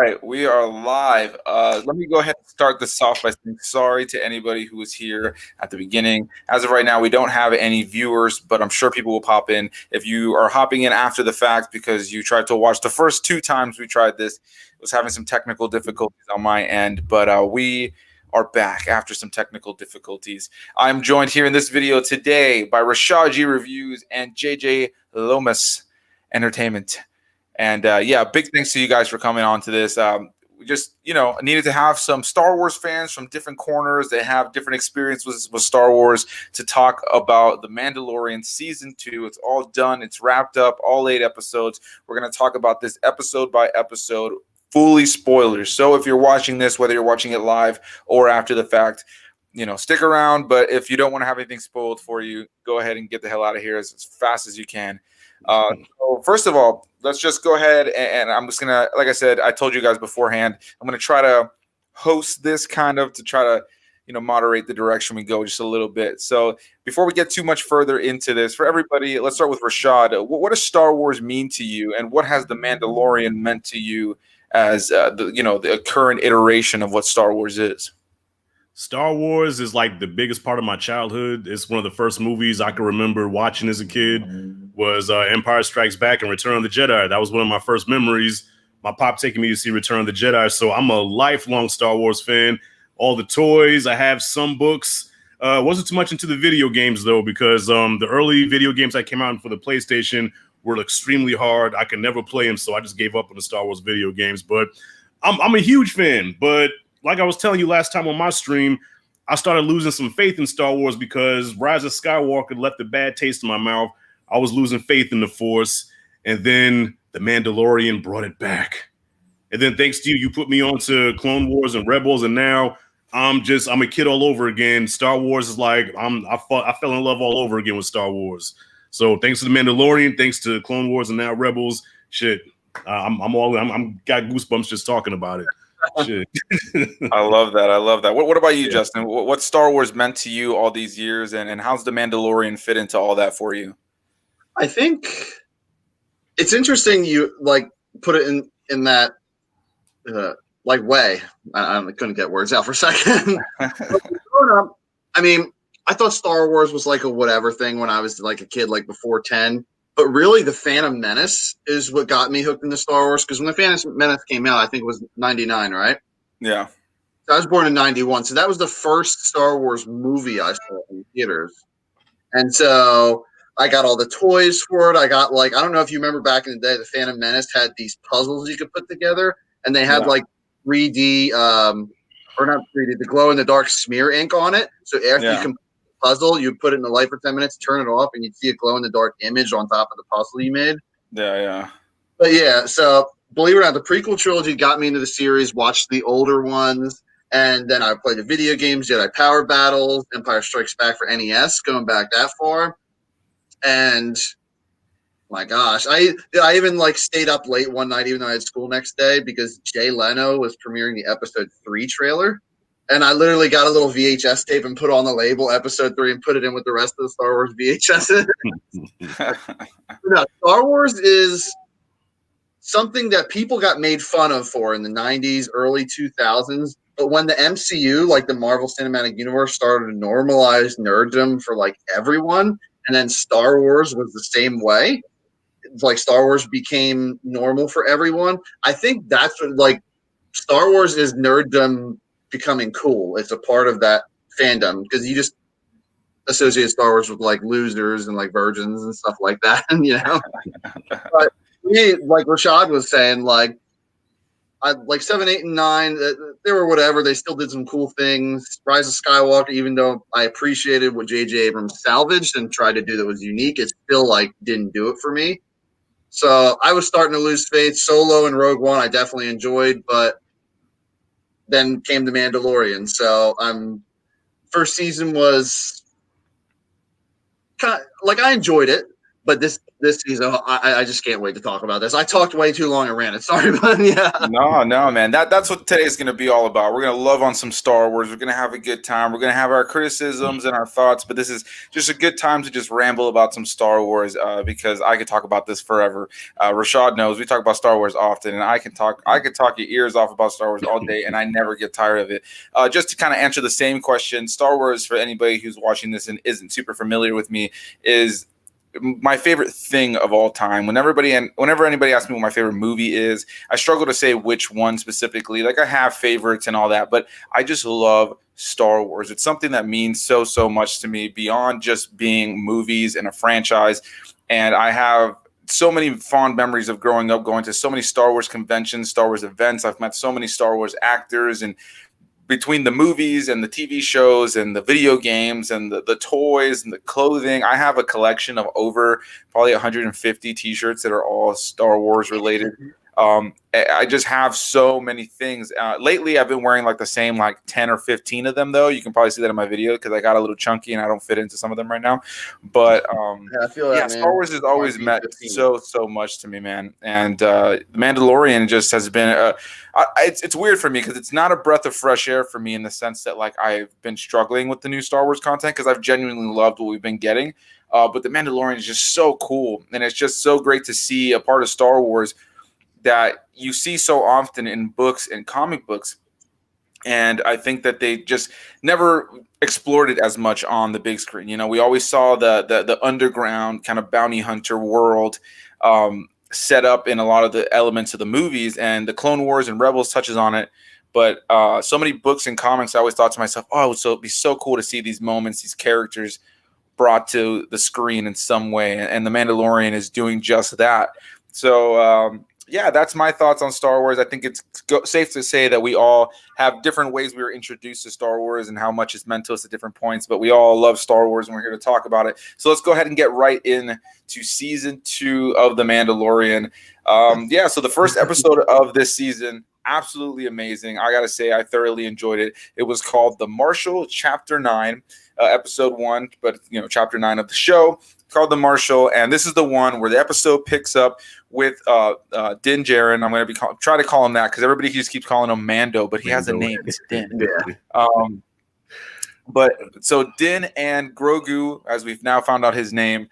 right, we are live. Let me go ahead and start this off by saying sorry to anybody who was here at the beginning. As of right now, we don't have any viewers, but I'm sure people will pop in. If you are hopping in after the fact because you tried to watch the first two times we tried this, it was having some technical difficulties on my end, but we are back after some technical difficulties. I'm joined here in this video today by Rashad G Reviews and JJ Lomas Entertainment. And yeah, big thanks to you guys for coming on to this. We just, needed to have some Star Wars fans from different corners. They have different experiences with Star Wars to talk about The Mandalorian Season 2. It's all done. It's wrapped up, all 8 episodes. We're going to talk about this episode by episode, fully spoilers. So if you're watching this, whether you're watching it live or after the fact, stick around. But if you don't want to have anything spoiled for you, go ahead and get the hell out of here as fast as you can. So first of all, let's just go ahead and I'm just gonna, like I said, I told you guys beforehand, I'm gonna try to host this kind of to try to, moderate the direction we go just a little bit. So before we get too much further into this, for everybody, let's start with Rashad. What does Star Wars mean to you, and what has The Mandalorian meant to you as the current iteration of what Star Wars is? Star Wars is like the biggest part of my childhood. It's one of the first movies I can remember watching as a kid was Empire Strikes Back and Return of the Jedi. That was one of my first memories. My pop taking me to see Return of the Jedi. So I'm a lifelong Star Wars fan. All the toys, I have some books. Wasn't too much into the video games though, because the early video games that came out for the PlayStation were extremely hard. I could never play them, so I just gave up on the Star Wars video games. But I'm a huge fan. But like I was telling you last time on my stream, I started losing some faith in Star Wars because Rise of Skywalker left a bad taste in my mouth. I was losing faith in the Force, and then The Mandalorian brought it back. And then thanks to you, you put me on to Clone Wars and Rebels, and now I'm a kid all over again. Star Wars is like I fell in love all over again with Star Wars. So thanks to The Mandalorian, thanks to Clone Wars and now Rebels, shit, I'm got goosebumps just talking about it. Shit. I love that. What about you, Justin? What Star Wars meant to you all these years, and how's The Mandalorian fit into all that for you? I think it's interesting you put it in that way. I couldn't get words out for a second. Growing up, I thought Star Wars was like a whatever thing when I was like a kid, like before 10. But really, the Phantom Menace is what got me hooked into Star Wars. Because when the Phantom Menace came out, I think it was 99, right? Yeah. So I was born in 91. So that was the first Star Wars movie I saw in theaters. And so I got all the toys for it. I got I don't know if you remember back in the day, the Phantom Menace had these puzzles you could put together. And they had 3D, or not 3D, the glow-in-the-dark smear ink on it. So after you can puzzle, you put it in the light for 10 minutes, turn it off, and you'd see a glow-in-the-dark image on top of the puzzle you made. Yeah. But yeah, so believe it or not, the prequel trilogy got me into the series, watched the older ones, and then I played the video games, Jedi Power Battles, Empire Strikes Back for NES, going back that far. And my gosh, I even stayed up late one night, even though I had school next day, because Jay Leno was premiering the episode 3 trailer. And I literally got a little VHS tape and put on the label episode 3 and put it in with the rest of the Star Wars VHS. No, Star Wars is something that people got made fun of for in the 90s, early 2000s. But when the MCU, like the Marvel Cinematic Universe, started to normalize nerddom for everyone, and then Star Wars was the same way, Star Wars became normal for everyone. I think that's what Star Wars is nerddom becoming cool. It's a part of that fandom because you just associate Star Wars with losers and virgins and stuff like that, But me, like Rashad was saying, I 7, 8, and 9, they were whatever. They still did some cool things. Rise of Skywalker, even though I appreciated what J.J. Abrams salvaged and tried to do that was unique, it still didn't do it for me. So I was starting to lose faith. Solo and Rogue One I definitely enjoyed, but then came The Mandalorian. So first season was kind of I enjoyed it. But this season, I just can't wait to talk about this. I talked way too long and ran it. Sorry, but yeah. No, man. That's what today's going to be all about. We're going to love on some Star Wars. We're going to have a good time. We're going to have our criticisms and our thoughts, but this is just a good time to just ramble about some Star Wars because I could talk about this forever. Rashad knows we talk about Star Wars often, and I could talk your ears off about Star Wars all day, and I never get tired of it. Just to kind of answer the same question, Star Wars, for anybody who's watching this and isn't super familiar with me, is my favorite thing of all time. Whenever anybody asks me what my favorite movie is, I struggle to say which one specifically. Like, I have favorites and all that, but I just love Star Wars. It's something that means so much to me beyond just being movies and a franchise. And I have so many fond memories of growing up, going to so many Star Wars conventions, Star Wars events. I've met so many Star Wars actors, and between the movies and the TV shows and the video games and the toys and the clothing, I have a collection of over probably 150 t-shirts that are all Star Wars related. I just have so many things. Lately, I've been wearing like the same like 10 or 15 of them, though. You can probably see that in my video because I got a little chunky and I don't fit into some of them right now. But I feel that, man. Star Wars has always meant so much to me, man. And The Mandalorian just has been it's weird for me because it's not a breath of fresh air for me in the sense that like I've been struggling with the new Star Wars content because I've genuinely loved what we've been getting. But The Mandalorian is just so cool, and it's just so great to see a part of Star Wars that you see so often in books and comic books. And I think that they just never explored it as much on the big screen. You know, we always saw the underground kind of bounty hunter world set up in a lot of the elements of the movies, and the Clone Wars and Rebels touches on it. But so many books and comics, I always thought to myself, oh, so it'd be so cool to see these moments, these characters brought to the screen in some way. And The Mandalorian is doing just that. So, yeah, that's my thoughts on Star Wars. I think it's safe to say that we all have different ways we were introduced to Star Wars and how much it's meant to us at different points, but we all love Star Wars and we're here to talk about it. So let's go ahead and get right in to season 2 of The Mandalorian. So the first episode of this season, absolutely amazing. I got to say, I thoroughly enjoyed it. It was called The Marshal, Chapter 9, Episode 1, but, Chapter 9 of the show, called The Marshal. And this is the one where the episode picks up with Din Djarin. I'm going to try to call him that because everybody just keeps calling him Mando, but he has a name. It's Din. Yeah. But so Din and Grogu, as we've now found out his name,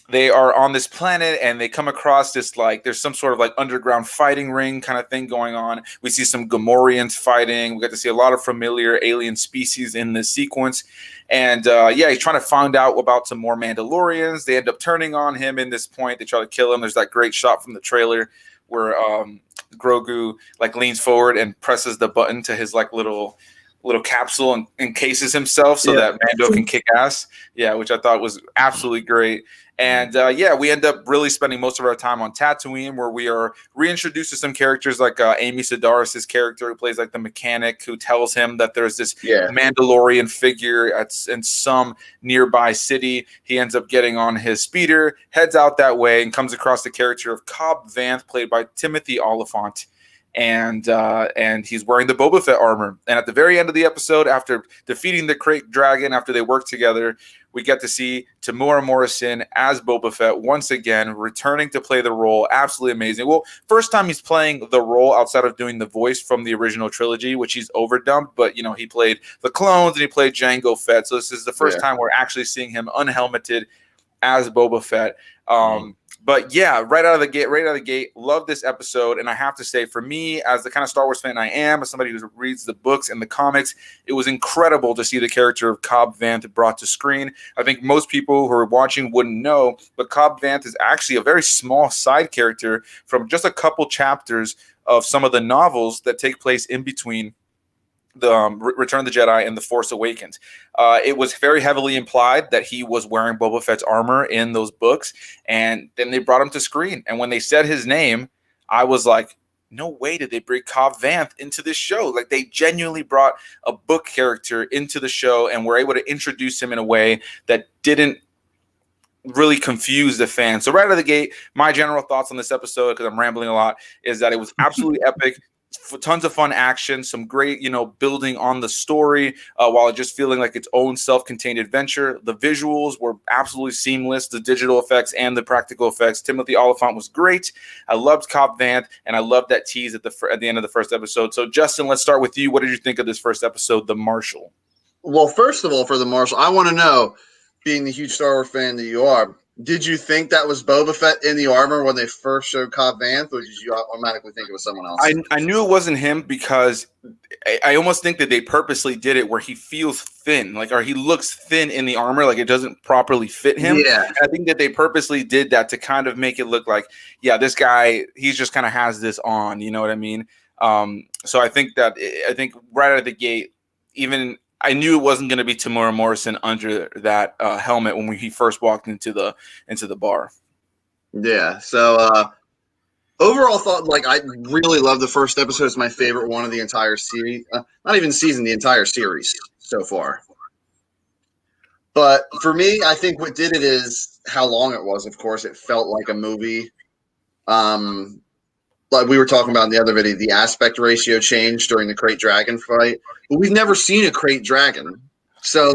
they are on this planet and they come across this, like, there's some sort of like underground fighting ring kind of thing going on. We see some Gamorreans fighting. We get to see a lot of familiar alien species in this sequence. And he's trying to find out about some more Mandalorians. They end up turning on him in this point. They try to kill him. There's that great shot from the trailer where Grogu like leans forward and presses the button to his like little capsule and encases himself so that Mando can kick ass. Yeah, which I thought was absolutely great. And we end up really spending most of our time on Tatooine, where we are reintroduced to some characters like Amy Sedaris' character, who plays like the mechanic, who tells him that there's this Mandalorian figure in some nearby city. He ends up getting on his speeder, heads out that way, and comes across the character of Cobb Vanth, played by Timothy Olyphant. And he's wearing the Boba Fett armor. And at the very end of the episode, after defeating the Krayt Dragon, after they work together, we get to see Tamura Morrison as Boba Fett once again, returning to play the role. Absolutely amazing. Well, first time he's playing the role outside of doing the voice from the original trilogy, which he's overdubbed. But, he played the clones and he played Jango Fett. So this is the first time we're actually seeing him unhelmeted as Boba Fett. But yeah, right out of the gate, love this episode. And I have to say, for me, as the kind of Star Wars fan I am, as somebody who reads the books and the comics, it was incredible to see the character of Cobb Vanth brought to screen. I think most people who are watching wouldn't know, but Cobb Vanth is actually a very small side character from just a couple chapters of some of the novels that take place in between the Return of the Jedi and The Force Awakens. It was very heavily implied that he was wearing Boba Fett's armor in those books, and then they brought him to screen. And when they said his name, I was like, no way did they bring Cobb Vanth into this show. Like, they genuinely brought a book character into the show and were able to introduce him in a way that didn't really confuse the fans. So right out of the gate, my general thoughts on this episode, because I'm rambling a lot, is that it was absolutely epic. tons of fun action, some great, building on the story while just feeling like its own self-contained adventure. The visuals were absolutely seamless, the digital effects and the practical effects. Timothy Oliphant was great. I loved Cobb Vanth, and I loved that tease at the end of the first episode. So, Justin, let's start with you. What did you think of this first episode, The Marshal? Well, first of all, for The Marshal, I want to know, being the huge Star Wars fan that you are, did you think that was Boba Fett in the armor when they first showed Cobb Vanth, or did you automatically think it was someone else? I knew it wasn't him because I almost think that they purposely did it where he feels thin, or he looks thin in the armor, like it doesn't properly fit him. Yeah. And I think that they purposely did that to kind of make it look like, yeah, this guy, he's just kind of has this on, you know what I mean? So I think right out of the gate, even I knew it wasn't going to be Tamora Morrison under that helmet when he first walked into the bar. Yeah. So overall, thought I really love the first episode. It's my favorite one of the entire series. Not even season, the entire series so far. But for me, I think what did it is how long it was. Of course, it felt like a movie. Like we were talking about in the other video, the aspect ratio changed during the Krayt Dragon fight. But we've never seen a Krayt Dragon. So,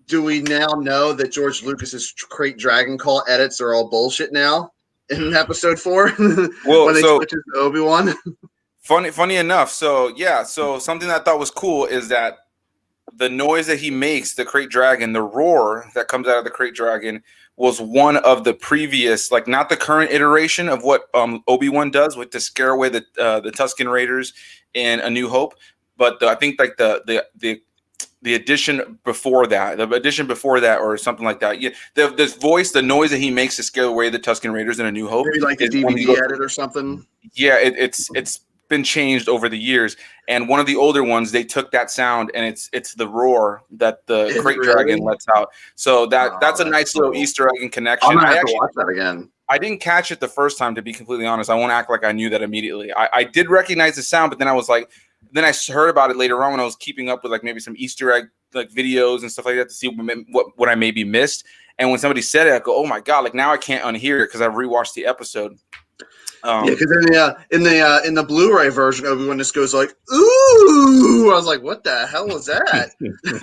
do we now know that George Lucas's Krayt Dragon call edits are all bullshit now in episode 4? Well, when they switch to Obi-Wan? Funny enough. So something that I thought was cool is that the noise that he makes, the Krayt Dragon, the roar that comes out of the Krayt Dragon, was one of the previous, not the current iteration of what Obi-Wan does with to scare away the Tusken Raiders in A New Hope. But I think the edition before that, or something like that. Yeah, this voice, the noise that he makes to scare away the Tusken Raiders in A New Hope, maybe like a DVD edit or something. Yeah, it's been changed over the years, and one of the older ones, they took that sound, and it's the roar that the Krayt Dragon lets out. So that's a nice little Easter egg and connection. I'm gonna have to watch that again. I didn't catch it the first time, to be completely honest. I won't act like I knew that immediately. I did recognize the sound, but then I was like, then I heard about it later on when I was keeping up with maybe some Easter egg videos and stuff like that to see what I maybe missed. And when somebody said it, I go, oh my god! Now I can't unhear it because I've rewatched the episode. Because in the Blu-ray version, Obi-Wan just goes like, "Ooh!" I was like, "What the hell was that?"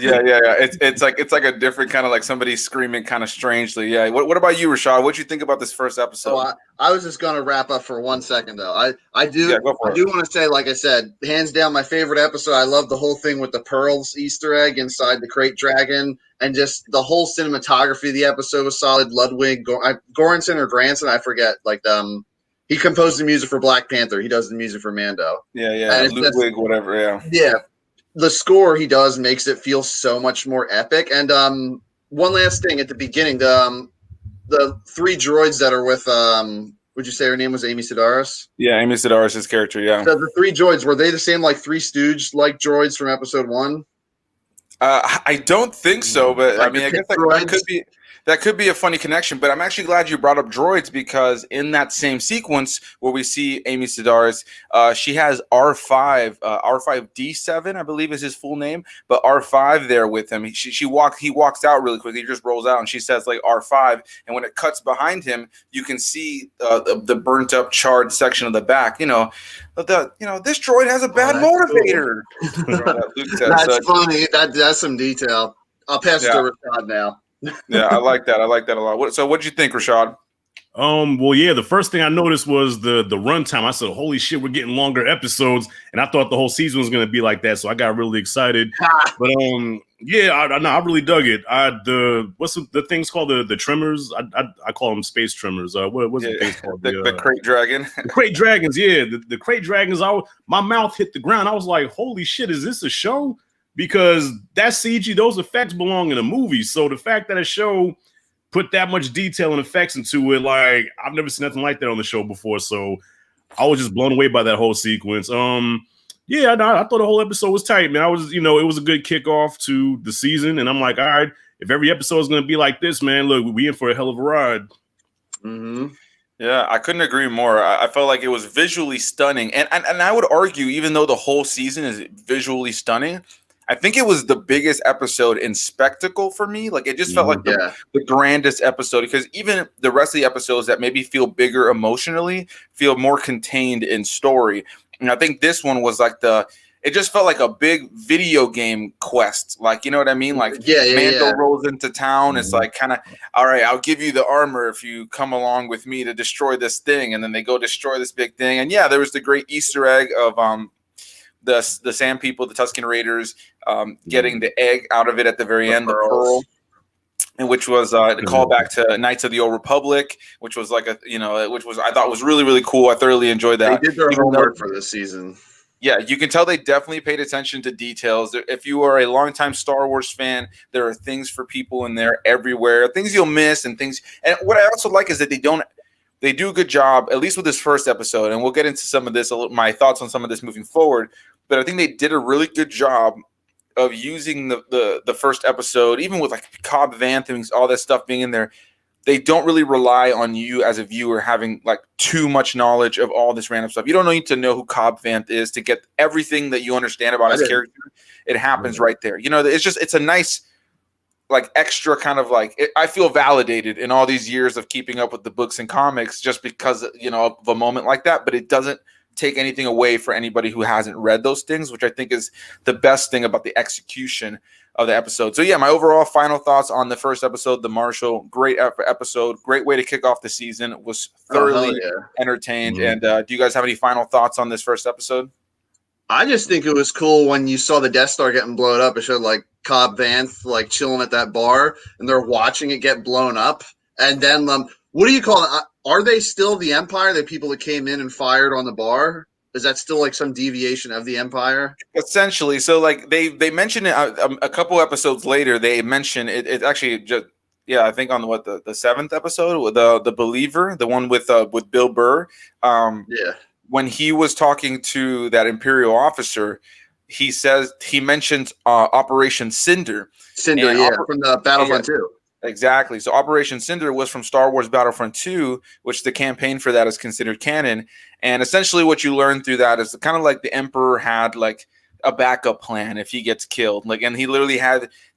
yeah. It's like a different kind of somebody screaming kind of strangely. Yeah. What about you, Rashad? What do you think about this first episode? So I was just gonna wrap up for 1 second though. I do want to say, like I said, hands down my favorite episode. I love the whole thing with the pearls Easter egg inside the Krayt Dragon, and just the whole cinematography of the episode was solid. Ludwig Göransson or Granson, I forget. He composed the music for Black Panther. He does the music for Mando. Yeah. Ludwig, whatever, yeah. Yeah. The score he does makes it feel so much more epic. And one last thing at the beginning, the 3 droids that are with, would you say her name was Amy Sedaris? Yeah, Amy Sedaris' character, yeah. So the 3 droids, were they the same Three Stooges droids from episode 1? I don't think so, but I mean, I guess that could be a funny connection. But I'm actually glad you brought up droids, because in that same sequence where we see Amy Sedaris, she has R5D7, I believe is his full name, but R5 there with him. He walks out really quickly. He just rolls out, and she says R5. And when it cuts behind him, you can see the burnt up, charred section of the back. This droid has a bad motivator. Cool. That's funny. That's some detail. I'll pass it to Rashad now. Yeah, I like that. I like that a lot. So what did you think, Rashad? Well, yeah, the first thing I noticed was the runtime. I said, holy shit, we're getting longer episodes. And I thought the whole season was going to be like that. So I got really excited. But yeah, I really dug it. What's the things called? The trimmers? I call them space trimmers. What's the things called? The Krayt Dragon. The Krayt Dragons, yeah. The Krayt Dragons, my mouth hit the ground. I was like, holy shit, is this a show? Because that CG, those effects belong in a movie. So the fact that a show put that much detail and effects into it, I've never seen nothing like that on the show before. So I was just blown away by that whole sequence. Yeah, I thought the whole episode was tight, man. It was a good kickoff to the season. And I'm like, all right, if every episode is going to be like this, man, look, we in for a hell of a ride. Mm-hmm. Yeah, I couldn't agree more. I felt like it was visually stunning. And I would argue, even though the whole season is visually stunning, I think it was the biggest episode in spectacle for me. Like it just felt like the grandest episode, because even the rest of the episodes that maybe feel bigger emotionally feel more contained in story. And I think this one was like it just felt like a big video game quest. Like, you know what I mean? Like Mando rolls into town. It's like kind of, all right, I'll give you the armor if you come along with me to destroy this thing. And then they go destroy this big thing. And yeah, there was the great Easter egg of the Sand People, the Tusken Raiders, getting the egg out of it at the very end, the pearl. And which was a callback to Knights of the Old Republic, which was like which was, I thought was really, really cool. I thoroughly enjoyed that. They did their homework for this season. Yeah, you can tell they definitely paid attention to details. If you are a longtime Star Wars fan, there are things for people in there everywhere, things you'll miss and things. And what I also like is that they do a good job, at least with this first episode. And we'll get into some of this, my thoughts on some of this moving forward. But I think they did a really good job of using the first episode, even with like Cobb Vanth, all that stuff being in there. They don't really rely on you as a viewer having like too much knowledge of all this random stuff. You don't need to know who Cobb Vanth is to get everything that you understand about his character. It happens right there. You know, it's a nice, like extra kind of like, I feel validated in all these years of keeping up with the books and comics just because, of a moment like that, but it doesn't take anything away for anybody who hasn't read those things, which I think is the best thing about the execution of the episode. So yeah, my overall final thoughts on the first episode, The Marshal, great episode, great way to kick off the season, was thoroughly entertained. And do you guys have any final thoughts on this first episode? I just think it was cool when you saw the Death Star getting blown up. It showed like Cobb Vanth like chilling at that bar, and they're watching it get blown up. And then what do you call it? Are they still the Empire? The people that came in and fired on the bar? Is that still like some deviation of the Empire? Essentially. So like they mentioned it a couple episodes later. They mentioned it actually just, I think on the seventh episode with the Believer, the one with Bill Burr. When he was talking to that Imperial officer, he mentioned Operation Cinder. Cinder, from the Battlefront 2. Exactly. So Operation Cinder was from Star Wars Battlefront 2, which the campaign for that is considered canon. And essentially what you learn through that is kind of like the Emperor had like a backup plan if he gets killed. Like, and he literally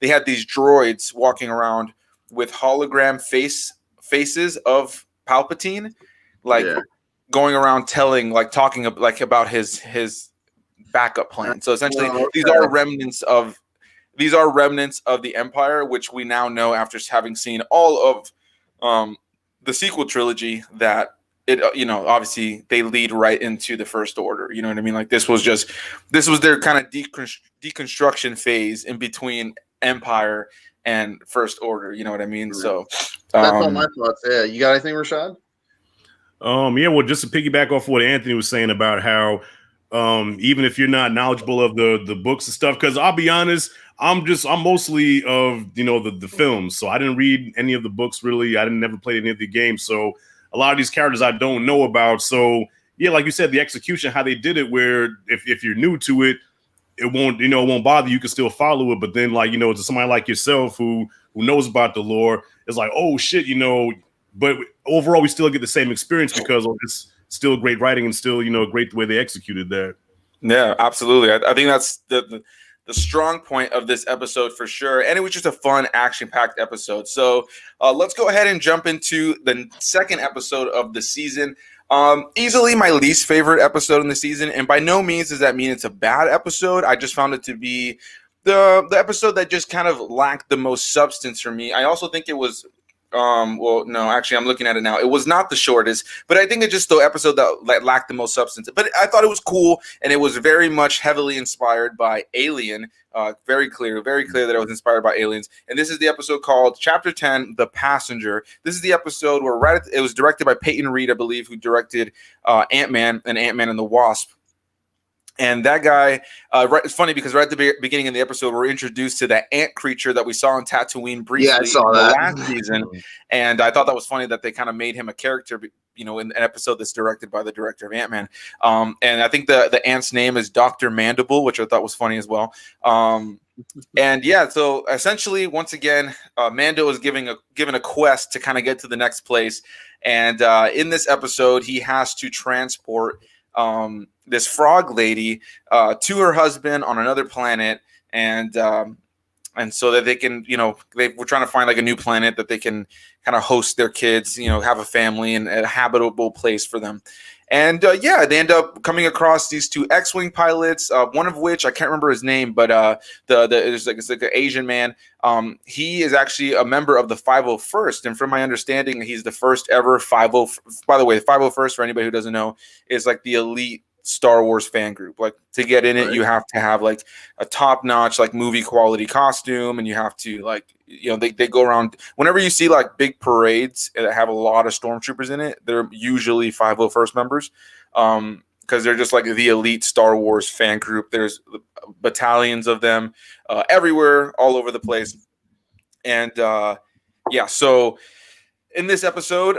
they had these droids walking around with hologram faces of Palpatine, like going around talking about his backup plan. So essentially these are remnants of the Empire, which we now know after having seen all of the sequel trilogy that it, obviously they lead right into the First Order. You know what I mean? Like this was their kind of deconstruction phase in between Empire and First Order. You know what I mean? So that's all my thoughts. Yeah, you got anything, Rashad? Well, just to piggyback off what Anthony was saying about how even if you're not knowledgeable of the books and stuff, because I'll be honest, I'm mostly of the films, so I didn't read any of the books really. I never played any of the games, so a lot of these characters I don't know about. So yeah, like you said, the execution, how they did it, where if you're new to it, it won't bother you. You can still follow it, but then to somebody like yourself who knows about the lore, it's like, oh shit, But overall, we still get the same experience because it's still great writing and still great the way they executed that. Yeah, absolutely. I think that's the strong point of this episode for sure. And it was just a fun, action-packed episode. So let's go ahead and jump into the second episode of the season. Easily my least favorite episode in the season. And by no means does that mean it's a bad episode. I just found it to be the episode that just kind of lacked the most substance for me. I also think it was no, actually, I'm looking at it now. It was not the shortest, but I think it's just the episode that lacked the most substance. But I thought it was cool, and it was very much heavily inspired by Alien. Very clear that it was inspired by Aliens. And this is the episode called Chapter 10, The Passenger. This is the episode where it was directed by Peyton Reed, I believe, who directed Ant-Man and Ant-Man and the Wasp. And that guy, it's funny because right at the beginning of the episode, we're introduced to that ant creature that we saw on Tatooine briefly in the last season. And I thought that was funny that they kind of made him a character, in an episode that's directed by the director of Ant-Man. And I think the ant's name is Dr. Mandible, which I thought was funny as well. And yeah, so essentially, once again, Mando is given a quest to kind of get to the next place. And in this episode, he has to transport this frog lady to her husband on another planet, and so that they can, we're trying to find like a new planet that they can kind of host their kids, have a family and a habitable place for them. And they end up coming across these two X-wing pilots, one of which I can't remember his name, but it's like an Asian man. He is actually a member of the 501st, and from my understanding, he's the first ever 50. By the way, the 501st, for anybody who doesn't know, is like the elite Star Wars fan group. Like, to get in it, you have to have like a top-notch like movie quality costume, and you have to like, they go around whenever you see like big parades that have a lot of stormtroopers in it. They're usually 501st members, because they're just like the elite Star Wars fan group. There's battalions of them everywhere, all over the place. And so in this episode,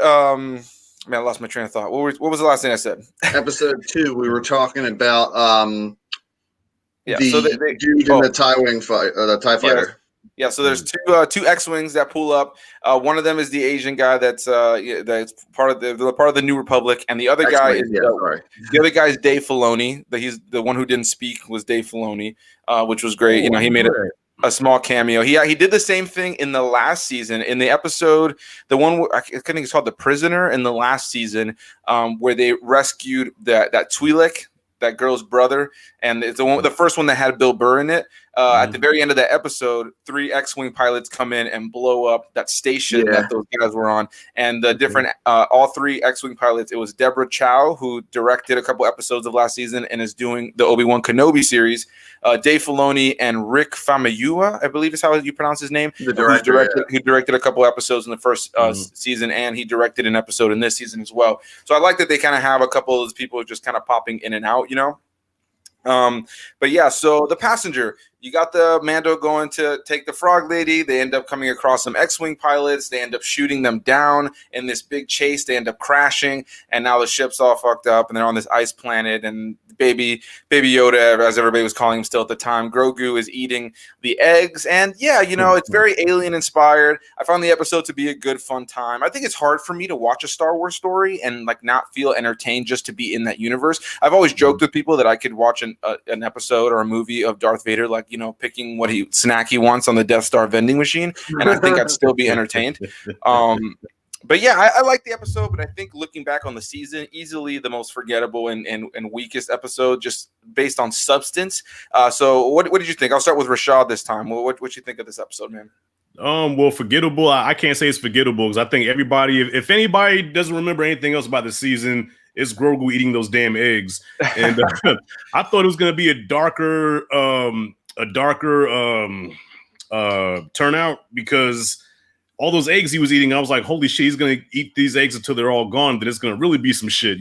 man, I lost my train of thought. What was the last thing I said? Episode 2, we were talking about so dude in the TIE fighter. Yeah, so there's two X-wings that pull up. One of them is the Asian guy that's part of the New Republic, and the other guy is the other guy is Dave Filoni. He's the one who didn't speak was Dave Filoni, which was great. He made a small cameo. He did the same thing in the last season, in the episode, the one I think it's called The Prisoner, in the last season, where they rescued that Twi'lek, that girl's brother, and it's the first one that had Bill Burr in it. At the very end of that episode, 3 X-wing pilots come in and blow up that station that those guys were on. And the different, all 3 X-wing pilots, it was Deborah Chow, who directed a couple episodes of last season and is doing the Obi-Wan Kenobi series. Dave Filoni and Rick Famuyiwa, I believe is how you pronounce his name, who directed a couple episodes in the first season, and he directed an episode in this season as well. So I like that they kind of have a couple of those people just kind of popping in and out, But yeah, so the passenger, you got the Mando going to take the frog lady. They end up coming across some X-wing pilots. They end up shooting them down in this big chase. They end up crashing, and now the ship's all fucked up, and they're on this ice planet. And baby Yoda, as everybody was calling him still at the time, Grogu is eating the eggs. And yeah, it's very alien inspired. I found the episode to be a good, fun time. I think it's hard for me to watch a Star Wars story and like not feel entertained just to be in that universe. I've always joked with people that I could watch an episode or a movie of Darth Vader, like, picking what snack he wants on the Death Star vending machine, and I think I'd still be entertained. But yeah, I like the episode, but I think looking back on the season, easily the most forgettable and weakest episode, just based on substance. So what did you think? I'll start with Rashad this time. What you think of this episode, man? Well, forgettable. I can't say it's forgettable because I think everybody, if anybody doesn't remember anything else about the season, it's Grogu eating those damn eggs. And I thought it was going to be a darker turnout, because all those eggs he was eating, I was like, holy shit, he's going to eat these eggs until they're all gone. Then it's going to really be some shit.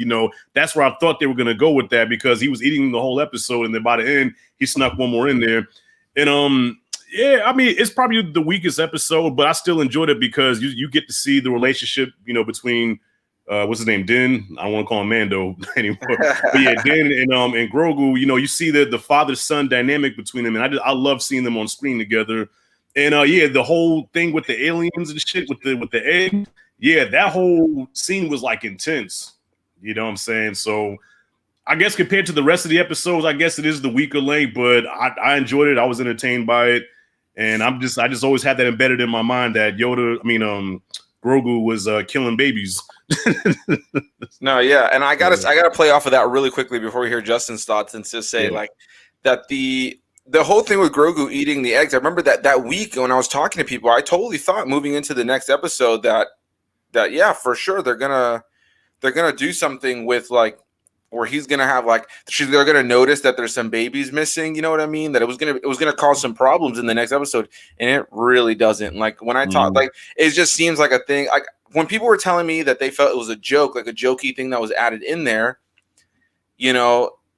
That's where I thought they were going to go with that, because he was eating the whole episode, and then by the end, he snuck one more in there. And yeah, I mean, it's probably the weakest episode, but I still enjoyed it because you get to see the relationship, between what's his name, Din. I don't want to call him Mando anymore, but yeah, Din and Grogu. You see the father-son dynamic between them, and I love seeing them on screen together. And yeah, the whole thing with the aliens and shit with the egg, yeah, that whole scene was like intense. You know what I'm saying? So I guess compared to the rest of the episodes, I guess it is the weaker link, but I enjoyed it. I was entertained by it, and I just always had that embedded in my mind that Grogu was killing babies. No, yeah, and I gotta play off of that really quickly before we hear Justin's thoughts, and just say like that the whole thing with Grogu eating the eggs. I remember that week when I was talking to people, I totally thought moving into the next episode that yeah, for sure they're gonna do something with like where he's gonna have like they're gonna notice that there's some babies missing. You know what I mean? That it was gonna cause some problems in the next episode, and it really doesn't. Like when I talk, like it just seems like a thing. Like when people were telling me that they felt it was a joke, like a jokey thing that was added in there,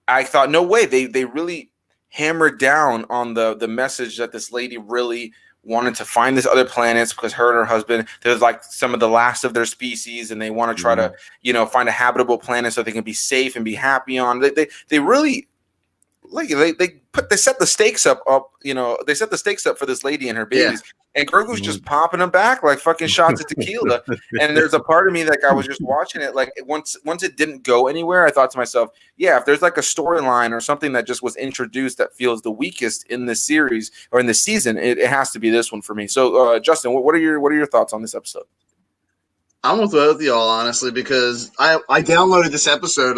I thought, no way, they really hammered down on the message that this lady really wanted to find this other planets because her and her husband, they're like some of the last of their species, and they want to try to find a habitable planet so they can be safe and be happy on. They really like they set the stakes up, they set the stakes up for this lady and her babies, and Grogu's just popping them back like fucking shots of tequila. And there's a part of me like I was just watching it, like once it didn't go anywhere, I thought to myself, yeah, if there's like a storyline or something that just was introduced that feels the weakest in this series or in this season, it has to be this one for me. So Justin, what are your thoughts on this episode? I'm with both of y'all, honestly, because I downloaded this episode.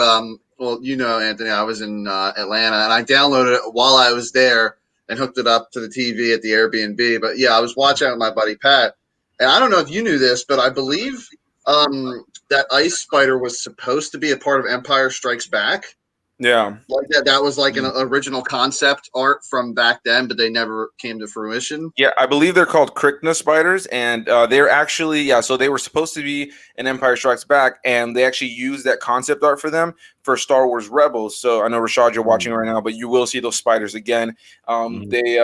Well, Anthony, I was in Atlanta, and I downloaded it while I was there and hooked it up to the TV at the Airbnb. But yeah, I was watching it with my buddy Pat, and I don't know if you knew this, but I believe that Ice Spider was supposed to be a part of Empire Strikes Back. Yeah, like that was like an original concept art from back then, but they never came to fruition. Yeah, I believe they're called Krykna spiders, and they're actually so they were supposed to be in Empire Strikes Back, and they actually used that concept art for them for Star Wars Rebels. So I know Rashad, you're watching right now, but you will see those spiders again. They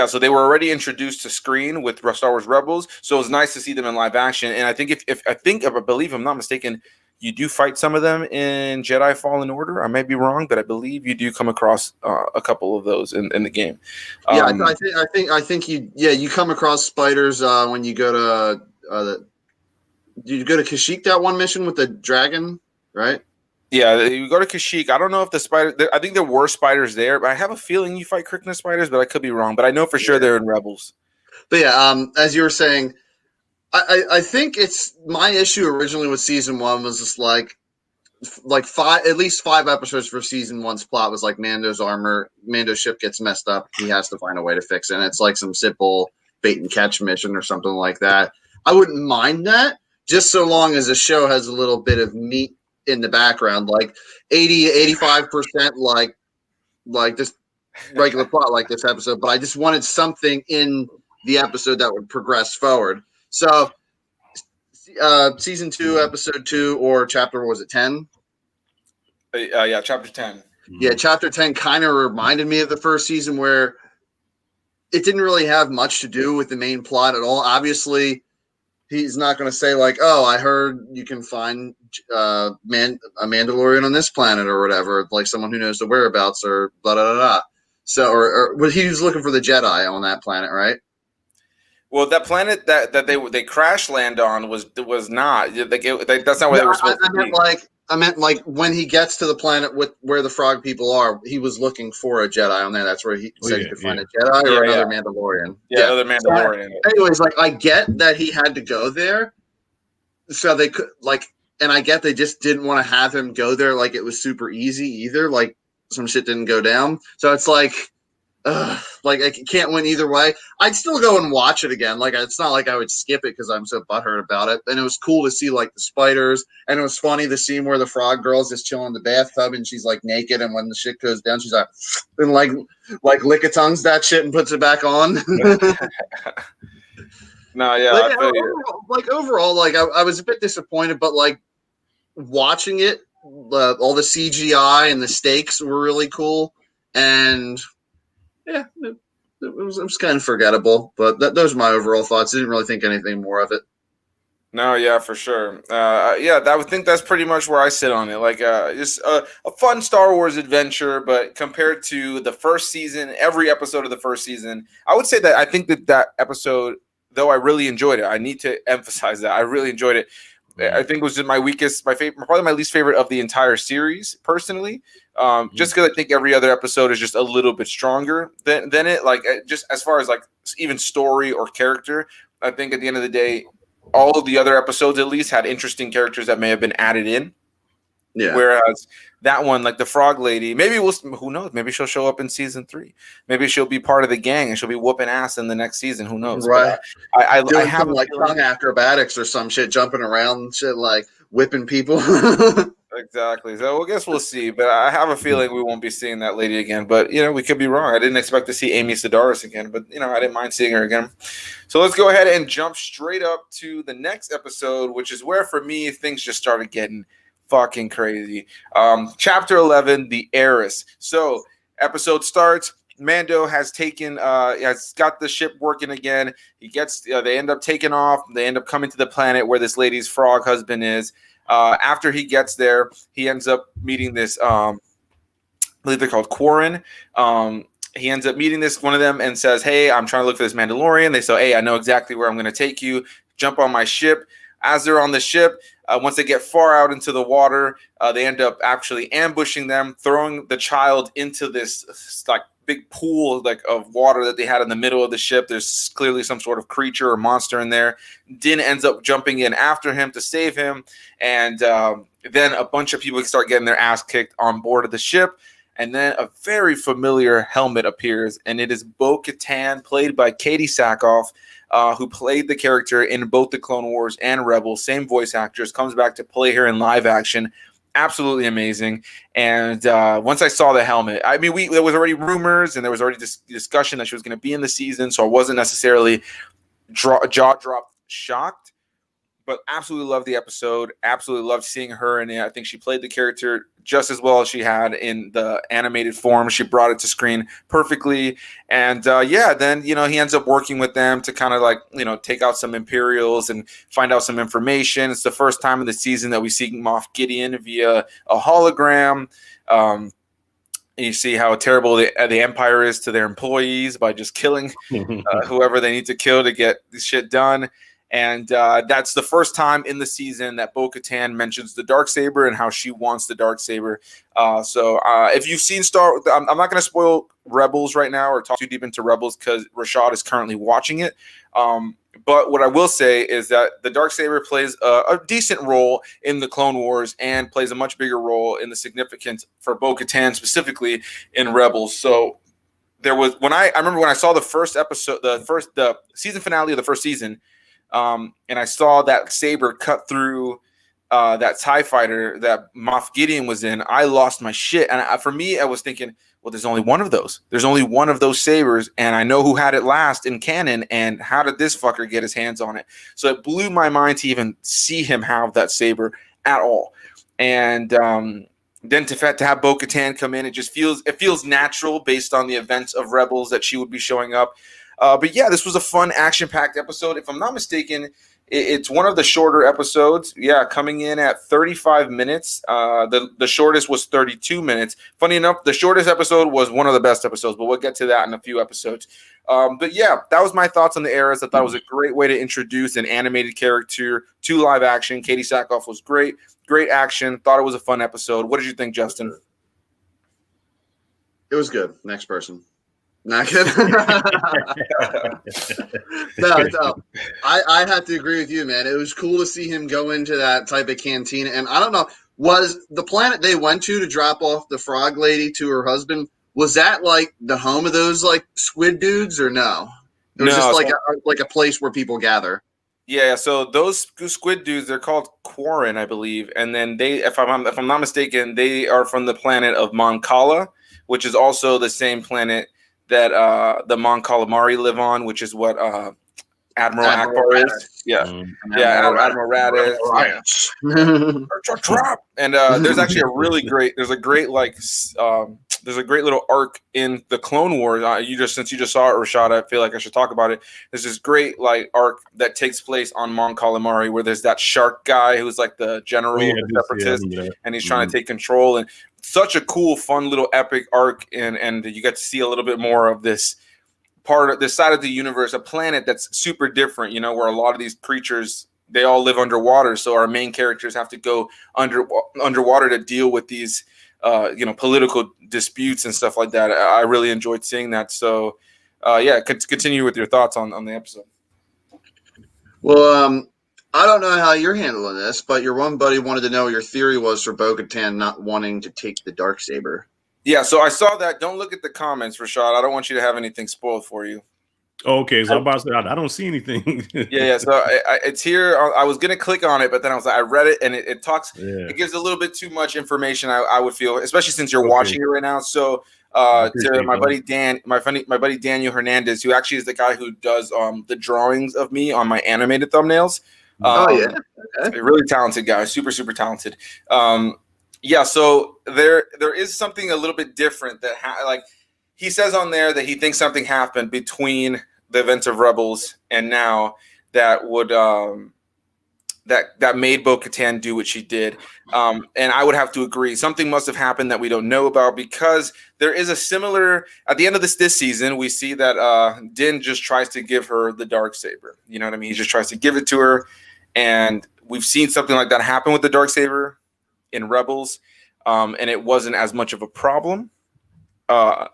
so they were already introduced to screen with Star Wars Rebels, so it was nice to see them in live action. And I think if I believe I'm not mistaken, you do fight some of them in Jedi Fallen Order. I may be wrong, but I believe you do come across a couple of those in the game. I think you come across spiders when you go to Kashyyyk, that one mission with the dragon, right? Yeah, you go to Kashyyyk. I don't know if the spider. I think there were spiders there, but I have a feeling you fight Krykna spiders, but I could be wrong. But I know for sure they're in Rebels. But yeah, as you were saying, I think it's my issue originally with season one was just like at least 5 episodes for season one's plot was like Mando's ship gets messed up. He has to find a way to fix it. And it's like some simple bait and catch mission or something like that. I wouldn't mind that just so long as the show has a little bit of meat in the background, like 80-85% like just regular plot like this episode. But I just wanted something in the episode that would progress forward. So, season 2, episode 2, or chapter, was it 10? Yeah, chapter 10. Yeah, chapter 10 kind of reminded me of the first season where it didn't really have much to do with the main plot at all. Obviously, he's not going to say like, "Oh, I heard you can find a Mandalorian on this planet or whatever," like someone who knows the whereabouts or blah blah blah. Blah. So, or he was looking for the Jedi on that planet, right? Well, that planet that they crash land on was not. That's not where they were supposed to be. I meant like when he gets to the planet where the frog people are, he was looking for a Jedi on there. That's where he said he could find a Jedi or another Mandalorian. Yeah, another Mandalorian. So, anyways, like I get that he had to go there, so they could and I get they just didn't want to have him go there like it was super easy either. Like some shit didn't go down, so it's like I can't win either way. I'd still go and watch it again. Like it's not like I would skip it because I'm so butthurt about it. And it was cool to see like the spiders, and it was funny the scene where the frog girl's just chilling in the bathtub and she's like naked, and when the shit goes down, she's like and like lick-a-tongues that shit and puts it back on. No, yeah. Overall, I was a bit disappointed, but like watching it, all the CGI and the stakes were really cool, and yeah, it was kind of forgettable, but those are my overall thoughts. I didn't really think anything more of it. No, yeah, for sure. I would think that's pretty much where I sit on it. Like, just a fun Star Wars adventure, but compared to the first season, every episode of the first season, I would say that I think that episode, though I really enjoyed it, I need to emphasize that I really enjoyed it. I think it was just my favorite, probably my least favorite of the entire series, personally. Just because I think every other episode is just a little bit stronger than it. Like, just as far as like even story or character, I think at the end of the day, all of the other episodes at least had interesting characters that may have been added in. Yeah. Whereas that one, like the frog lady, who knows? Maybe she'll show up in season 3. Maybe she'll be part of the gang and she'll be whooping ass in the next season. Who knows? Right. I have like tongue acrobatics or some shit, jumping around and shit, like whipping people. Exactly. So I guess we'll see. But I have a feeling we won't be seeing that lady again. But, we could be wrong. I didn't expect to see Amy Sedaris again. But, I didn't mind seeing her again. So let's go ahead and jump straight up to the next episode, which is where, for me, things just started getting fucking crazy. Chapter 11, The Heiress. So episode starts. Mando has got the ship working again. They end up taking off. They end up coming to the planet where this lady's frog husband is. After he gets there, he ends up meeting this believe they're called Quarren. He ends up meeting one of them and says, "Hey, I'm trying to look for this Mandalorian." They say, "Hey, I know exactly where I'm going to take you. Jump on my ship." As they're on the ship, once they get far out into the water, they end up actually ambushing them, throwing the child into this like big pool like of water that they had in the middle of the ship. There's clearly some sort of creature or monster in there. Din ends up jumping in after him to save him, and then a bunch of people start getting their ass kicked on board of the ship. And then a very familiar helmet appears, and it is Bo-Katan, played by Katie Sackhoff, who played the character in both the Clone Wars and Rebels. Same voice actress, comes back to play her in live action. Absolutely amazing. And once I saw the helmet, I mean, there was already rumors and there was already discussion that she was going to be in the season, so I wasn't necessarily jaw-dropped shocked. But absolutely loved the episode. Absolutely loved seeing her in it. I think she played the character just as well as she had in the animated form. She brought it to screen perfectly. And then, he ends up working with them to kind of like, take out some Imperials and find out some information. It's the first time in the season that we see Moff Gideon via a hologram. You see how terrible the Empire is to their employees by just killing whoever they need to kill to get this shit done. And that's the first time in the season that Bo-Katan mentions the Darksaber and how she wants the Darksaber. So if you've seen I'm not going to spoil Rebels right now or talk too deep into Rebels because Rashad is currently watching it. But what I will say is that the Darksaber plays a decent role in the Clone Wars and plays a much bigger role in the significance for Bo-Katan specifically in Rebels. So there was I remember when I saw the first episode, the season finale of the first season. And I saw that saber cut through that TIE fighter that Moff Gideon was in. I lost my shit. And for me, I was thinking, well, there's only one of those. There's only one of those sabers. And I know who had it last in canon. And how did this fucker get his hands on it? So it blew my mind to even see him have that saber at all. And then to have Bo-Katan come in, it feels natural based on the events of Rebels that she would be showing up. But yeah, this was a fun, action-packed episode. If I'm not mistaken, it's one of the shorter episodes. Yeah, coming in at 35 minutes. The shortest was 32 minutes. Funny enough, the shortest episode was one of the best episodes, but we'll get to that in a few episodes. But yeah, that was my thoughts on the Eras. I thought it was a great way to introduce an animated character to live action. Katie Sackhoff was great. Great action. Thought it was a fun episode. What did you think, Justin? It was good. Next person. Not good. No, I have to agree with you, man. It was cool to see him go into that type of cantina. And I don't know, was the planet they went to drop off the frog lady to her husband, was that like the home of those like squid dudes or no? It was just like a place where people gather. Yeah, so those squid dudes, they're called Quarren, I believe. And then if I'm not mistaken, they are from the planet of Mon Cala, which is also the same planet that the Mon Calamari live on, which is what Admiral Akbar is. Yeah, Admiral Raditz. And there's actually there's a great little arc in the Clone Wars. Since you just saw it, Rashad, I feel like I should talk about it. There's this great like arc that takes place on Mon Calamari where there's that shark guy who's like the general of the separatist, and he's trying to take control. And such a cool, fun little epic arc, and you get to see a little bit more of this part of this side of the universe, a planet that's super different, where a lot of these creatures, they all live underwater. So our main characters have to go underwater to deal with these, political disputes and stuff like that. I really enjoyed seeing that. So, continue with your thoughts on the episode. Well, I don't know how you're handling this, but your one buddy wanted to know what your theory was for Bo-Katan not wanting to take the Darksaber. Yeah, so I saw that. Don't look at the comments, Rashad. I don't want you to have anything spoiled for you. Okay, so I'm about to say, I don't see anything. Yeah. So it's here. I was gonna click on it, but then I read it, and it talks. Yeah. It gives a little bit too much information. I would feel, especially since you're watching it right now. So to my buddy Dan, my buddy Daniel Hernandez, who actually is the guy who does the drawings of me on my animated thumbnails. Okay. Really talented guy, super talented. Yeah, so there is something a little bit different that he says on there that he thinks something happened between the events of Rebels and now that would that made Bo-Katan do what she did. And I would have to agree. Something must have happened that we don't know about, because there is a similar, at the end of this season, we see that Din just tries to give her the Darksaber. You know what I mean? He just tries to give it to her. And we've seen something like that happen with the Darksaber in Rebels. And it wasn't as much of a problem.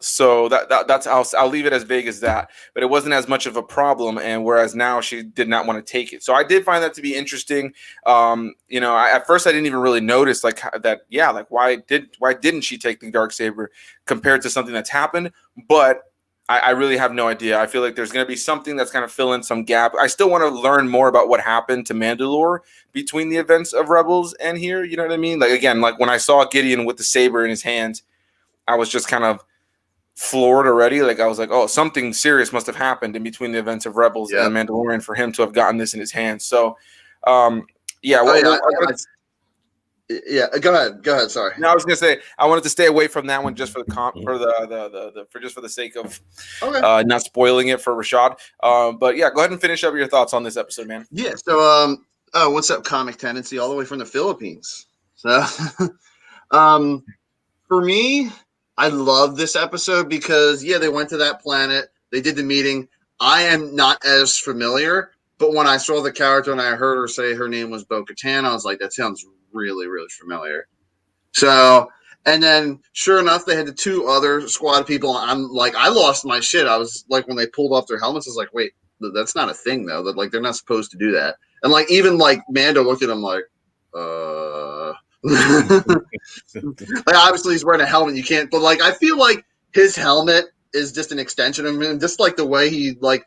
So that's I'll leave it as vague as that, but it wasn't as much of a problem, and whereas now she did not want to take it. So I did find that to be interesting. At first I didn't even really notice like that. Yeah, like why didn't she take the Darksaber compared to something that's happened? But I really have no idea. I feel like there's going to be something that's going to fill in some gap. I still want to learn more about what happened to Mandalore between the events of Rebels and here. You know what I mean? Like again, like when I saw Gideon with the saber in his hands, I was just kind of floored already. Like I was like, oh, something serious must have happened in between the events of Rebels and The Mandalorian for him to have gotten this in his hands. So, yeah. Go ahead. Sorry. No, I was gonna say I wanted to stay away from that one just for the sake of not spoiling it for Rashad. But yeah, go ahead and finish up your thoughts on this episode, man. Yeah. So, what's up, Comic Tendency, all the way from the Philippines. So, for me, I love this episode because, they went to that planet. They did the meeting. I am not as familiar, but when I saw the character and I heard her say her name was Bo-Katan, I was like, that sounds really, really familiar. So, and then sure enough, they had the two other squad people. I'm like, I lost my shit. I was like, when they pulled off their helmets, I was like, wait, that's not a thing though. That like, they're not supposed to do that. And like, even like Mando looked at him like, like obviously he's wearing a helmet, you can't, but like I feel like his helmet is just an extension of him, just like the way he like,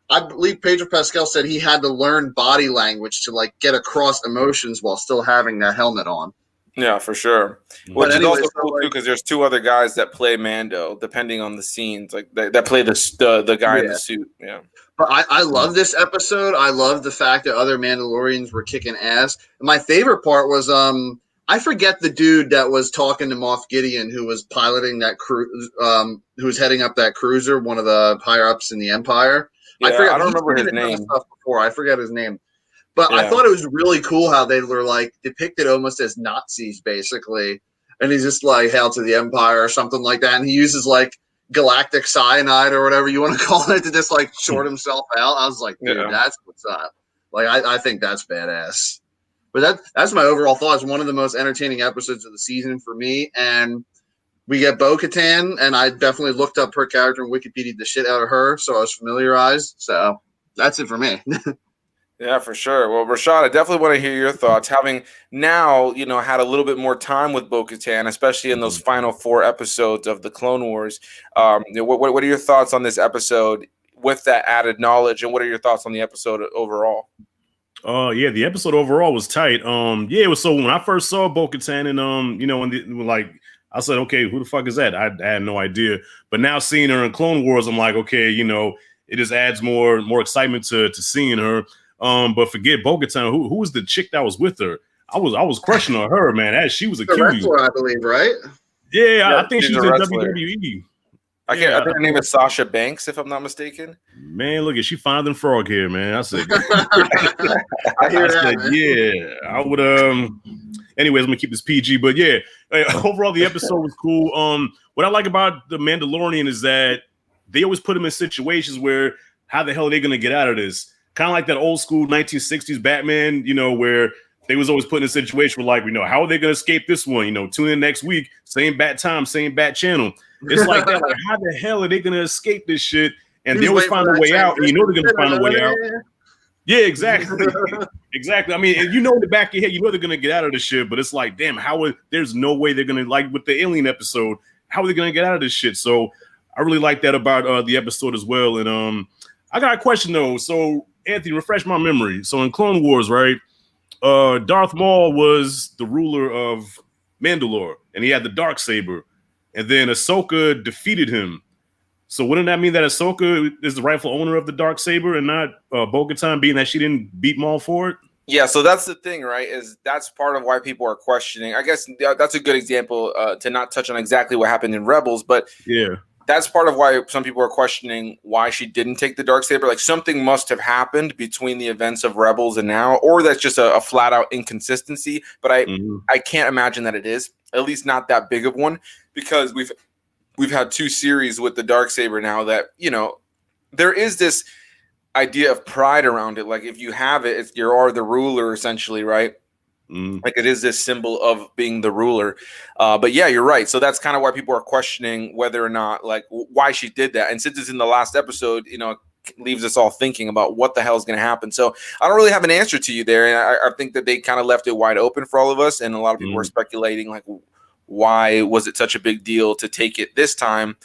I believe Pedro Pascal said he had to learn body language to like get across emotions while still having that helmet on. Yeah, for sure. Which is also cool too, because there's two other guys that play Mando, depending on the scenes, like that play the guy in the suit. Yeah. But I love this episode. I love the fact that other Mandalorians were kicking ass. And my favorite part was I forget the dude that was talking to Moff Gideon, who was piloting that who was heading up that cruiser, one of the higher ups in the Empire. Yeah, I don't remember his name. I forget his name. But I thought it was really cool how they were like depicted almost as Nazis, basically. And he's just like, hail to the Empire or something like that. And he uses like galactic cyanide or whatever you want to call it to just like short himself out. I was like, dude, that's what's up. Like, I think that's badass. But that's my overall thoughts. One of the most entertaining episodes of the season for me. And we get Bo-Katan, and I definitely looked up her character and Wikipedia'd the shit out of her, so I was familiarized. So that's it for me. Yeah, for sure. Well, Rashad, I definitely want to hear your thoughts. Having now, had a little bit more time with Bo-Katan, especially in those final 4 episodes of the Clone Wars. What are your thoughts on this episode with that added knowledge, and what are your thoughts on the episode overall? The episode overall was tight. It was so when I first saw Bo-Katan and I said, okay, who the fuck is that? I had no idea. But now seeing her in Clone Wars, I'm like, okay, it just adds more excitement to seeing her. But forget Bo-Katan. Who was the chick that was with her? I was crushing on her, man. She was a cutie. Wrestler, I believe, right? Yeah, I think she's in WWE. I think her name is Sasha Banks, if I'm not mistaken. Man, look at she finer than Frog here, man. I said, I hear that. Yeah, I would. Anyways, I'm gonna keep this PG, but yeah, overall the episode was cool. What I like about the Mandalorian is that they always put him in situations where how the hell are they gonna get out of this? Kind of like that old school 1960s Batman, where they was always put in a situation where like, how are they gonna escape this one? Tune in next week, same bat time, same bat channel. It's like that. Like, how the hell are they gonna escape this shit? And they always find a way out, and they're gonna find a way out. Yeah, exactly. Exactly. I mean, in the back of your head, they're gonna get out of this shit, but it's like, damn, there's no way they're gonna, like with the alien episode, how are they gonna get out of this shit? So I really like that about the episode as well. And I got a question though. So Anthony, refresh my memory. So in Clone Wars, right? Darth Maul was the ruler of Mandalore, and he had the Darksaber. And then Ahsoka defeated him. So wouldn't that mean that Ahsoka is the rightful owner of the Darksaber and not Bo-Katan, being that she didn't beat Maul for it? Yeah, so that's the thing, right? Is that's part of why people are questioning. I guess that's a good example to not touch on exactly what happened in Rebels, but yeah, that's part of why some people are questioning why she didn't take the Darksaber. Like something must have happened between the events of Rebels and now, or that's just a flat out inconsistency. But I can't imagine that it is, at least not that big of one, because we've had 2 series with the Darksaber now that, you know, there is this idea of pride around it. Like if you have it, you are the ruler essentially, right? Like it is this symbol of being the ruler. But yeah, you're right. So that's kind of why people are questioning whether or not, like, why she did that. And since it's in the last episode, you know, it leaves us all thinking about what the hell is going to happen. So I don't really have an answer to you there. And I think that they kind of left it wide open for all of us. And a lot of people were speculating, like, why was it such a big deal to take it this time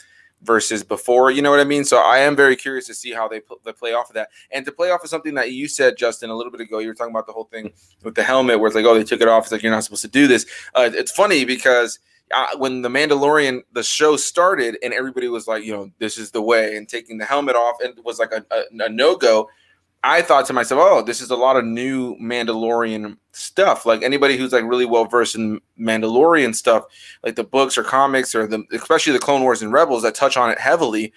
versus before, you know what I mean? So I am very curious to see how they play off of that. And to play off of something that you said, Justin, a little bit ago, you were talking about the whole thing with the helmet where it's like, oh, they took it off. It's like, you're not supposed to do this. It's funny because when the Mandalorian, the show started and everybody was like, you know, this is the way, and taking the helmet off and was like a no-go, I thought to myself, oh, this is a lot of new Mandalorian stuff. Like anybody who's like really well versed in Mandalorian stuff, like the books or comics or especially the Clone Wars and Rebels that touch on it heavily,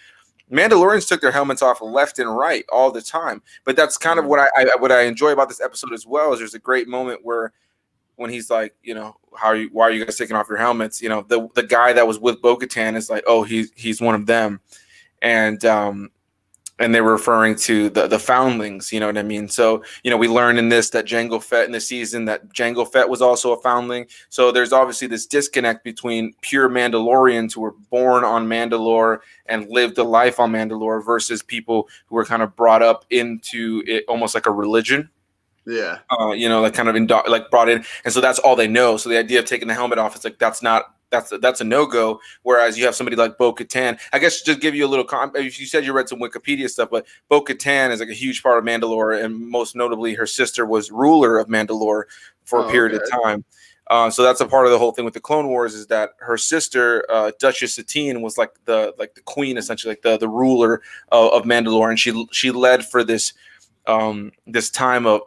Mandalorians took their helmets off left and right all the time. But that's kind of what I enjoy about this episode as well. Is there's a great moment where when he's like, you know, why are you guys taking off your helmets? You know, the guy that was with Bo-Katan is like, oh, he's one of them, and they were referring to the foundlings, you know what I mean? So, you know, we learned in this that Jango Fett in the season that Jango Fett was also a foundling. So there's obviously this disconnect between pure Mandalorians who were born on Mandalore and lived a life on Mandalore versus people who were kind of brought up into it almost like a religion. Yeah. You know, like kind of like brought in. And so that's all they know. So the idea of taking the helmet off, it's like, that's a no-go. Whereas you have somebody like Bo-Katan. I guess just give you a little you said you read some Wikipedia stuff, but Bo-Katan is like a huge part of Mandalore, and most notably her sister was ruler of Mandalore for a period of time. So that's a part of the whole thing with the Clone Wars, is that her sister, Duchess Satine, was like the queen, essentially, like the ruler of Mandalore, and she led for this time of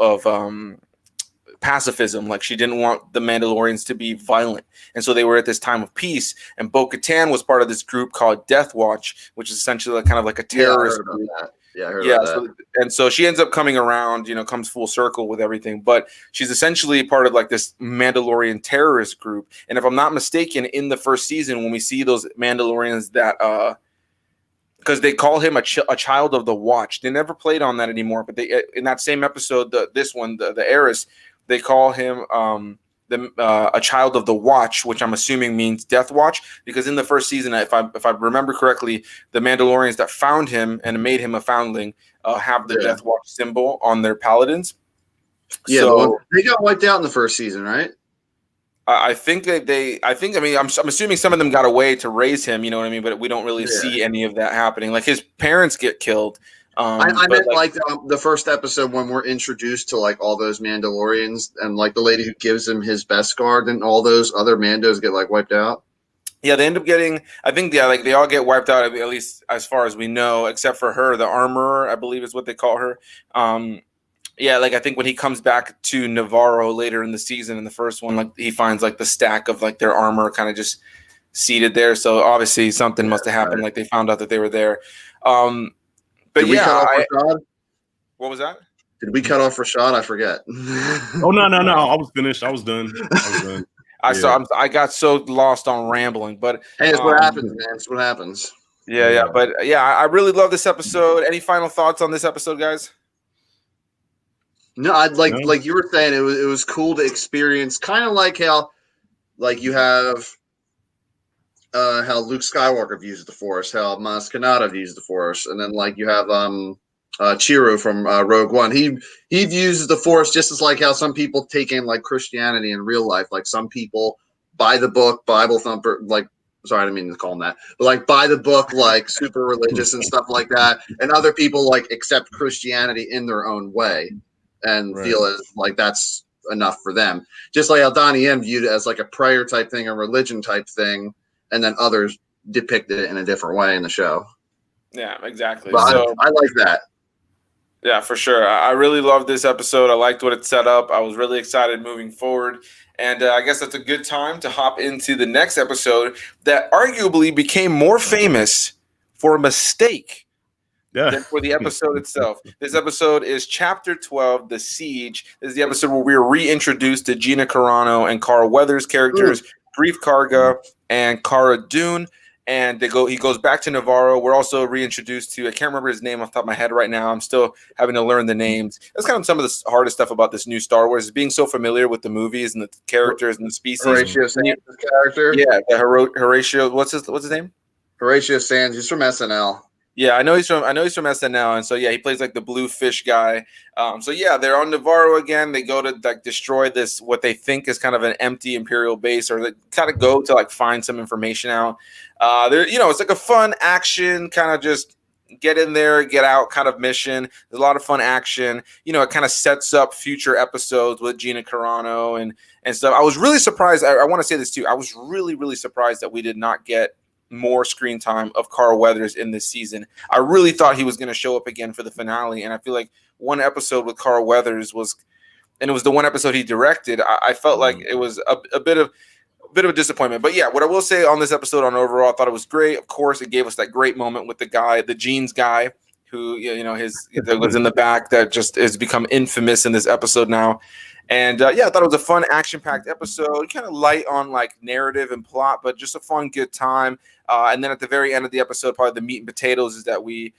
pacifism. Like she didn't want the Mandalorians to be violent, and so they were at this time of peace. And Bo-Katan was part of this group called Death Watch, which is essentially kind of like a terrorist group. I heard about that. So she ends up coming around, you know, comes full circle with everything. But she's essentially part of like this Mandalorian terrorist group. And if I'm not mistaken, in the first season, when we see those Mandalorians that because they call him a child of the Watch. They never played on that anymore, but they in that same episode, the heiress, they call him a child of the Watch, which I'm assuming means Death Watch, because in the first season, if I remember correctly, the Mandalorians that found him and made him a foundling have the Death Watch symbol on their paladins. Yeah, so they got wiped out in the first season, right? I think I'm assuming some of them got away to raise him, you know what I mean? But we don't really see any of that happening. Like his parents get killed. I meant like the first episode when we're introduced to like all those Mandalorians and like the lady who gives him his Beskar, and all those other Mandos get like wiped out. Yeah, they end up getting. I think like they all get wiped out, at least as far as we know, except for her, the armorer, I believe is what they call her. Yeah, like I think when he comes back to Navarro later in the season, in the first one, like he finds like the stack of like their armor kind of just seated there. So obviously something must have happened. Right. Like they found out that they were there. But Did we cut off Rashad? What was that? Did we cut off Rashad? I forget. Oh no! I was finished. I was done. I got so lost on rambling, but hey, it's what happens, man. It's what happens. Yeah. But yeah, I really love this episode. Any final thoughts on this episode, guys? No, like you were saying, it was cool to experience, kind of like how, like you have, how Luke Skywalker views the Force, how Maz Kanata views the Force, and then like you have Chiro from Rogue One. He views the Force just as like how some people take in like Christianity in real life. Like some people buy the book, Bible thumper, like. Sorry, I didn't mean to call them that. But like buy the book, like super religious and stuff like that, and other people like accept Christianity in their own way. And feel as like that's enough for them. Just like how Donnie M viewed it as like a prayer type thing, a religion type thing, and then others depicted it in a different way in the show. Yeah, exactly. But so, I like that. Yeah, for sure. I really loved this episode. I liked what it set up. I was really excited moving forward. And I guess that's a good time to hop into the next episode that arguably became more famous for a mistake Yeah. than for the episode itself. This episode is Chapter 12, The Siege. This is the episode where we are reintroduced to Gina Carano and Carl Weathers' characters, Grief Karga and Cara Dune. And he goes back to Navarro. We're also reintroduced to, I can't remember his name off the top of my head right now. I'm still having to learn the names. That's kind of some of the hardest stuff about this new Star Wars, is being so familiar with the movies and the characters and the species. Horatio Sands' character. Yeah, Horatio. What's his name? Horatio Sands. He's from SNL. Yeah, I know he's from SNL, and so yeah, he plays like the blue fish guy. So yeah, they're on Navarro again. They go to like destroy this, what they think is kind of an empty Imperial base, or they kind of go to like find some information out. It's like a fun action kind of just get in there, get out kind of mission. There's a lot of fun action. It kind of sets up future episodes with Gina Carano and stuff. I was really surprised. I want to say this too. I was really, really surprised that we did not get more screen time of Carl Weathers in this season. I really thought he was going to show up again for the finale, and I feel like one episode with Carl Weathers was the one episode he directed. I felt like it was a bit of a disappointment. But yeah, what I will say on this episode on overall, I thought it was great. Of course, it gave us that great moment with the jeans guy who that was in the back that just has become infamous in this episode now. And I thought it was a fun, action-packed episode, kind of light on like narrative and plot, but just a fun, good time. And then at the very end of the episode, probably the meat and potatoes is that we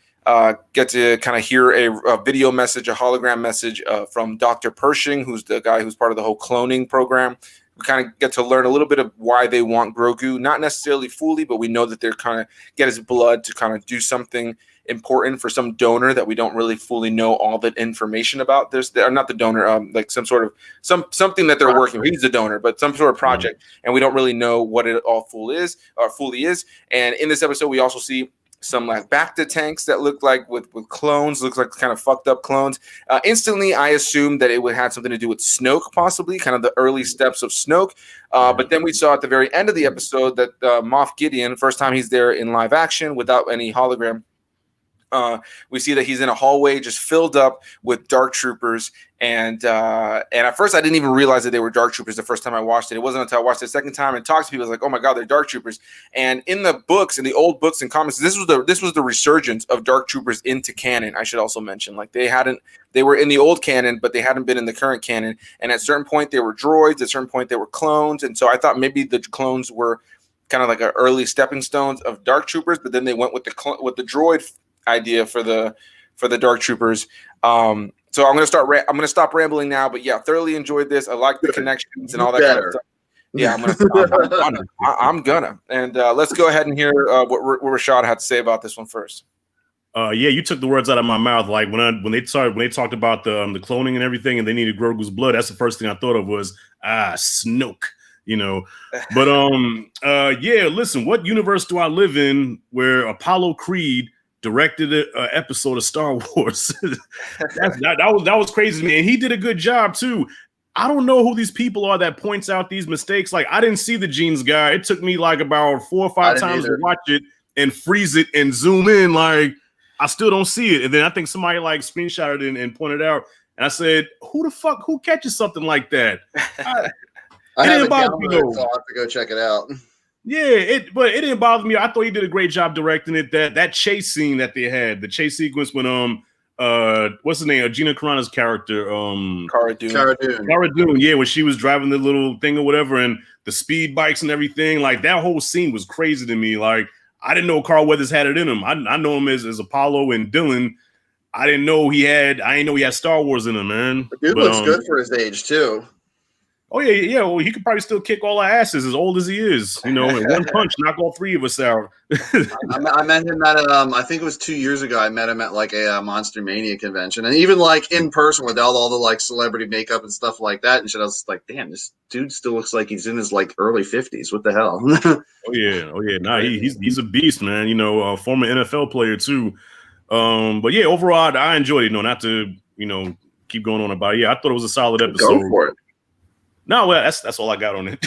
get to kind of hear a video message, a hologram message from Dr. Pershing, who's the guy who's part of the whole cloning program. We kind of get to learn a little bit of why they want Grogu, not necessarily fully, but we know that they're kind of get his blood to kind of do something important for some donor that we don't really fully know all the information about. They're not the donor, like some sort of something that they're working with. He's the donor, but some sort of project, and we don't really know what it all fully is. And in this episode, we also see some like Bacta tanks that look like with clones, looks like kind of fucked up clones. Instantly, I assumed that it would have something to do with Snoke, possibly kind of the early steps of Snoke. But then we saw at the very end of the episode that Moff Gideon, first time he's there in live action without any hologram. We see that he's in a hallway just filled up with dark troopers, and at first I didn't even realize that they were dark troopers the first time I watched it. It wasn't until I watched it the second time and talked to people, I was like, oh my god, they're dark troopers. And in the books, in the old books and comics, this was the resurgence of dark troopers into canon. I should also mention, like they were in the old canon, but they hadn't been in the current canon. And at a certain point they were droids, at a certain point they were clones, and so I thought maybe the clones were kind of like an early stepping stones of dark troopers, but then they went with the droid idea for the dark troopers. So I'm gonna stop rambling now, but yeah, thoroughly enjoyed this. I like the connections and all that kind of stuff. Yeah, I'm gonna. And let's go ahead and hear what Rashad had to say about this one first. Yeah, you took the words out of my mouth. Like when they talked about the cloning and everything, and they needed Grogu's blood, that's the first thing I thought of was Snoke. But yeah, listen, what universe do I live in where Apollo Creed directed an episode of Star Wars? that was crazy to me, and he did a good job too. I don't know who these people are that points out these mistakes. Like, I didn't see the jeans guy. It took me like about 4 or 5 times to watch it and freeze it and zoom in. Like, I still don't see it. And then I think somebody like screenshotted it and pointed out, and I said, who catches something like that? I haven't downloaded it, so I'll have to go check it out. Yeah, but it didn't bother me. I thought he did a great job directing it. That chase scene that they had, the chase sequence when what's his name? Gina Carano's character, Cara Dune. Yeah, when she was driving the little thing or whatever, and the speed bikes and everything. Like, that whole scene was crazy to me. Like, I didn't know Carl Weathers had it in him. I know him as Apollo and Dylan. I didn't know he had Star Wars in him, man. The dude looks good for his age too. Oh yeah. Well, he could probably still kick all our asses as old as he is. In one punch, knock all 3 of us out. I met him at I think it was 2 years ago. I met him at like a Monster Mania convention, and even like in person without all the like celebrity makeup and stuff like that and shit. I was like, damn, this dude still looks like he's in his like early 50s. What the hell? Oh yeah. Nah, he's a beast, man. Former NFL player too. But yeah, overall, I enjoyed it. Not to keep going on about it. Yeah, I thought it was a solid episode. Go for it. No, well, that's all I got on it.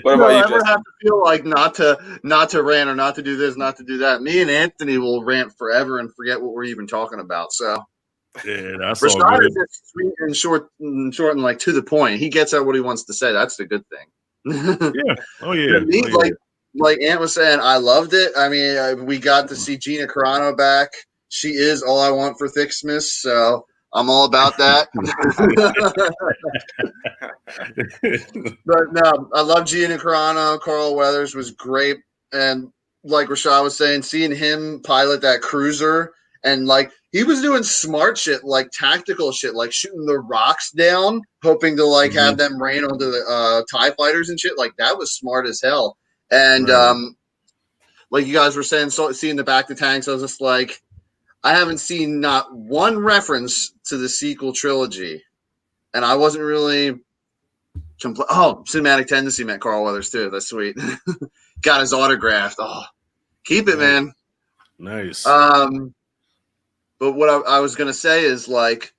What about you? Ever have to feel like not to rant or not to do this, not to do that? Me and Anthony will rant forever and forget what we're even talking about. So yeah, that's Rashad all good. is just sweet and short and like to the point. He gets out what he wants to say. That's the good thing. Yeah. Oh yeah. like Ant was saying, I loved it. I mean, we got to see Gina Carano back. She is all I want for Thicksmith, so I'm all about that. But no, I love Gina Carano. Carl Weathers was great, and like Rashad was saying, seeing him pilot that cruiser and like he was doing smart shit, like tactical shit, like shooting the rocks down, hoping to like have them rain onto the TIE fighters and shit. Like that was smart as hell. And like you guys were saying, so seeing the back of the tanks, I was just like, I haven't seen not one reference to the sequel trilogy, and I wasn't really. Cinematic Tendency met Carl Weathers too. That's sweet. Got his autograph. Oh, keep it, man. Nice. But what I was gonna say is like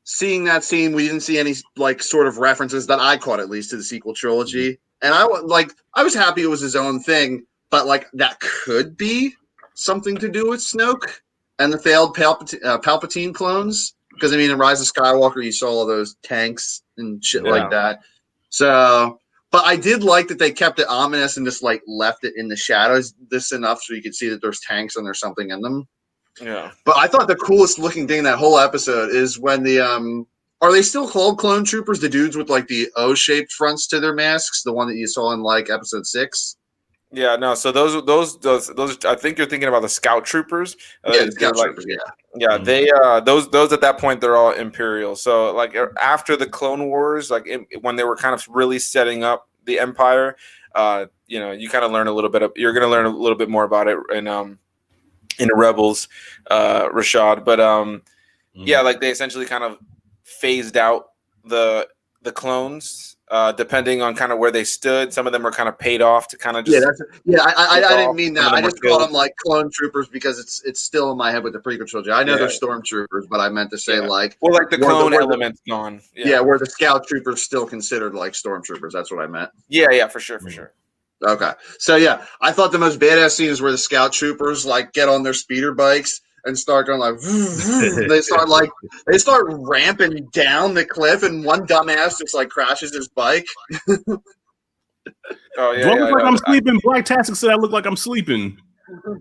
seeing that scene, we didn't see any like sort of references that I caught at least to the sequel trilogy, and I was happy it was his own thing, but like that could be something to do with Snoke and the failed Palpatine clones. Because I mean, in Rise of Skywalker, you saw all those tanks and shit like that. So, but I did like that they kept it ominous and just like left it in the shadows this enough so you could see that there's tanks and there's something in them. Yeah. But I thought the coolest looking thing in that whole episode is when the are they still called clone troopers? The dudes with like the O-shaped fronts to their masks, the one that you saw in like episode 6. Yeah, no. So those. I think you're thinking about the scout troopers. The scout troopers. Yeah. They those at that point they're all Imperial. So like after the Clone Wars, like when they were kind of really setting up the Empire, you kind of learn a little bit. You're going to learn a little bit more about it in the Rebels, Rashad. But yeah, like they essentially kind of phased out the clones. Depending on kind of where they stood, some of them were kind of paid off to kind of just I didn't mean that. I just call them like clone troopers because it's still in my head with the prequel trilogy. I know they're stormtroopers, but I meant to say like the clone element's gone. Yeah, where the scout troopers still considered like stormtroopers. That's what I meant. Yeah, for sure. Okay, so yeah, I thought the most badass scene is where the scout troopers like get on their speeder bikes and start going like they start ramping down the cliff, and one dumbass just like crashes his bike. Do I look like I'm sleeping? Black Tastic said I look like I'm sleeping.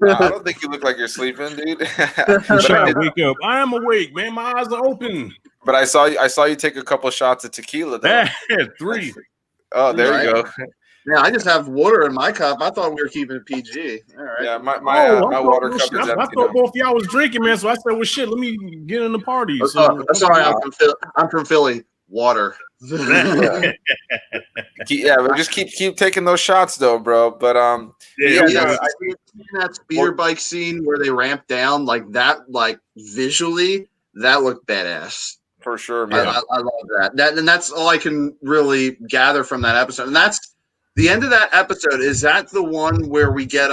I don't think you look like you're sleeping, dude. Wake up! I am awake, man. My eyes are open. But I saw you take a couple shots of tequila. Though. 3. Oh, there you go. Yeah, I just have water in my cup. I thought we were keeping it PG. All right. Yeah, my water cup is empty. I thought both y'all was drinking, man. So I said, well, shit, let me get in the party. Sorry, I'm from Philly. Water. Yeah, but just keep taking those shots, though, bro. But I see that speeder bike scene where they ramp down like that, like visually, that looked badass. For sure, man. I love that. And that's all I can really gather from that episode. And that's the end of that episode. Is that the one where we get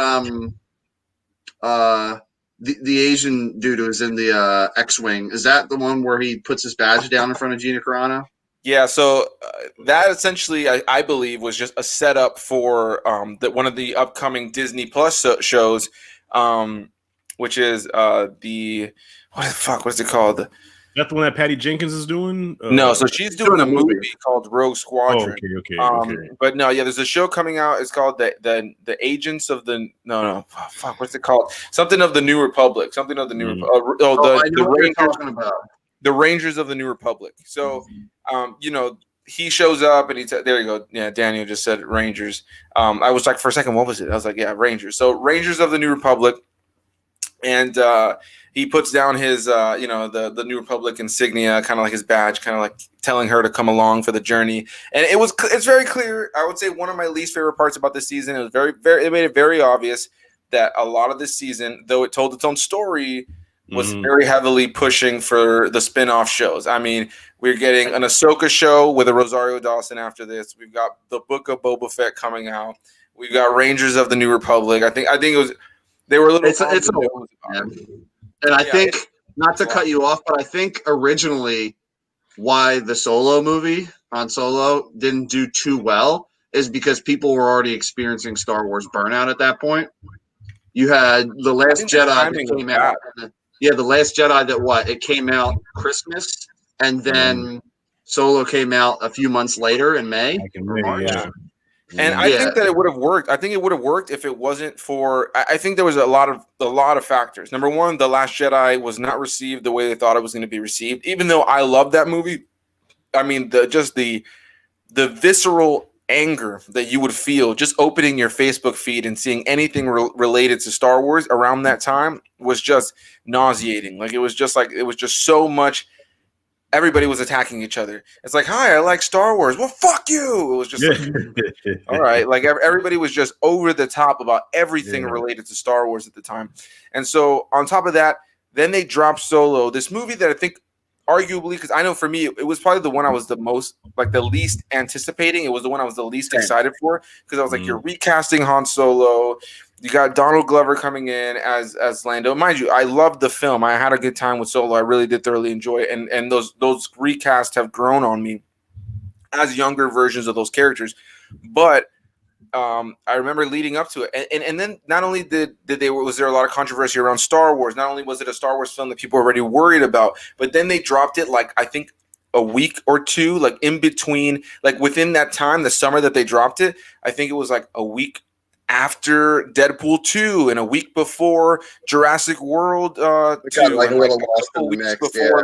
the Asian dude who's in the X-wing? Is that the one where he puts his badge down in front of Gina Carano? Yeah, so that essentially, I believe, was just a setup for one of the upcoming Disney Plus shows, which is what's it called? Is that the one that Patty Jenkins is doing? No, so she's doing a movie called Rogue Squadron. Oh, okay. But no, there's a show coming out. It's called the Agents of the what's it called? Something of the New Republic. Something of the New Republic. The Rangers of the New Republic. So, he shows up and there you go. Yeah, Daniel just said Rangers. I was like, for a second, what was it? I was like, yeah, Rangers. So Rangers of the New Republic. And he puts down his, the New Republic insignia, kind of like his badge, kind of like telling her to come along for the journey. And it's very clear. I would say one of my least favorite parts about this season. It was it made it very obvious that a lot of this season, though it told its own story, was very heavily pushing for the spin-off shows. I mean, we're getting an Ahsoka show with a Rosario Dawson after this. We've got the Book of Boba Fett coming out. We've got Rangers of the New Republic. I think it was. They were a little. I think not to cut you off, but I think originally why the Solo movie on Solo didn't do too well is because people were already experiencing Star Wars burnout at that point. You had The Last Jedi that came out. The Last Jedi it came out Christmas, and then Solo came out a few months later in May. March. And I think that it would have worked. I think it would have worked if it wasn't for. I think there was a lot of factors. Number one, The Last Jedi was not received the way they thought it was going to be received. Even though I love that movie, I mean, the visceral anger that you would feel just opening your Facebook feed and seeing anything related to Star Wars around that time was just nauseating. Like it was just so much. Everybody was attacking each other. It's like, hi, I like Star Wars. Well, fuck you. It was just like, all right. Like everybody was just over the top about everything related to Star Wars at the time. And so on top of that, then they dropped Solo, this movie that I think arguably, because I know for me, it was probably the one I was the most, like the least anticipating. It was the one I was the least excited for because I was like, you're recasting Han Solo. You got Donald Glover coming in as Lando. Mind you, I loved the film. I had a good time with Solo. I really did thoroughly enjoy it. And those recasts have grown on me as younger versions of those characters. But I remember leading up to it. And then not only was there a lot of controversy around Star Wars, not only was it a Star Wars film that people were already worried about, but then they dropped it like I think a week or two, like in between, like within that time, the summer that they dropped it, I think it was like a week after Deadpool 2 and a week before Jurassic World 2, like and a little like lost a couple in the weeks mix, before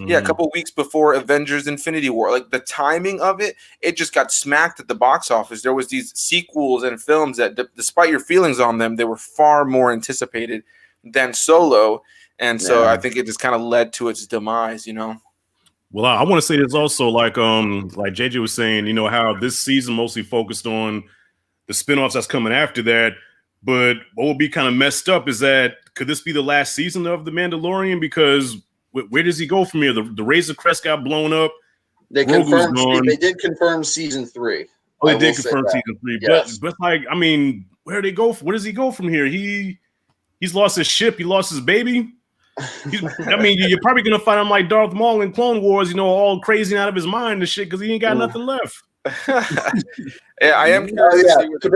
a couple weeks before Avengers Infinity War. Like the timing of it, it just got smacked at the box office. There was these sequels and films that despite your feelings on them, they were far more anticipated than Solo. And so I think it just kind of led to its demise, you know? Well, I want to say this also, like JJ was saying, you know, how this season mostly focused on the spinoffs that's coming after that. But what will be kind of messed up is that could this be the last season of The Mandalorian? Because where does he go from here? The Razor Crest got blown up. They did confirm season 3. Oh, they did confirm season 3. Yes. But like, I mean, where do they go? Where does he go from here? He's lost his ship. He lost his baby. I mean, you're probably gonna find him like Darth Maul in Clone Wars, you know, all crazy and out of his mind and shit because he ain't got nothing left. Yeah, I am curious to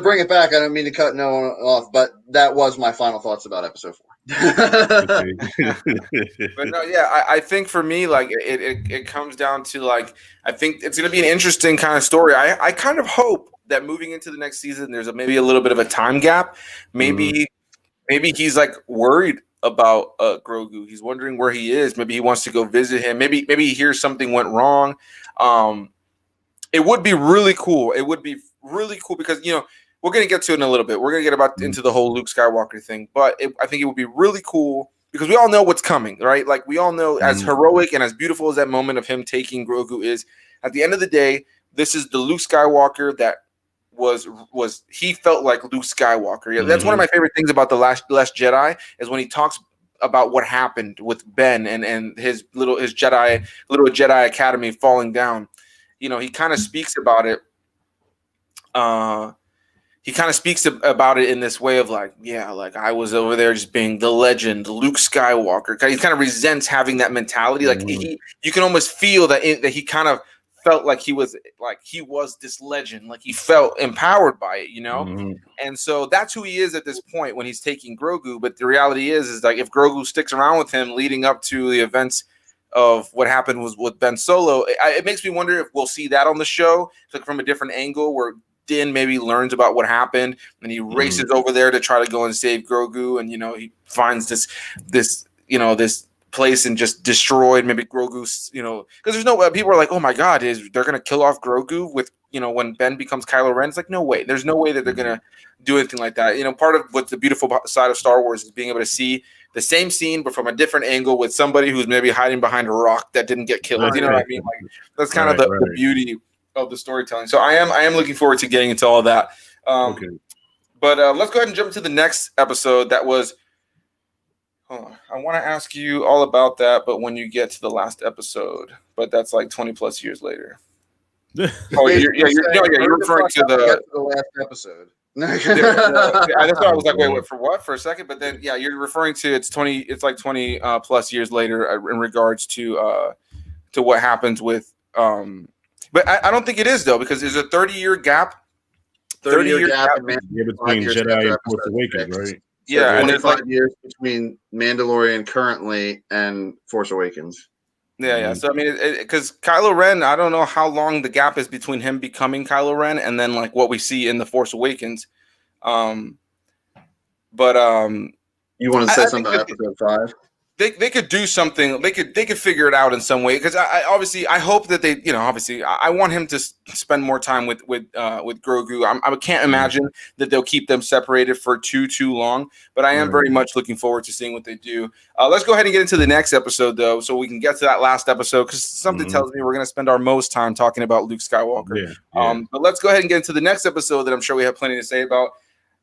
bring it back. I don't mean to cut no one off, but that was my final thoughts about episode 4. But no, yeah, I think for me, like it comes down to like I think it's going to be an interesting kind of story. I kind of hope that moving into the next season, there's maybe a little bit of a time gap. Maybe he's like worried about Grogu. He's wondering where he is. Maybe he wants to go visit him. Maybe he hears something went wrong. It would be really cool. It would be really cool because, you know, we're going to get to it in a little bit. We're going to get into the whole Luke Skywalker thing. But I think it would be really cool because we all know what's coming, right? Like we all know as heroic and as beautiful as that moment of him taking Grogu is, at the end of the day, this is the Luke Skywalker that he felt like Luke Skywalker. Yeah, that's one of my favorite things about The Last Jedi is when he talks about what happened with Ben and his Jedi Academy falling down. You know, he kind of speaks about it. He kind of speaks about it in this way of like, yeah, like I was over there just being the legend, Luke Skywalker. He kind of resents having that mentality. Like you can almost feel that he kind of felt like he was this legend. Like he felt empowered by it, you know. And so that's who he is at this point when he's taking Grogu. But the reality is like if Grogu sticks around with him leading up to the events of what happened was with Ben Solo, it makes me wonder if we'll see that on the show, like from a different angle, where Din maybe learns about what happened and he races over there to try to go and save Grogu, and you know he finds this place and just destroyed maybe Grogu's, you know, because there's no people are like, oh my god, they're gonna kill off Grogu with, you know, when Ben becomes Kylo Ren. It's like no way, there's no way that they're gonna do anything like that. You know, part of what's the beautiful side of Star Wars is being able to see the same scene but from a different angle with somebody who's maybe hiding behind a rock that didn't get killed. You know what I mean? Like that's kind of the beauty of the storytelling. So I am looking forward to getting into all of that. But let's go ahead and jump into the next episode. That was. Hold on. I want to ask you all about that, but when you get to the last episode, but that's like 20 plus years later. Oh, you're referring to the last episode. That's why I was like, wait, for what? For a second, but then you're referring to it's 20 plus years later in regards to what happens with but I don't think it is though, because there's a 30-year gap. 30-year gap between Jedi and Force Awakens, right? Yeah, and there's 5 years between Mandalorian currently and Force Awakens. Yeah. So I mean, because Kylo Ren, I don't know how long the gap is between him becoming Kylo Ren and then like what we see in the Force Awakens. Um, but You want to I say think something that about episode 5? they could do something. They could figure it out in some way because I obviously I hope that they obviously I want him to spend more time with Grogu. I can't imagine that they'll keep them separated for too long. But I am very much looking forward to seeing what they do. Let's go ahead and get into the next episode though, so we can get to that last episode because something tells me we're going to spend our most time talking about Luke Skywalker. But let's go ahead and get into the next episode that I'm sure we have plenty to say about.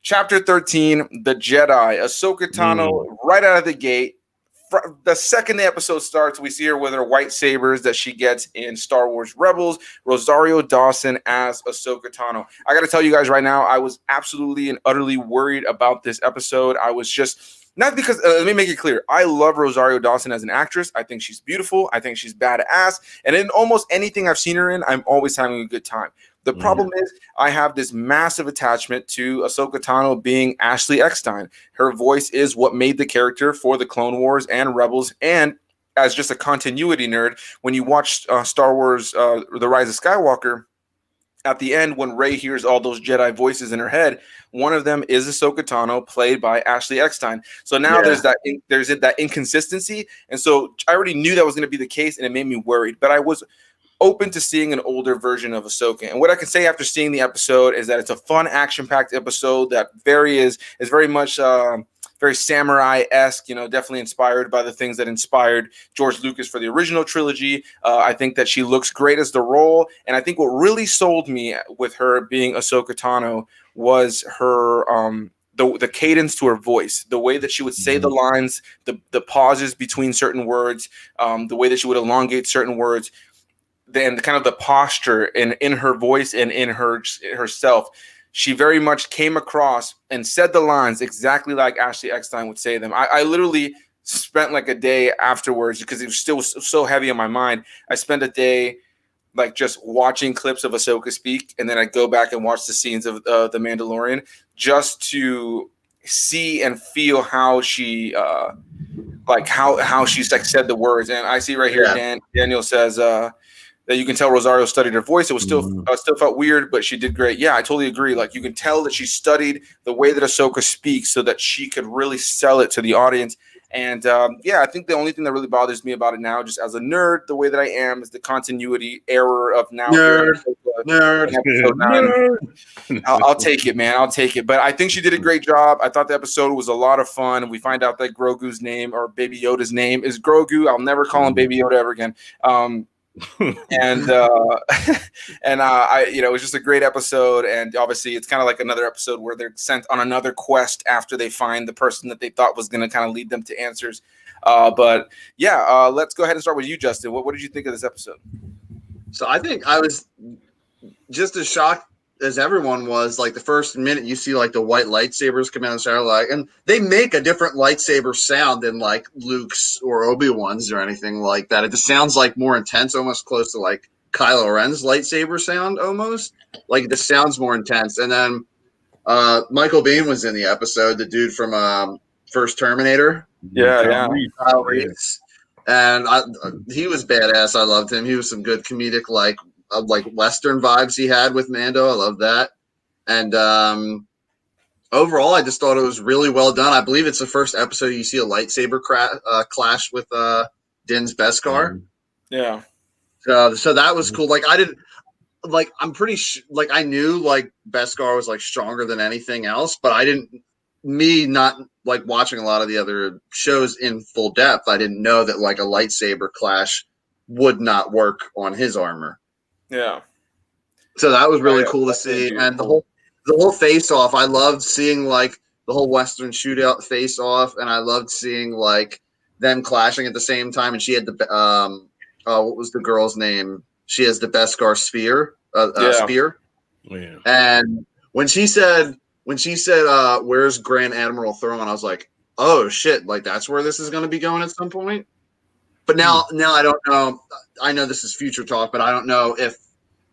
Chapter 13, The Jedi. Ahsoka Tano right out of the gate. The second the episode starts, we see her with her white sabers that she gets in Star Wars Rebels. Rosario Dawson as Ahsoka Tano. I got to tell you guys right now, I was absolutely and utterly worried about this episode. I was just not because let me make it clear. I love Rosario Dawson as an actress. I think she's beautiful. I think she's badass. And in almost anything I've seen her in, I'm always having a good time. The problem is I have this massive attachment to Ahsoka Tano being Ashley Eckstein. Her voice is what made the character for the Clone Wars and Rebels. And as just a continuity nerd, when you watch Star Wars The Rise of Skywalker, at the end, when Rey hears all those Jedi voices in her head, one of them is Ahsoka Tano, played by Ashley Eckstein. So now there's that inconsistency. And so I already knew that was going to be the case, and it made me worried. But I was open to seeing an older version of Ahsoka. And what I can say after seeing the episode is that it's a fun, action-packed episode that is very much very samurai-esque, definitely inspired by the things that inspired George Lucas for the original trilogy. I think that she looks great as the role. And I think what really sold me with her being Ahsoka Tano was her the cadence to her voice, the way that she would say the lines, the pauses between certain words, the way that she would elongate certain words. Then kind of the posture in her voice and in herself, she very much came across and said the lines exactly like Ashley Eckstein would say them. I literally spent like a day afterwards because it was still so heavy on my mind. I spent a day like just watching clips of Ahsoka speak, and then I'd go back and watch the scenes of The Mandalorian just to see and feel how she how she's like said the words. And I see right here, Daniel says that you can tell Rosario studied her voice. It was still felt weird, but she did great. Yeah, I totally agree. Like you can tell that she studied the way that Ahsoka speaks so that she could really sell it to the audience. And I think the only thing that really bothers me about it now, just as a nerd, the way that I am, is the continuity error of now. Nerd. I'll take it, man. I'll take it. But I think she did a great job. I thought the episode was a lot of fun. We find out that Grogu's name, or Baby Yoda's name, is Grogu. I'll never call him Baby Yoda ever again. And it was just a great episode. And obviously it's kind of like another episode where they're sent on another quest after they find the person that they thought was going to kind of lead them to answers. Let's go ahead and start with you, Justin. What did you think of this episode? So I think I was just as shocked as everyone was. Like the first minute you see like the white lightsabers come out of the shower, like, and they make a different lightsaber sound than like Luke's or Obi-Wan's or anything like that. It just sounds like more intense, almost close to like Kylo Ren's lightsaber sound almost. Like it just sounds more intense. And then Michael Biehn was in the episode, the dude from first Terminator. Kyle Reese. And he was badass. I loved him. He was some good comedic like Western vibes he had with Mando. I love that. And overall, I just thought it was really well done. I believe it's the first episode you see a lightsaber clash with Din's Beskar. Yeah. So that was cool. Like I didn't like. I'm pretty like I knew like Beskar was like stronger than anything else, but I didn't. Me not like watching a lot of the other shows in full depth. I didn't know that like a lightsaber clash would not work on his armor. Yeah. So that was really cool to see. And the whole face off, I loved seeing like the whole Western shootout face off, and I loved seeing like them clashing at the same time. And she had the what was the girl's name? She has the Beskar spear. Spear. Yeah. And when she said where's Grand Admiral Thrawn, I was like, oh shit, like that's where this is going to be going at some point. But now I don't know. I know this is future talk, but I don't know if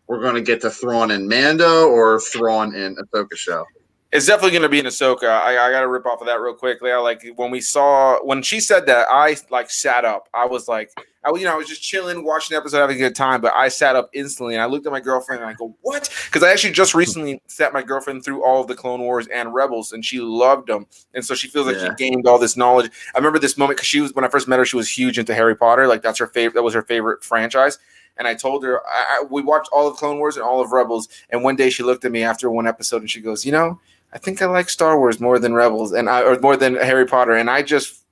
we're going to get to Thrawn in Mando or Thrawn in Ahsoka show. It's definitely going to be in Ahsoka. I got to rip off of that real quick. Like when she said that, I like sat up. I was like, I was just chilling, watching the episode, having a good time. But I sat up instantly and I looked at my girlfriend and I go, "What?" Because I actually just recently sat my girlfriend through all of the Clone Wars and Rebels, and she loved them, and so she feels like she gained all this knowledge. I remember this moment because when I first met her, she was huge into Harry Potter. Like that's her favorite. That was her favorite franchise. And I told her we watched all of Clone Wars and all of Rebels. And one day she looked at me after one episode and she goes, I think I like Star Wars more than Rebels or more than Harry Potter. And I just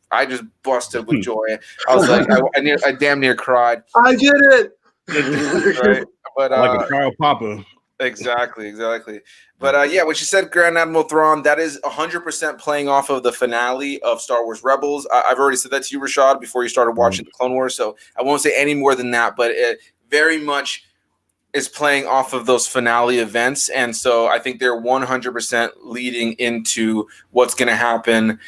busted with joy. I was like, I damn near cried. I get it. Right? But like a Kyle Papa. Exactly. But when she said Grand Admiral Thrawn, that is 100% playing off of the finale of Star Wars Rebels. I've already said that to you, Rashad, before you started watching the Clone Wars, so I won't say any more than that, but it very much is playing off of those finale events, and so I think they're 100% leading into what's going to happen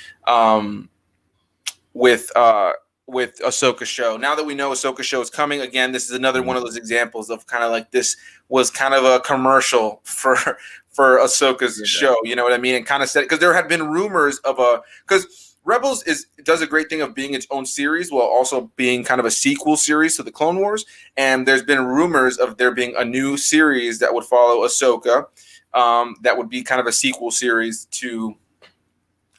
with Ahsoka show. Now that we know Ahsoka show is coming, again, this is another one of those examples of kind of like this was kind of a commercial for Ahsoka's show. You know what I mean? And kind of said, because there had been rumors of because Rebels does a great thing of being its own series while also being kind of a sequel series to the Clone Wars. And there's been rumors of there being a new series that would follow Ahsoka that would be kind of a sequel series to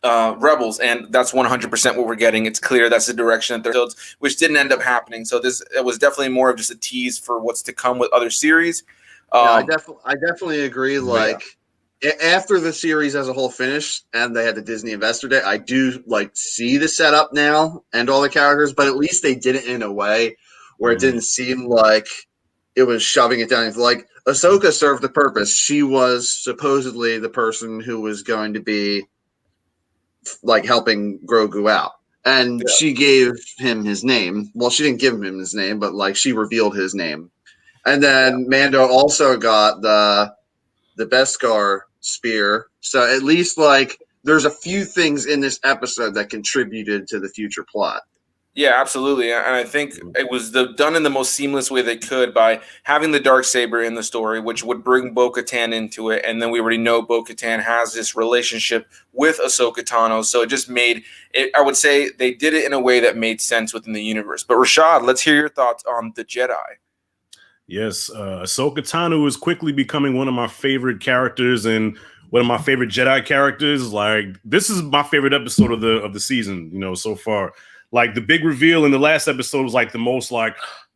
Rebels, and that's 100% what we're getting. It's clear that's the direction that they're going, which didn't end up happening. So it was definitely more of just a tease for what's to come with other series. I definitely agree. Like after the series as a whole finished, and they had the Disney Investor Day, I do see the setup now and all the characters, but at least they did it in a way where it didn't seem like it was shoving it down. Like Ahsoka served the purpose. She was supposedly the person who was going to be helping Grogu out, and she gave him his name. Well, she didn't give him his name, but she revealed his name. And then Mando also got the Beskar spear. So at least there's a few things in this episode that contributed to the future plot. Yeah, absolutely. And I think it was done in the most seamless way they could by having the Darksaber in the story, which would bring Bo-Katan into it. And then we already know Bo-Katan has this relationship with Ahsoka Tano. So it just made it, I would say they did it in a way that made sense within the universe. But Rashad, let's hear your thoughts on the Jedi. Yes, Ahsoka Tano is quickly becoming one of my favorite characters and one of my favorite Jedi characters. This is my favorite episode of the season, so far. The big reveal in the last episode was the most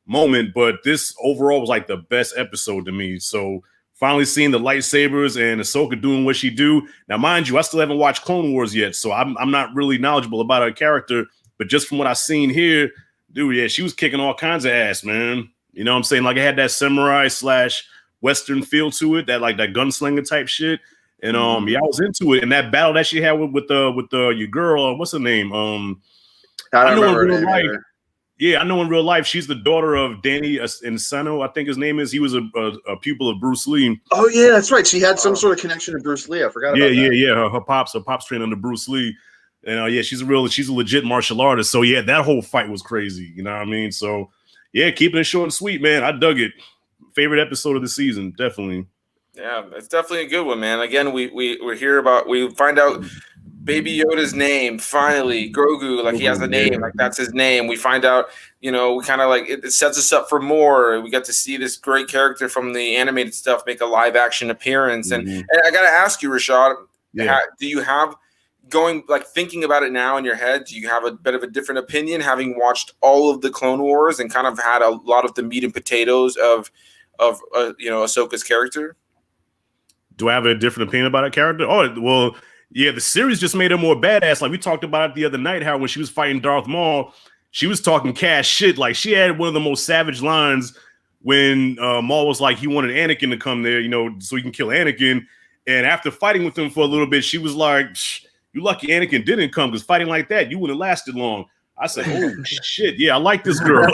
moment, but this overall was the best episode to me. So finally seeing the lightsabers and Ahsoka doing what she do. Now, mind you, I still haven't watched Clone Wars yet, so I'm not really knowledgeable about her character. But just from what I've seen here, dude, she was kicking all kinds of ass, man. You know what I'm saying? It had that samurai / Western feel to it, that that gunslinger type shit. And I was into it. And that battle that she had with your girl, what's her name? I know in real life. Yeah, I know in real life she's the daughter of Danny Insano, I think his name is. He was a pupil of Bruce Lee. Oh yeah, that's right. She had some sort of connection to Bruce Lee. I forgot about that. Yeah. Her pops trained under Bruce Lee. And she's a legit martial artist. So yeah, that whole fight was crazy. You know what I mean? So yeah, keeping it short and sweet, man. I dug it. Favorite episode of the season, definitely. Yeah, it's definitely a good one, man. Again, we find out Baby Yoda's name, finally. Grogu, he has a name, that's his name. We find out, we kind of it sets us up for more. We got to see this great character from the animated stuff make a live action appearance. And I got to ask you, Rashad, do you have thinking about it now in your head, do you have a bit of a different opinion having watched all of the Clone Wars and kind of had a lot of the meat and potatoes of Ahsoka's character? Do I have a different opinion about her character? Oh, well, yeah, the series just made her more badass. We talked about it the other night, how when she was fighting Darth Maul, she was talking cash shit. She had one of the most savage lines when Maul was he wanted Anakin to come there, so he can kill Anakin. And after fighting with him for a little bit, she was like, you lucky Anakin didn't come, because fighting like that, you wouldn't have lasted long. I said, oh, shit, yeah, I like this girl.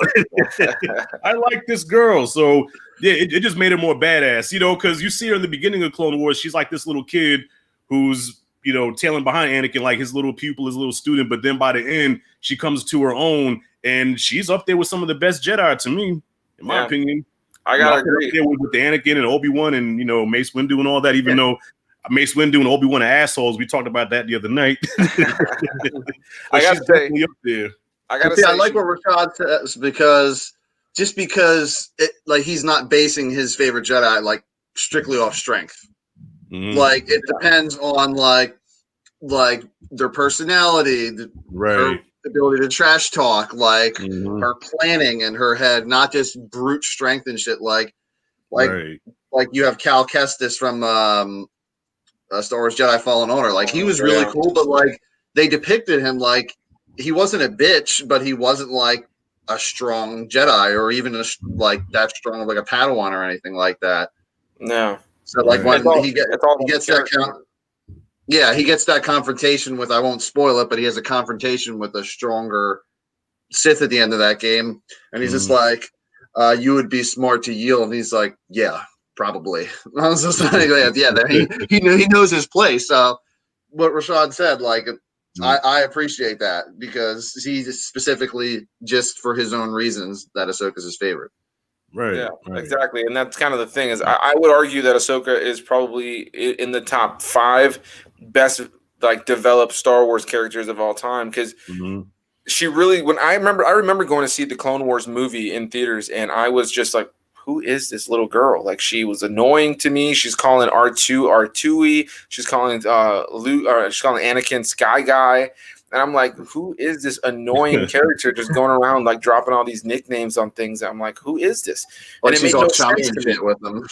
I like this girl. So, yeah, it just made her more badass, because you see her in the beginning of Clone Wars, she's this little kid who's, tailing behind Anakin, his little pupil, his little student. But then by the end, she comes to her own, and she's up there with some of the best Jedi to me, in my opinion. I gotta agree. Up there with the Anakin and Obi-Wan and, Mace Windu and all that, even though Mace Windu and Obi-Wan are assholes. We talked about that the other night. I gotta say, up there. I gotta See, say, I like what Rashad says because he's not basing his favorite Jedi like strictly off strength. Mhm. Like it depends on like their personality, her Right. ability to trash talk, like Mhm. her planning in her head, not just brute strength and shit. Like Right. you have Cal Kestis from Star Wars Jedi Fallen Order. Like he was really cool, but like they depicted him like he wasn't a bitch, but he wasn't like a strong Jedi or even like that strong of like a Padawan or anything like that. no. So like Right. when It's all he gets that he gets that confrontation with, I won't spoil it, but he has a confrontation with a stronger Sith at the end of that game, and he's just like, "You would be smart to yield," and he's like, "Yeah, probably." I was just like, "Yeah, he knows his place." So, what Rashad said, like, I appreciate that because he's specifically just for his own reasons that Ahsoka's his favorite. Right. Yeah, Right. exactly. And that's kind of the thing is I would argue that Ahsoka is probably in the top 5 best like developed Star Wars characters of all time because Mhm. she really when I remember going to see the Clone Wars movie in theaters and I was just like, who is this little girl? Like she was annoying to me. She's calling R2 R2y. She's calling Luke or she's calling Anakin Sky Guy. And I'm like, who is this annoying character just going around like dropping all these nicknames on things? I'm like, who is this? Like And it she's made all no chummy sense and to me. shit with him.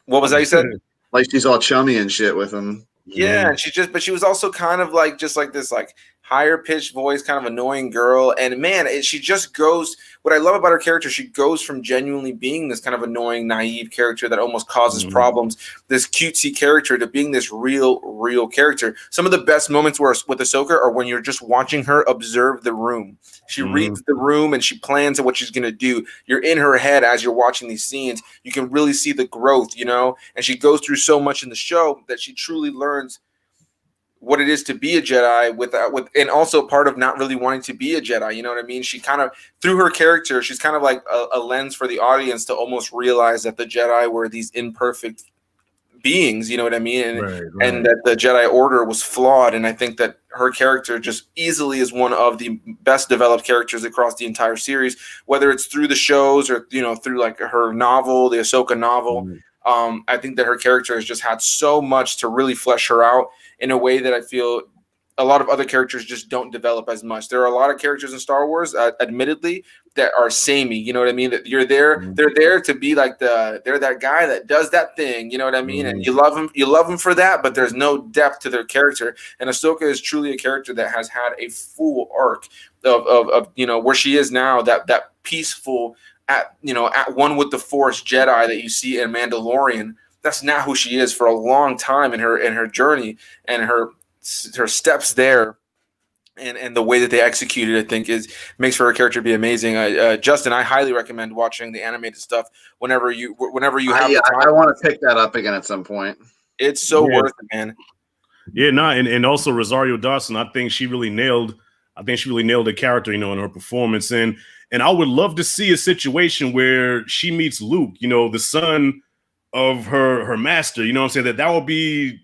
What was that you said? Like she's all chummy and shit with him. Yeah, and but she was also kind of like just like this like higher pitched voice, kind of annoying girl. And man, she just goes. What I love about her character, she goes from genuinely being this kind of annoying, naive character that almost causes problems, this cutesy character, to being this real character. Some of the best moments with Ahsoka are when you're just watching her observe the room. She reads the room and she plans what she's gonna do. You're in her head as you're watching these scenes. You can really see the growth, and she goes through so much in the show that she truly learns what it is to be a Jedi with and also part of not really wanting to be a Jedi. You know what I mean? She kind of, through her character, she's kind of like a lens for the audience to almost realize that the Jedi were these imperfect beings, you know what I mean? And that the Jedi Order was flawed. And I think that her character just easily is one of the best developed characters across the entire series, whether it's through the shows or, through like her novel, the Ahsoka novel. I think that her character has just had so much to really flesh her out in a way that I feel a lot of other characters just don't develop as much. There are a lot of characters in Star Wars, admittedly, that are samey. You know what I mean? That you're there, they're there to be like they're that guy that does that thing. You know what I mean? And you love them for that, but there's no depth to their character. And Ahsoka is truly a character that has had a full arc of where she is now. That peaceful at one with the Force Jedi that you see in Mandalorian. That's not who she is for a long time in her journey, and her steps there and the way that they executed, I think, makes for her character be amazing. Justin, I highly recommend watching the animated stuff whenever you have the time. I want to pick that up again at some point. It's so worth it, man. Yeah, no, and also Rosario Dawson, I think she really nailed the character, in her performance. And I would love to see a situation where she meets Luke, the son of her master. You know what I'm saying? That would be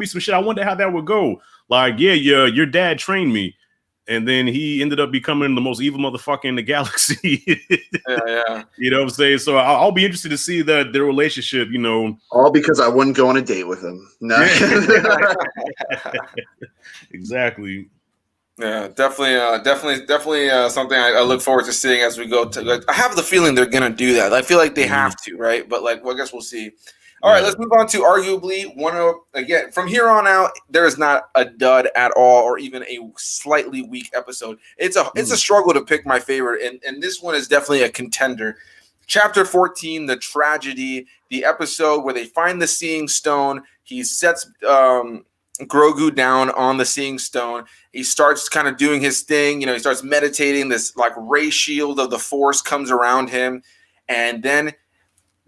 some shit. I wonder how that would go. Like, yeah, your dad trained me, and then he ended up becoming the most evil motherfucker in the galaxy. Yeah. You know what I'm saying? So I'll be interested to see their relationship. All because I wouldn't go on a date with him. No. Exactly. Yeah, definitely something I look forward to seeing as we go to. Like, I have the feeling they're gonna do that. I feel like they have to, right? But I guess we'll see. All right, let's move on to arguably one of, again, from here on out, there is not a dud at all, or even a slightly weak episode. It's a struggle to pick my favorite, and this one is definitely a contender. Chapter 14, the tragedy, the episode where they find the Seeing Stone. He sets Grogu down on the Seeing Stone. He starts kind of doing his thing. He starts meditating. This like ray shield of the Force comes around him, and then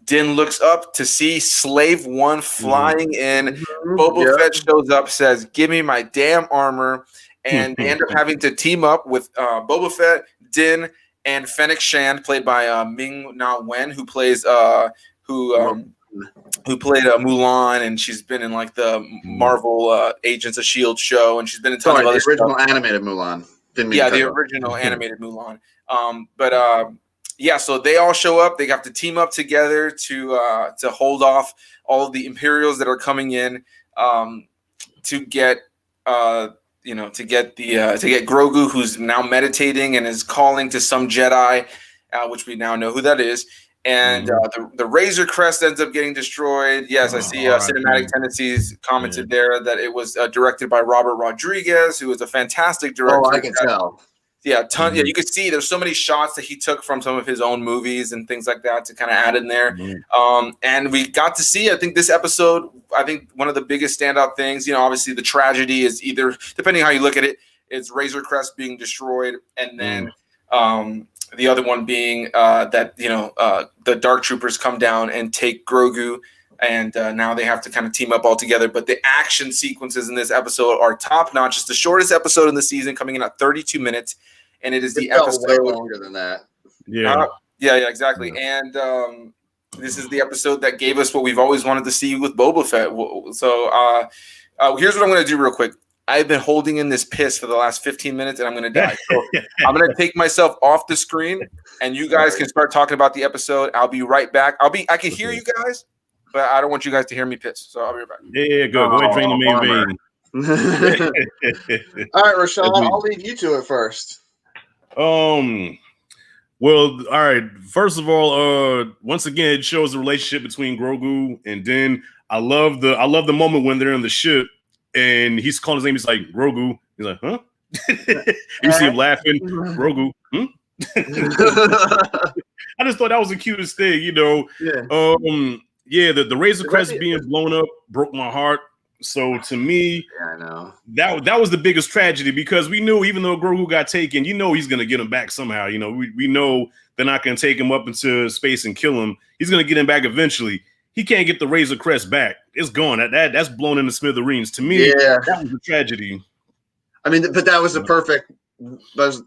Din looks up to see Slave One flying in. Boba Fett shows up, says, "Give me my damn armor," and they end up having to team up with Boba Fett, Din, and Fennec Shand, played by Ming-Na Wen, who plays who played Mulan, and she's been in like the Marvel Agents of S.H.I.E.L.D. show, and she's been in tons of other the original stuff. animated Mulan. The original animated Mulan. So they all show up. They have to team up together to hold off all of the Imperials that are coming in to get Grogu, who's now meditating and is calling to some Jedi, which we now know who that is. And the Razor Crest ends up getting destroyed. Yes, I see Cinematic Tendencies commented there that it was directed by Robert Rodriguez, who is a fantastic director. Oh, I can tell. Yeah, you could see there's so many shots that he took from some of his own movies and things like that to kind of add in there. And we got to see, I think this episode, one of the biggest standout things, obviously the tragedy is either, depending how you look at it, it's Razor Crest being destroyed, and then the other one being that the Dark Troopers come down and take Grogu, and now they have to kind of team up all together. But the action sequences in this episode are top notch. It's the shortest episode in the season, coming in at 32 minutes, and it is the episode way longer than that. Yeah, exactly. And this is the episode that gave us what we've always wanted to see with Boba Fett. So here's what I'm going to do real quick. I've been holding in this piss for the last 15 minutes, and I'm going to die. So I'm going to take myself off the screen, and you guys can start talking about the episode. I'll be right back. I can hear you guys, but I don't want you guys to hear me piss. So I'll be right back. Yeah, good. Go ahead, drain the main vein. All right, Rashad, I'll leave you to it first. Well, all right. First of all, once again, it shows the relationship between Grogu and Din. I love the moment when they're in the ship and he's calling his name. He's like, Grogu. He's like, huh? You see him laughing. Grogu. I just thought that was the cutest thing, the Razor Crest being blown up broke my heart. So to me, I know that was the biggest tragedy, because we knew even though Grogu got taken, he's gonna get him back somehow. We know they're not gonna take him up into space and kill him. He's gonna get him back eventually. He can't get the Razor Crest back. It's gone. That's blown into smithereens. To me, that was a tragedy. I mean, but that was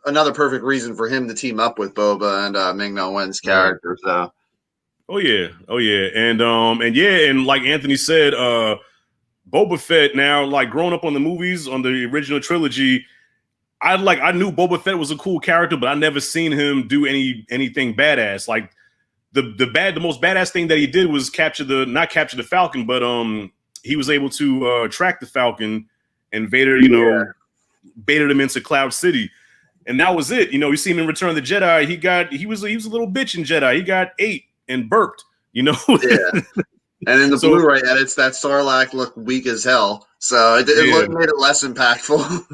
another perfect reason for him to team up with Boba and Ming-Na Wen's character. So, and like Anthony said, Boba Fett now, like growing up on the movies, on the original trilogy, I knew Boba Fett was a cool character, but I never seen him do anything badass. Like the most badass thing that he did was not capture the Falcon, but he was able to track the Falcon, and Vader, baited him into Cloud City, and that was it. You see him in Return of the Jedi. He was a little bitch in Jedi. He got ate and burped. Yeah. And in the Blu-ray edits, that Sarlacc looked weak as hell, so it made it less impactful.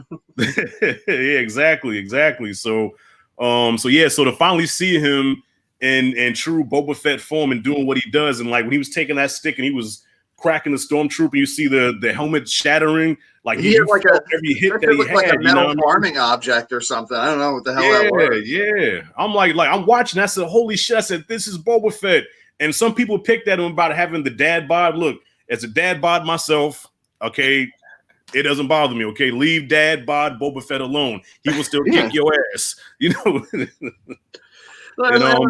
Yeah, exactly. So to finally see him in true Boba Fett form and doing what he does, and like when he was taking that stick and he was cracking the stormtrooper, you see the helmet shattering, like he had like every hit that he had, like a metal farming object or something. I don't know what the hell that was. Yeah. I'm like I'm watching. I said, holy shit! I said, this is Boba Fett. And some people picked at him about having the dad bod. Look, as a dad bod myself, okay, it doesn't bother me. Okay, leave dad bod Boba Fett alone. He will still kick your ass. And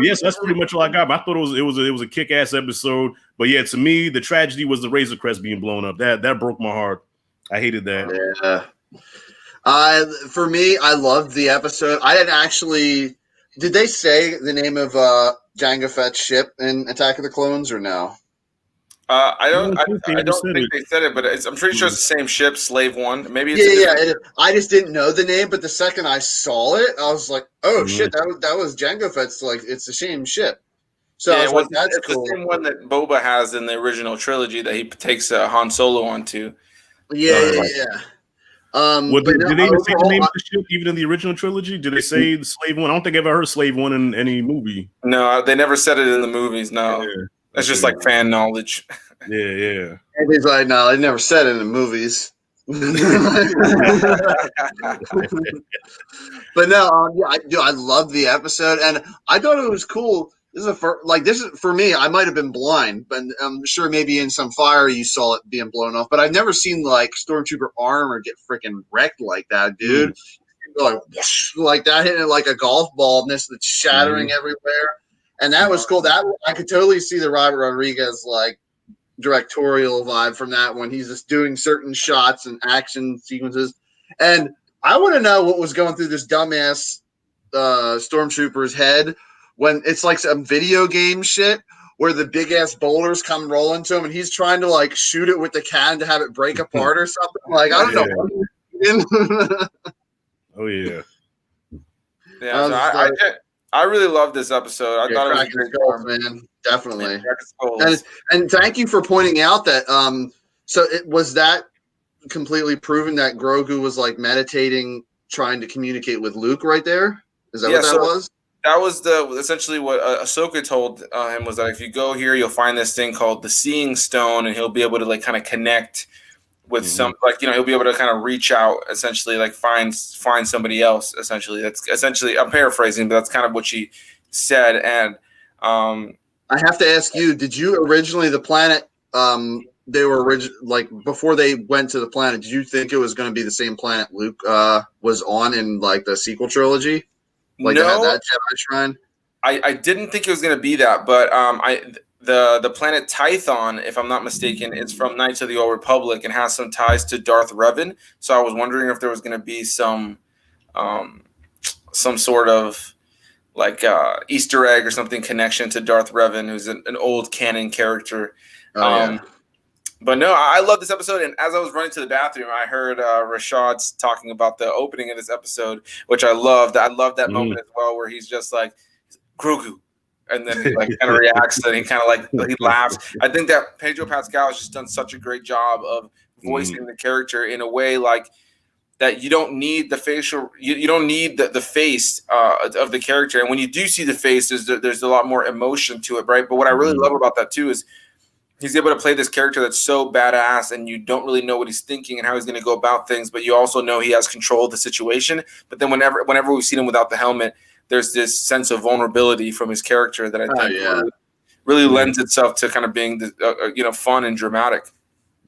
yes, that's pretty much all I got. But I thought it was a kick ass episode. But yeah, to me, the tragedy was the Razor Crest being blown up. That broke my heart. I hated that. Yeah. For me, I loved the episode. I didn't actually. Did they say the name of Jango Fett's ship in Attack of the Clones or no? I don't think they said it, but I'm pretty sure it's the same ship, Slave One. Maybe it's I just didn't know the name, but the second I saw it, I was like, "Oh shit, that was Jango Fett's. Like, it's the same ship." So I was like, "That's cool." It's the same one that Boba has in the original trilogy that he takes Han Solo onto. Yeah. Did they even say the name of the ship even in the original trilogy? Did they say the Slave One? I don't think I've ever heard Slave One in any movie. No, they never said it in the movies. No, that's just like fan knowledge. Yeah. And he's like, no, they never said it in the movies. But no, I love the episode, and I thought it was cool. This is for me. I might have been blind, but I'm sure maybe in some fire you saw it being blown off. But I've never seen like Stormtrooper armor get freaking wrecked like that, dude. Like whoosh, like that, hitting it like a golf ball, and this that's shattering everywhere. And that was cool. That I could totally see the Robert Rodriguez like directorial vibe from that when he's just doing certain shots and action sequences. And I want to know what was going through this dumbass stormtrooper's head when it's like some video game shit where the big ass boulders come rolling to him and he's trying to like shoot it with the cannon to have it break apart or something. Like I don't know. Oh yeah. Yeah, so I really loved this episode. I thought it was a great skulls, man. Definitely. And thank you for pointing out that so it was that completely proven that Grogu was like meditating, trying to communicate with Luke right there. Is that what that was? That was essentially what Ahsoka told him, was that if you go here, you'll find this thing called the Seeing Stone, and he'll be able to like kind of connect with some, like, you know, he'll be able to kind of reach out, essentially, like find somebody else. Essentially, that's essentially, I'm paraphrasing, but that's kind of what she said. And I have to ask you, did you originally the planet? They were like before they went to the planet. Did you think it was going to be the same planet Luke was on in like the sequel trilogy? Like no, that Jedi shrine. I didn't think it was going to be that, but the planet Tython, if I'm not mistaken, is from Knights of the Old Republic and has some ties to Darth Revan. So I was wondering if there was going to be some sort of like Easter egg or something connection to Darth Revan, who's an old canon character. Yeah. But no, I love this episode. And as I was running to the bathroom, I heard Rashad talking about the opening of this episode, which I loved. I love that moment as well, where he's just like, Grogu. And then he like kind of reacts and he kind of like he laughs. I think that Pedro Pascal has just done such a great job of voicing the character in a way like that you don't need the facial, you don't need the face of the character. And when you do see the face, there's a lot more emotion to it, right? But what I really love about that too is he's able to play this character that's so badass and you don't really know what he's thinking and how he's going to go about things, but you also know he has control of the situation. But then whenever we've seen him without the helmet, there's this sense of vulnerability from his character that I think really lends itself to kind of being fun and dramatic.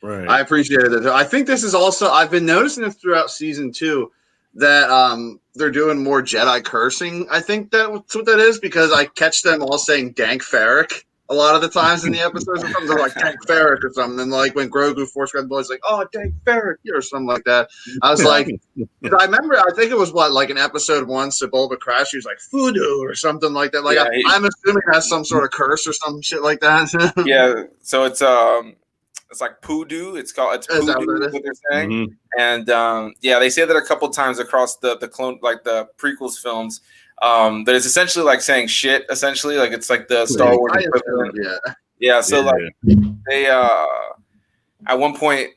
Right. I appreciated it. I think this is also, I've been noticing this throughout season 2 that they're doing more Jedi cursing. I think that's what that is, because I catch them all saying Dank Farrik a lot of the times in the episodes. Sometimes they're like Dank Farrik or something. And like when Grogu Force Grab the boys, like, oh, Dank Farrik or something like that. I was like, I remember, I think it was like in episode 1, Sebulba Crash, he was like Fudu or something like that. Like I'm assuming that's some sort of curse or some shit like that. Yeah. So it's like Poodoo. It's Poodoo, what they're saying. And they say that a couple times across the clone, like the prequels films. That it's essentially like saying shit. Essentially, like it's like the Star Wars equivalent. So like they at one point,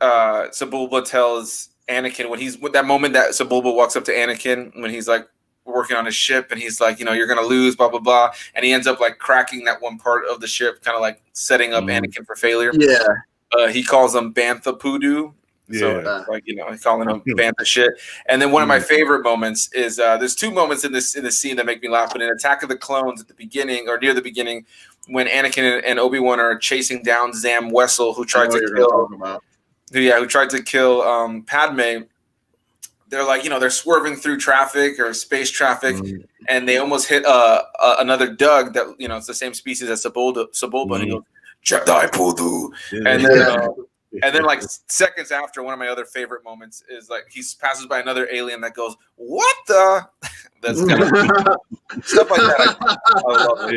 Sebulba tells Anakin with that moment that Sebulba walks up to Anakin when he's like working on his ship and he's like, you're gonna lose, blah blah blah, and he ends up like cracking that one part of the ship, kind of like setting up Anakin for failure. He calls them Bantha Poodoo. So like he's calling them Bantha shit. And then one of my favorite moments is there's 2 moments in the scene that make me laugh. But in Attack of the Clones at the beginning or near the beginning, when Anakin and Obi-Wan are chasing down Zam Wessel, who tried to kill Padme. They're like, they're swerving through traffic or space traffic, and they almost hit another Doug that it's the same species as Sebulba. And he goes, Jedi Poodoo, and then like seconds after, one of my other favorite moments is like he passes by another alien that goes, "What the?" That's kind of stuff like that. I love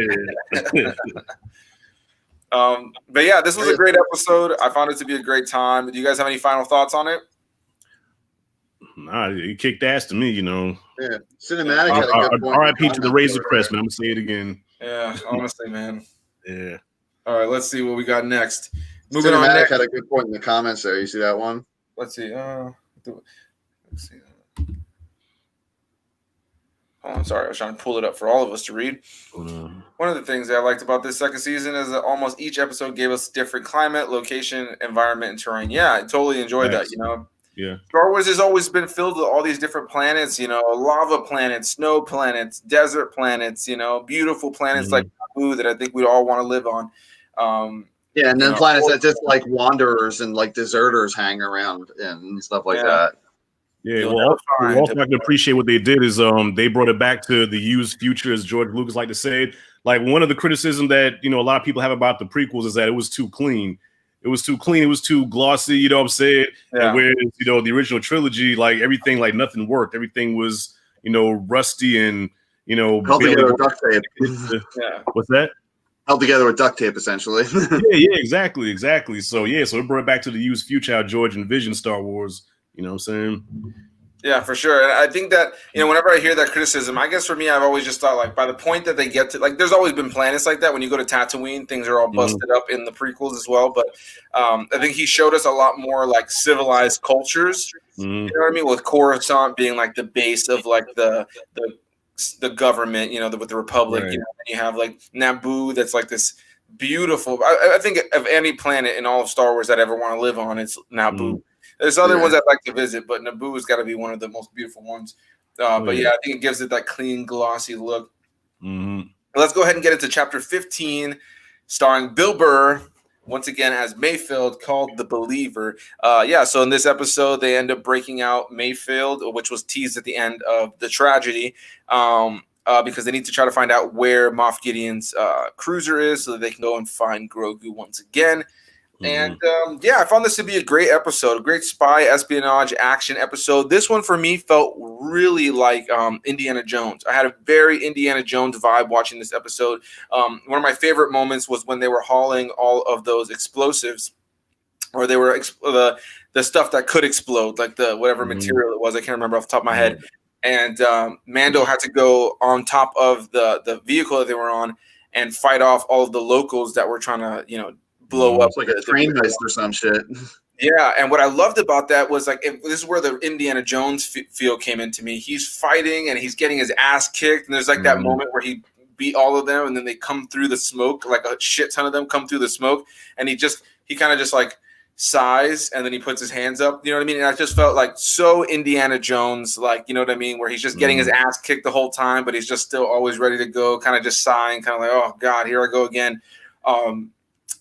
it. But yeah, this was a great episode. I found it to be a great time. Do you guys have any final thoughts on it? Nah, he kicked ass to me, Yeah, cinematic had a good point. R.I.P. to the Razor Crest, man. I'm gonna say it again. Yeah, honestly, man. Yeah. All right, let's see what we got next. Moving on. Cinematic had a good point in the comments there. You see that one? Let's see. Let's see. Oh, I'm sorry. I was trying to pull it up for all of us to read. One of the things that I liked about this second season is that almost each episode gave us different climate, location, environment, and terrain. Yeah, I totally enjoyed that. Yeah. Star Wars has always been filled with all these different planets. Lava planets, snow planets, desert planets. Beautiful planets like Naboo that I think we all want to live on. And then planets that just like wanderers and like deserters hang around and stuff like that. Yeah, well, also I can appreciate what they did is they brought it back to the used future, as George Lucas like to say. Like one of the criticism that a lot of people have about the prequels is that it was too clean. it was too clean, it was too glossy, you know what I'm saying? Yeah. And whereas, you know, the original trilogy, like everything, like nothing worked. Everything was, you know, rusty and, you know, held together with duct tape. Yeah. What's that? Held together with duct tape, essentially. Yeah, exactly. So so it brought it back to the used future how George envisioned Star Wars. You know what I'm saying? Yeah, for sure. And I think that, you know, whenever I hear that criticism, I guess for me, I've always just thought, like, by the point that they get to, like, there's always been planets like that. When you go to Tatooine, things are all busted up in the prequels as well. But I think he showed us a lot more, like, civilized cultures. You know what I mean? With Coruscant being, like, the base of, like, the government, you know, with the Republic. Right. You know, and you have, like, Naboo that's, like, this beautiful – I think of any planet in all of Star Wars I'd ever want to live on, it's Naboo. There's other ones I'd like to visit, but Naboo's got to be one of the most beautiful ones. But yeah, I think it gives it that clean, glossy look. Let's go ahead and get into Chapter 15, starring Bill Burr, once again as Mayfield, called The Believer. So in this episode, they end up breaking out Mayfield, which was teased at the end of the tragedy, because they need to try to find out where Moff Gideon's cruiser is so that they can go and find Grogu once again. And I found this to be a great episode, a great spy espionage action episode. This one for me felt really like Indiana Jones. I had a very Indiana Jones vibe watching this episode. One of my favorite moments was when they were hauling all of those explosives, or they were the stuff that could explode, like the whatever material it was. I can't remember off the top of my head. And Mando had to go on top of the vehicle that they were on and fight off all of the locals that were trying to, you know, blow up. It's like a train heist or some shit. Yeah, and what I loved about that was, like, this is where the Indiana Jones feel came into me. He's fighting and he's getting his ass kicked, and there's like that moment where he beat all of them, and then they come through the smoke, like a shit ton of them come through the smoke, and he kind of just like sighs, and then he puts his hands up. You know what I mean? And I just felt like so Indiana Jones, like, you know what I mean, where he's just getting his ass kicked the whole time, but he's just still always ready to go, kind of just sighing, kind of like, oh God, here I go again.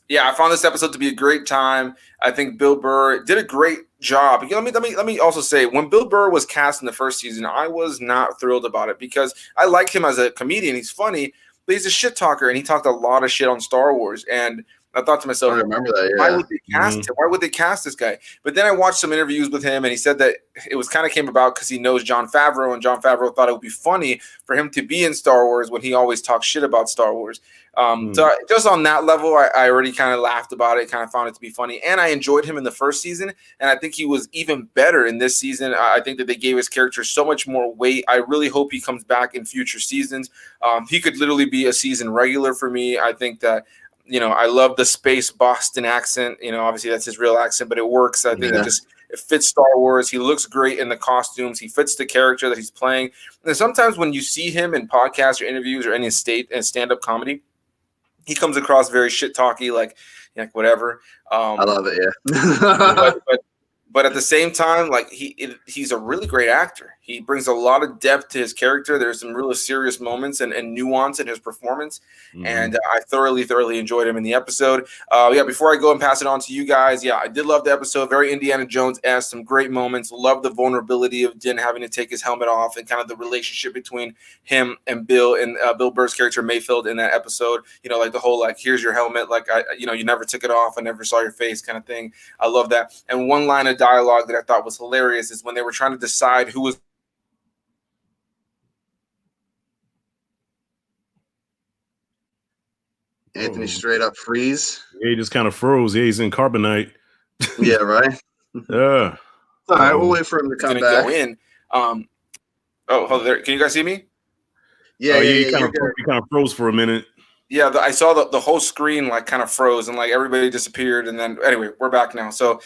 I found this episode to be a great time. I think Bill Burr did a great job. You know, let me also say, when Bill Burr was cast in the first season, I was not thrilled about it because I like him as a comedian. He's funny, but he's a shit talker, and he talked a lot of shit on Star Wars. And I thought to myself, I remember that. Yeah. Why would they cast him? Why would they cast this guy? But then I watched some interviews with him, and he said that it was kind of came about because he knows Jon Favreau, and Jon Favreau thought it would be funny for him to be in Star Wars when he always talks shit about Star Wars. So just on that level, I already kind of laughed about it, kind of found it to be funny. And I enjoyed him in the first season, and I think he was even better in this season. I think that they gave his character so much more weight. I really hope he comes back in future seasons. He could literally be a season regular for me. I think that, you know, I love the space Boston accent. You know, obviously that's his real accent, but it works. I think it fits Star Wars. He looks great in the costumes. He fits the character that he's playing. And sometimes when you see him in podcasts or interviews or any stand-up comedy, he comes across very shit talky, like whatever. I love it, yeah. But at the same time, like he's a really great actor. He brings a lot of depth to his character. There's some really serious moments and nuance in his performance. And I thoroughly enjoyed him in the episode. Before I go and pass it on to you guys, I did love the episode. Very Indiana Jones-esque, some great moments. Love the vulnerability of Din having to take his helmet off and kind of the relationship between him and Bill and Bill Burr's character Mayfield in that episode. You know, like the whole, like, here's your helmet. Like, you never took it off. I never saw your face kind of thing. I love that. And one line of dialogue that I thought was hilarious is when they were trying to decide who was Anthony straight up freeze. Yeah, he just kind of froze. Yeah, he's in carbonite. Yeah, right. Yeah. All right, we'll wait for him to come back. Go in. Hold there. Can you guys see me? Yeah, he kind of froze for a minute. Yeah, I saw the whole screen like kind of froze and like everybody disappeared. And then anyway, we're back now. So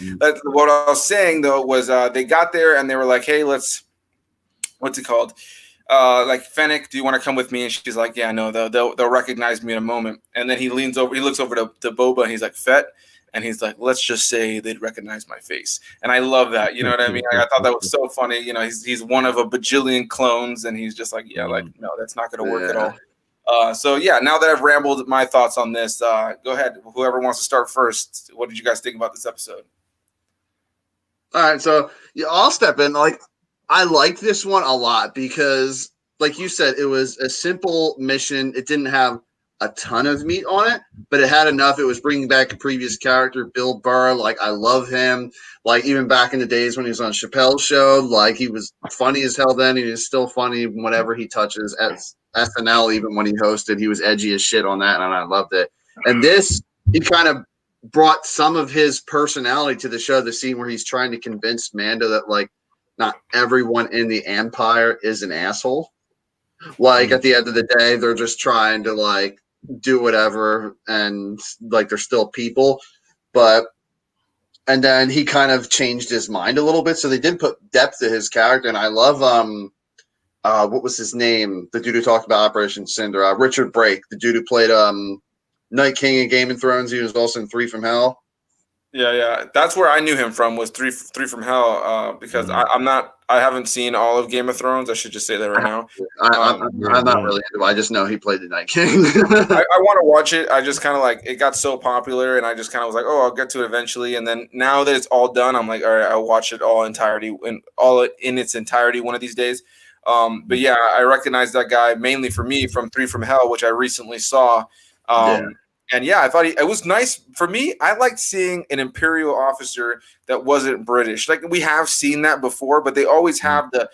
what I was saying though was they got there and they were like, hey, what's it called? Like, Fennec, do you want to come with me? And she's like, yeah, no, they'll recognize me in a moment. And then he looks over to Boba and he's like, Fett. And he's like, let's just say they'd recognize my face. And I love that. You know what I mean? I thought that was so funny. You know, he's one of a bajillion clones. And he's just like, no, that's not going to work at all. Now that I've rambled my thoughts on this, go ahead. Whoever wants to start first. What did you guys think about this episode? All right. So I'll step in. Like, I liked this one a lot because, like you said, it was a simple mission. It didn't have a ton of meat on it, but it had enough. It was bringing back a previous character, Bill Burr. Like, I love him. Like, even back in the days when he was on Chappelle's show, like, he was funny as hell then. He is still funny whenever he touches SNL. Even when he hosted, he was edgy as shit on that, and I loved it. And this, he kind of brought some of his personality to the show. The scene where he's trying to convince Mando that, like, not everyone in the Empire is an asshole. Like, at the end of the day, they're just trying to, like, do whatever, and, like, they're still people. But, and then he kind of changed his mind a little bit, so they did put depth to his character. And I love, what was his name? The dude who talked about Operation Cinder. Richard Brake, the dude who played Night King in Game of Thrones. He was also in 3 from Hell. Yeah. That's where I knew him from, was Three from Hell, because I haven't seen all of Game of Thrones. I should just say that right now. I'm not really into it. I just know he played the Night King. I want to watch it. I just kind of like, it got so popular, and I just kind of was like, oh, I'll get to it eventually. And then now that it's all done, I'm like, all right, I'll watch it all in its entirety one of these days. But yeah, I recognize that guy mainly for me from 3 from Hell, which I recently saw. And yeah, I thought it was nice for me. I liked seeing an Imperial officer that wasn't British. Like, we have seen that before, but they always have the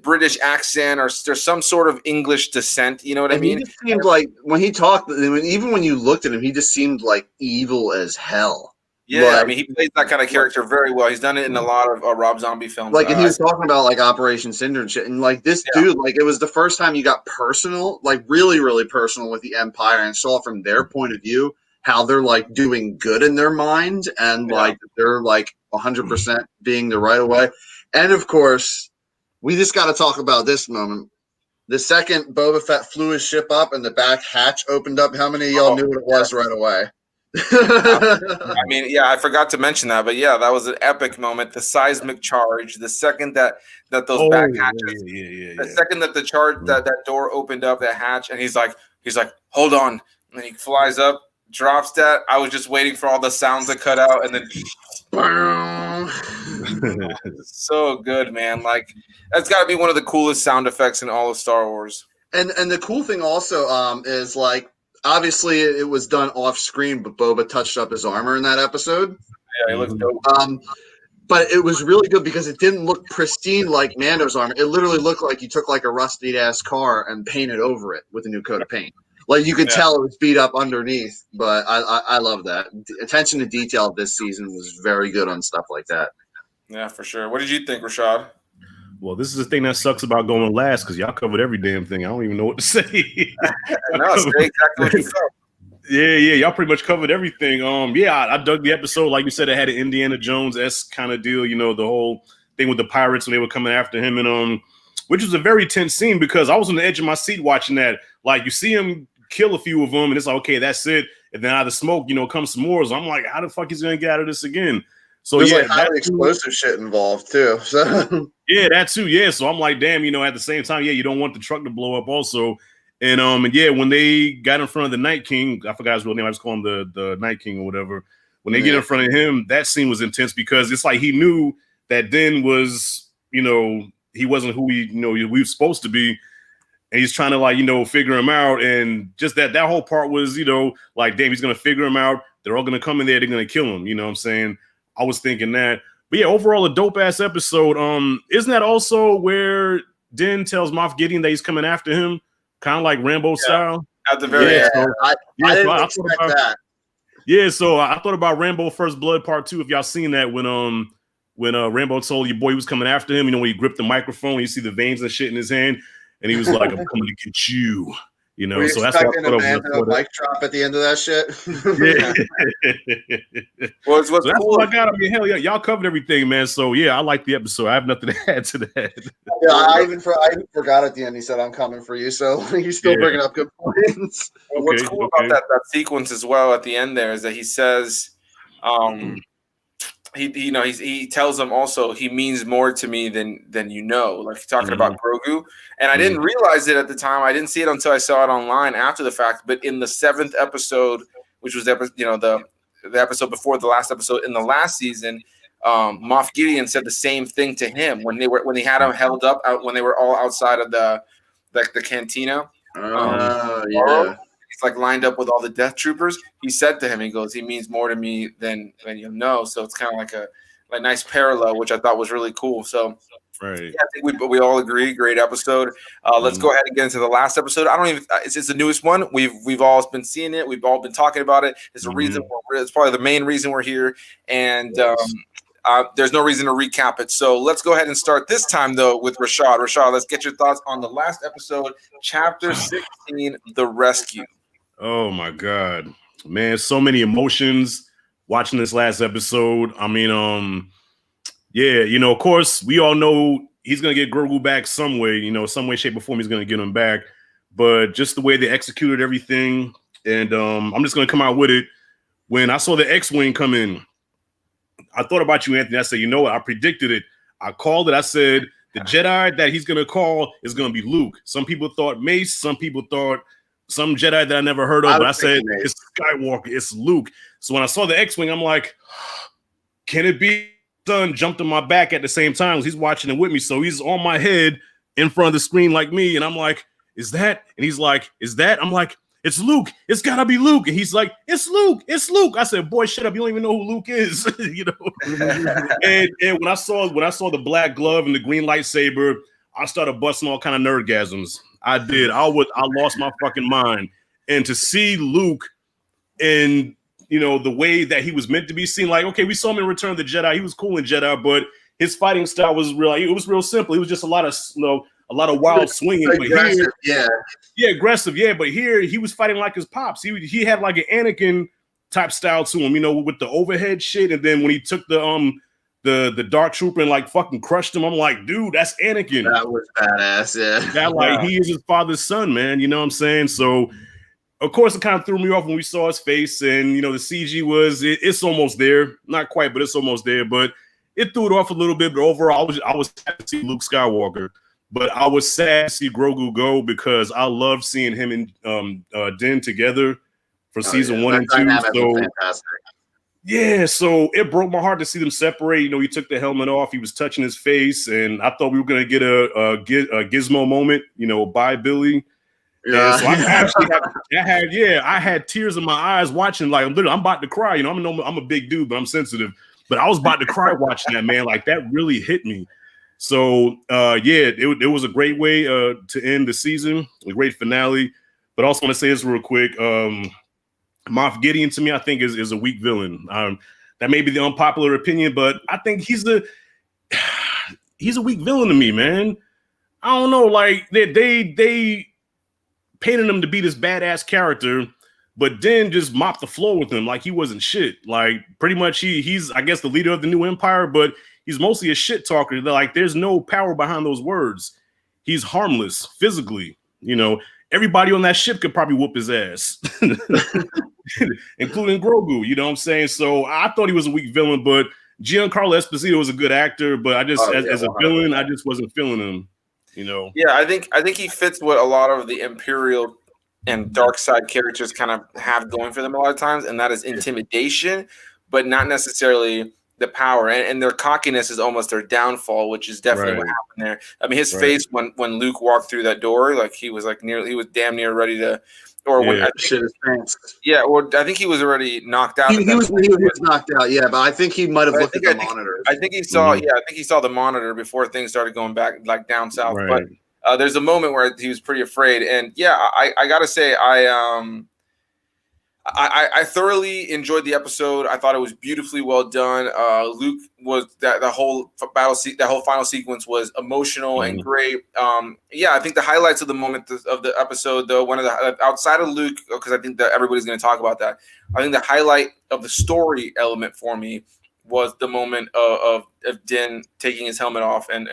British accent, or there's some sort of English descent. You know what I mean? He just seemed like, when he talked, even when you looked at him, he just seemed like evil as hell. Yeah, like, I mean, he plays that kind of character very well. He's done it in a lot of Rob Zombie films. Like, and he was talking about, like, Operation Cinder and shit. And, like, this dude, like, it was the first time you got personal, like, really, really personal with the Empire, and saw from their point of view how they're, like, doing good in their mind, and, like, they're, like, 100% being the right way. And, of course, we just got to talk about this moment. The second Boba Fett flew his ship up and the back hatch opened up, how many of y'all knew what it was right away? I mean, yeah, I forgot to mention that, but yeah, that was an epic moment. The seismic charge, the second that those back hatches, the second that the charge that door opened up, that hatch, and he's like, hold on, and then he flies up, drops that. I was just waiting for all the sounds to cut out, and then so good, man. Like, that's got to be one of the coolest sound effects in all of Star Wars. And the cool thing also is, like, obviously it was done off screen, but Boba touched up his armor in that episode. Yeah, he looks dope. But it was really good because it didn't look pristine like Mando's armor. It literally looked like you took, like, a rusted ass car and painted over it with a new coat of paint. Like, you could tell it was beat up underneath. But I love that. Attention to detail this season was very good on stuff like that. Yeah, for sure. What did you think, Rashad? Well, this is the thing that sucks about going last, because y'all covered every damn thing. I don't even know what to say. No, say exactly what you felt. Yeah, y'all pretty much covered everything. I dug the episode. Like you said, it had an Indiana Jones-esque kind of deal. You know, the whole thing with the pirates when they were coming after him, and which was a very tense scene, because I was on the edge of my seat watching that. Like, you see him kill a few of them, and it's like, okay, that's it. And then out of the smoke, comes some more. So I'm like, how the fuck is he gonna get out of this again? So there's, like, highly explosive shit involved too. So yeah, that too. Yeah, so I'm like, damn. At the same time, you don't want the truck to blow up also. And when they got in front of the Night King, I forgot his real name. I just call him the Night King or whatever. When they get in front of him, that scene was intense, because it's like he knew that Din was, he wasn't who we were supposed to be. And he's trying to, figure him out. And just that whole part was, like, damn, he's going to figure him out. They're all going to come in there. They're going to kill him. You know what I'm saying? I was thinking that. But yeah, overall, a dope-ass episode. Isn't that also where Din tells Moff Gideon that he's coming after him? Kind of like Rambo style? At the very end. So, I didn't expect that. Yeah, so I thought about Rambo First Blood Part 2. If y'all seen that, when Rambo told your boy he was coming after him, when he gripped the microphone, you see the veins and shit in his hand, and he was like, I'm coming to get you. Were you so that's what a mic drop at the end of that shit? Yeah. Well, so that's cool. What I got. I mean, hell yeah, y'all covered everything, man. So yeah, I like the episode. I have nothing to add to that. Yeah, I even forgot at the end. He said, "I'm coming for you." So he's still bringing up good points. Well, what's cool about that sequence as well at the end there is that he says, he tells them also he means more to me than like talking about Grogu. And I didn't realize it at the time. I didn't see it until I saw it online after the fact. But in the 7th episode, which was the episode before the last episode in the last season, Moff Gideon said the same thing to him when he had him held up when they were all outside of the cantina. Yeah. He like lined up with all the Death Troopers, he said to him, he goes, "He means more to me than you know." So it's kind of like a nice parallel, which I thought was really cool. So. Right. Yeah, I think we all agree. Great episode. Let's go ahead and get into the last episode. I don't even. It's the newest one. We've all been seeing it. We've all been talking about it. It's the reason. It's probably the main reason we're here. And there's no reason to recap it. So let's go ahead and start this time though with Rashad. Rashad, let's get your thoughts on the last episode, Chapter 16, The Rescue. Oh my God, man! So many emotions watching this last episode. I mean, yeah, of course, we all know he's going to get Grogu back some way, some way, shape, or form. He's going to get him back. But just the way they executed everything, and I'm just going to come out with it. When I saw the X-Wing come in, I thought about you, Anthony. I said, you know what? I predicted it. I called it. I said, the Jedi that he's going to call is going to be Luke. Some people thought Mace. Some people thought some Jedi that I never heard of. But I said, it's Skywalker. It's Luke. So when I saw the X-Wing, I'm like, can it be? Son jumped on my back at the same time as he's watching it with me, so he's on my head in front of the screen like me, and I'm like, is that? And he's like, is that? I'm like, it's Luke. It's gotta be Luke. And he's like, it's Luke. It's Luke. I said, boy, shut up. You don't even know who Luke is. And when I saw the black glove and the green lightsaber, I started busting all kind of nerdgasms. I did. I lost my fucking mind. And to see Luke in the way that he was meant to be seen, like, okay, we saw him in Return of the Jedi. He was cool in Jedi, but his fighting style was real. It was real simple. It was just a lot of wild swinging. But here, aggressive. Yeah, but here he was fighting like his pops. He had like an Anakin type style to him, with the overhead shit. And then when he took the Dark Trooper and like fucking crushed him, I'm like, dude, that's Anakin. That was badass. Yeah, that he is his father's son, man. You know what I'm saying? So. Of course, it kind of threw me off when we saw his face, and the CG it's almost there, not quite, but it's almost there. But it threw it off a little bit. But overall, I was sad to see Luke Skywalker, but I was sad to see Grogu go because I loved seeing him and Din together for season 1 and 2. So fantastic. Yeah, so it broke my heart to see them separate. He took the helmet off, he was touching his face, and I thought we were gonna get a Gizmo moment. Bye, Billy. Yeah, so I had tears in my eyes watching. Like I'm about to cry. I'm a big dude, but I'm sensitive. But I was about to cry watching that, man. Like that really hit me. So it was a great way to end the season, a great finale. But I also want to say this real quick. Moff Gideon to me, I think is a weak villain. That may be the unpopular opinion, but I think he's a weak villain to me, man. I don't know. Like they painted him to be this badass character, but then just mopped the floor with him like he wasn't shit. Like pretty much he's I guess the leader of the new empire, but he's mostly a shit talker. Like there's no power behind those words. He's harmless physically. Everybody on that ship could probably whoop his ass, including Grogu. You know what I'm saying? So I thought he was a weak villain, but Giancarlo Esposito was a good actor, but I just as a villain, I just wasn't feeling him. Yeah, I think he fits what a lot of the Imperial and dark side characters kind of have going for them a lot of times, and that is intimidation, but not necessarily the power. And their cockiness is almost their downfall, which is definitely what happened there. I mean, his face when Luke walked through that door, like he was damn near ready to. Or when shit his pants. Yeah, or I think he was already knocked out. He was knocked out. Yeah, but I think he might have looked at the monitor. I think he saw. Yeah, I think he saw the monitor before things started going back, like down south. Right. But there's a moment where he was pretty afraid, and yeah, I gotta say, I thoroughly enjoyed the episode. I thought it was beautifully well done. Luke was the whole final sequence was emotional and great. I think the highlights of the moment of the episode, though, one of the outside of Luke, because I think that everybody's going to talk about that. I think the highlight of the story element for me was the moment of Din taking his helmet off and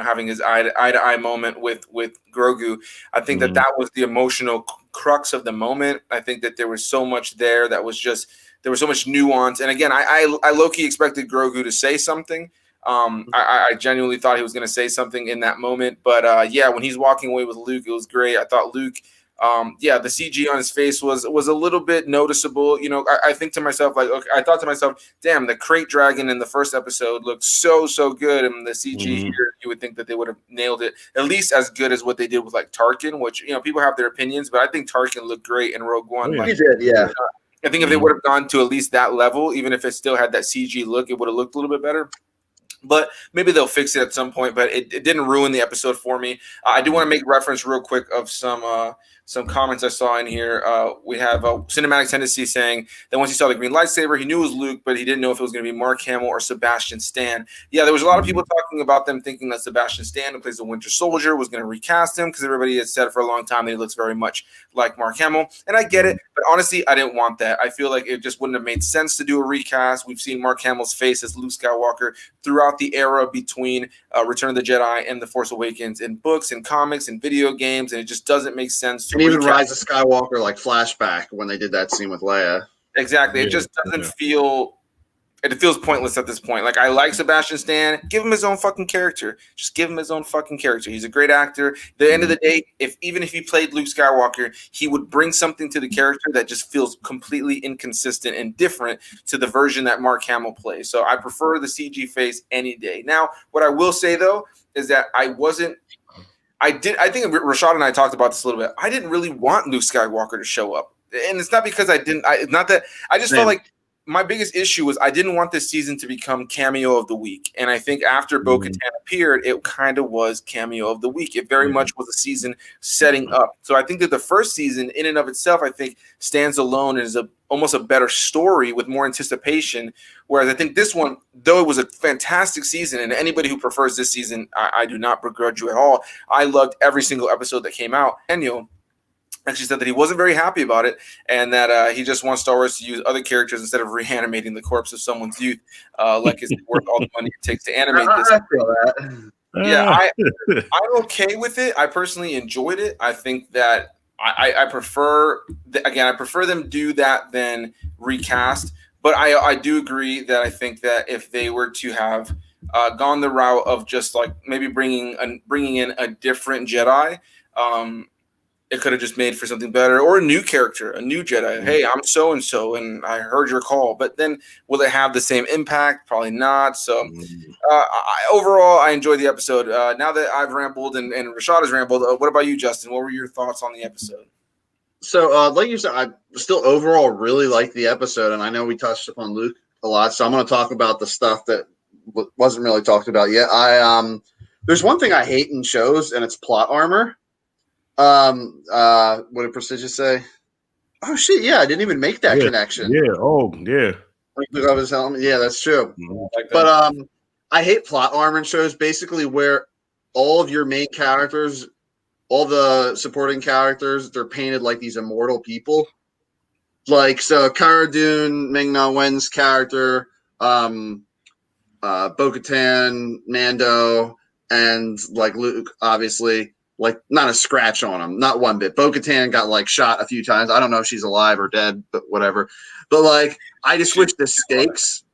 having his eye to eye moment with Grogu. I think that was the emotional crux of the moment. I think that there was so much there that was just there was so much nuance. And again, I low-key expected Grogu to say something. I genuinely thought he was going to say something in that moment. But when he's walking away with Luke, it was great. I thought Luke Yeah, the CG on his face was a little bit noticeable. You know, I think to myself, like, okay, I thought to myself, damn, the crate dragon in the first episode looked so good, and the CG here, you would think that they would have nailed it at least as good as what they did with like Tarkin, which, you know, people have their opinions, but I think Tarkin looked great in Rogue One. Oh, yeah. Like, He did, yeah. I think if they would have gone to at least that level, even if it still had that CG look, it would have looked a little bit better. But maybe they'll fix it at some point. But it didn't ruin the episode for me. I do want to make reference real quick of some comments I saw in here. We have Cinematic Tendency saying that once he saw the green lightsaber, he knew it was Luke, but he didn't know if it was going to be Mark Hamill or Sebastian Stan. Yeah, there was a lot of people talking about them thinking that Sebastian Stan, who plays the Winter Soldier, was going to recast him because everybody has said for a long time that he looks very much like Mark Hamill. And I get it, but honestly, I didn't want that. I feel like it just wouldn't have made sense to do a recast. We've seen Mark Hamill's face as Luke Skywalker throughout the era between Return of the Jedi and The Force Awakens in books and comics and video games, and it just doesn't make sense to And even recast. Rise of Skywalker, like flashback when they did that scene with Leia. Exactly. It just doesn't feel – it feels pointless at this point. Like, I like Sebastian Stan. Give him his own fucking character. Just give him his own fucking character. He's a great actor. At the end of the day, even if he played Luke Skywalker, he would bring something to the character that just feels completely inconsistent and different to the version that Mark Hamill plays. So I prefer the CG face any day. Now, what I will say, though, is that I think Rashad and I talked about this a little bit. I didn't really want Luke Skywalker to show up. And it's not because I just felt like my biggest issue was I didn't want this season to become cameo of the week. And I think after Bo-Katan appeared, it kind of was cameo of the week. It very much was a season setting up. So I think that the first season in and of itself, I think stands alone and is almost a better story with more anticipation. Whereas I think this one, though it was a fantastic season, and anybody who prefers this season, I do not begrudge you at all. I loved every single episode that came out. Daniel actually said that he wasn't very happy about it, and that he just wants Star Wars to use other characters instead of reanimating the corpse of someone's youth. Like, it's worth all the money it takes to animate this. I feel that. Yeah, I'm okay with it. I personally enjoyed it. I think that I prefer them do that than recast. But I do agree that I think that if they were to have gone the route of just like maybe bringing in a different Jedi, it could have just made for something better, or a new character, a new Jedi. Hey, I'm so-and-so, and I heard your call. But then will it have the same impact? Probably not. So overall, I enjoyed the episode. Now that I've rambled and Rashad has rambled, what about you, Justin? What were your thoughts on the episode? So, like you said, I still overall really liked the episode, and I know we touched upon Luke a lot, so I'm going to talk about the stuff that wasn't really talked about yet. There's one thing I hate in shows, and it's plot armor. What did Prestigious say? Oh shit! Yeah, I didn't even make that connection. Yeah. Oh yeah. Yeah, that's true. But I hate plot armor in shows, basically where all of your main characters, all the supporting characters, they're painted like these immortal people. Like, so Cara Dune, Ming-Na Wen's character, Bo-Katan, Mando, and like Luke, obviously. Like, not a scratch on him, not one bit. Bo-Katan got like shot a few times. I don't know if she's alive or dead, but whatever. But like, I just wish the stakes.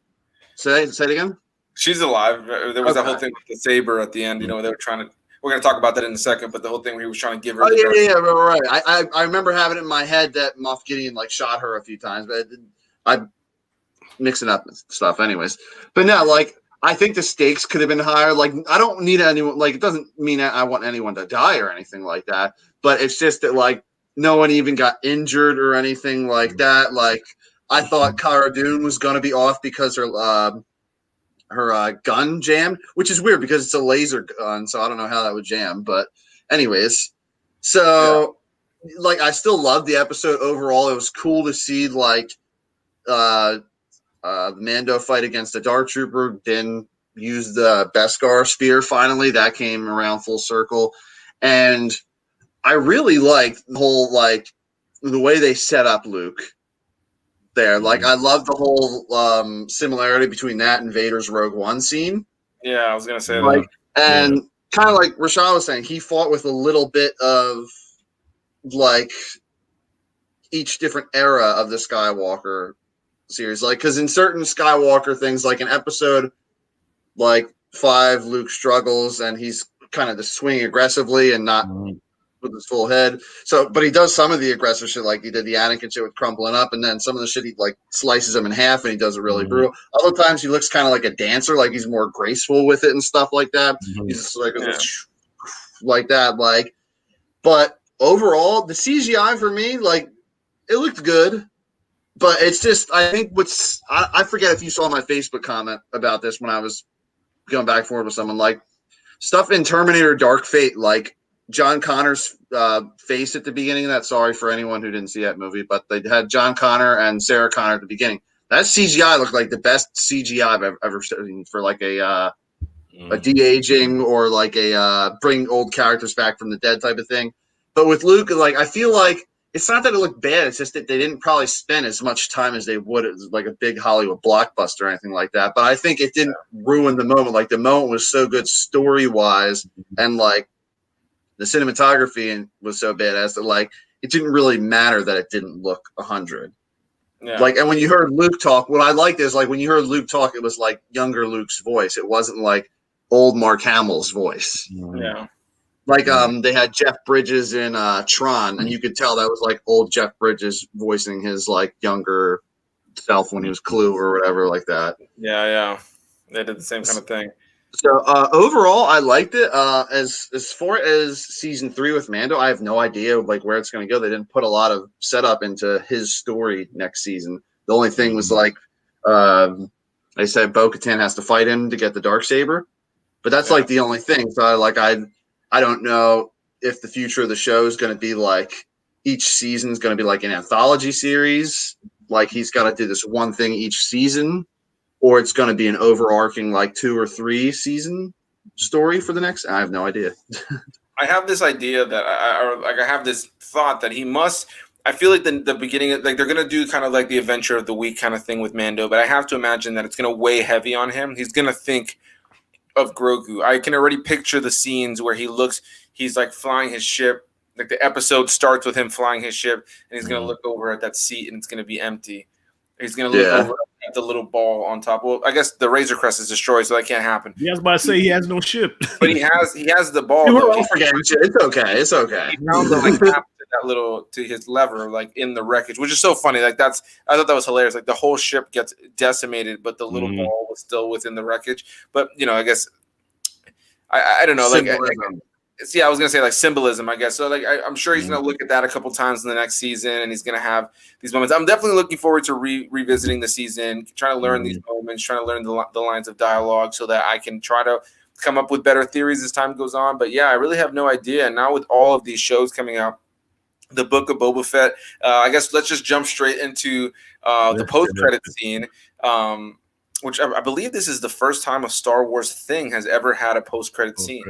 Say it again. She's alive. There was that whole thing with the saber at the end. You know, they were trying to. We're going to talk about that in a second. But the whole thing where he was trying to give her. Right. I remember having it in my head that Moff Gideon like shot her a few times, but I'm mixing up stuff, anyways. But no, like. I think the stakes could have been higher. Like, I don't need anyone. Like, it doesn't mean I want anyone to die or anything like that. But it's just that, like, no one even got injured or anything like that. Like, I thought Cara Dune was going to be off because her gun jammed, which is weird because it's a laser gun. So I don't know how that would jam. But anyways, so, like, I still loved the episode overall. It was cool to see, like, the Mando fight against the Dark Trooper, then use the Beskar spear. Finally, that came around full circle, and I really liked the whole the way they set up Luke there. Like, I love the whole similarity between that and Vader's Rogue One scene. Yeah, I was gonna say that. And kind of like Rashad was saying, he fought with a little bit of like each different era of the Skywalker series, like, because in certain Skywalker things, like in episode like 5, Luke struggles and he's kind of just swinging aggressively and not with his full head. So, but he does some of the aggressive shit, like he did the Anakin shit with crumpling up, and then some of the shit he like slices him in half, and he does it really brutal. Other times he looks kind of like a dancer, like he's more graceful with it and stuff like that. He's just like like that, like. But overall, the CGI for me, like, it looked good. But it's just, I think I forget if you saw my Facebook comment about this when I was going back and forth with someone, like, stuff in Terminator Dark Fate, like John Connor's face at the beginning of that. Sorry for anyone who didn't see that movie, but they had John Connor and Sarah Connor at the beginning. That CGI looked like the best CGI I've ever seen for like a de-aging or like a bring old characters back from the dead type of thing. But with Luke, like, I feel like it's not that it looked bad. It's just that they didn't probably spend as much time as they would as like a big Hollywood blockbuster or anything like that. But I think it didn't ruin the moment. Like, the moment was so good story-wise, and like the cinematography was so badass that like it didn't really matter that it didn't look 100. Yeah. Like, and when you heard Luke talk, what I liked is like when you heard Luke talk, it was like younger Luke's voice. It wasn't like old Mark Hamill's voice. Yeah. Like they had Jeff Bridges in Tron, and you could tell that was like old Jeff Bridges voicing his like younger self when he was Clue or whatever like that. Yeah. They did the same kind of thing. So overall, I liked it. As far as season 3 with Mando, I have no idea like where it's going to go. They didn't put a lot of setup into his story next season. The only thing was like they said Bo-Katan has to fight him to get the Darksaber, but that's like the only thing. So I don't know if the future of the show is going to be like each season is going to be like an anthology series, like he's got to do this one thing each season, or it's going to be an overarching like 2 or 3 season story for the next. I have no idea. I have this idea that I have this thought that he must. I feel like the beginning, like they're gonna do kind of like the adventure of the week kind of thing with Mando, but I have to imagine that it's gonna weigh heavy on him. He's gonna think of Grogu. I can already picture the scenes where he's like flying his ship. Like the episode starts with him flying his ship, and he's gonna look over at that seat, and it's gonna be empty. He's gonna look over at the little ball on top. Well, I guess the Razor Crest is destroyed, so that can't happen. Yeah, I was about to say he has no ship, but he has the ball. We're all forgetting shit. It's okay. It's okay. He found the like to his lever like in the wreckage, which is so funny. Like I thought that was hilarious. Like the whole ship gets decimated, but the little ball was still within the wreckage. But I guess I don't know. Like I was gonna say like symbolism, I guess. So like I'm sure he's gonna look at that a couple times in the next season, and he's gonna have these moments. I'm definitely looking forward to revisiting the season, trying to learn these moments, trying to learn the lines of dialogue, so that I can try to come up with better theories as time goes on. But yeah, I really have no idea. And now with all of these shows coming out, the Book of Boba Fett, I guess let's just jump straight into the post-credit scene. Which I believe this is the first time a Star Wars thing has ever had a post-credit scene,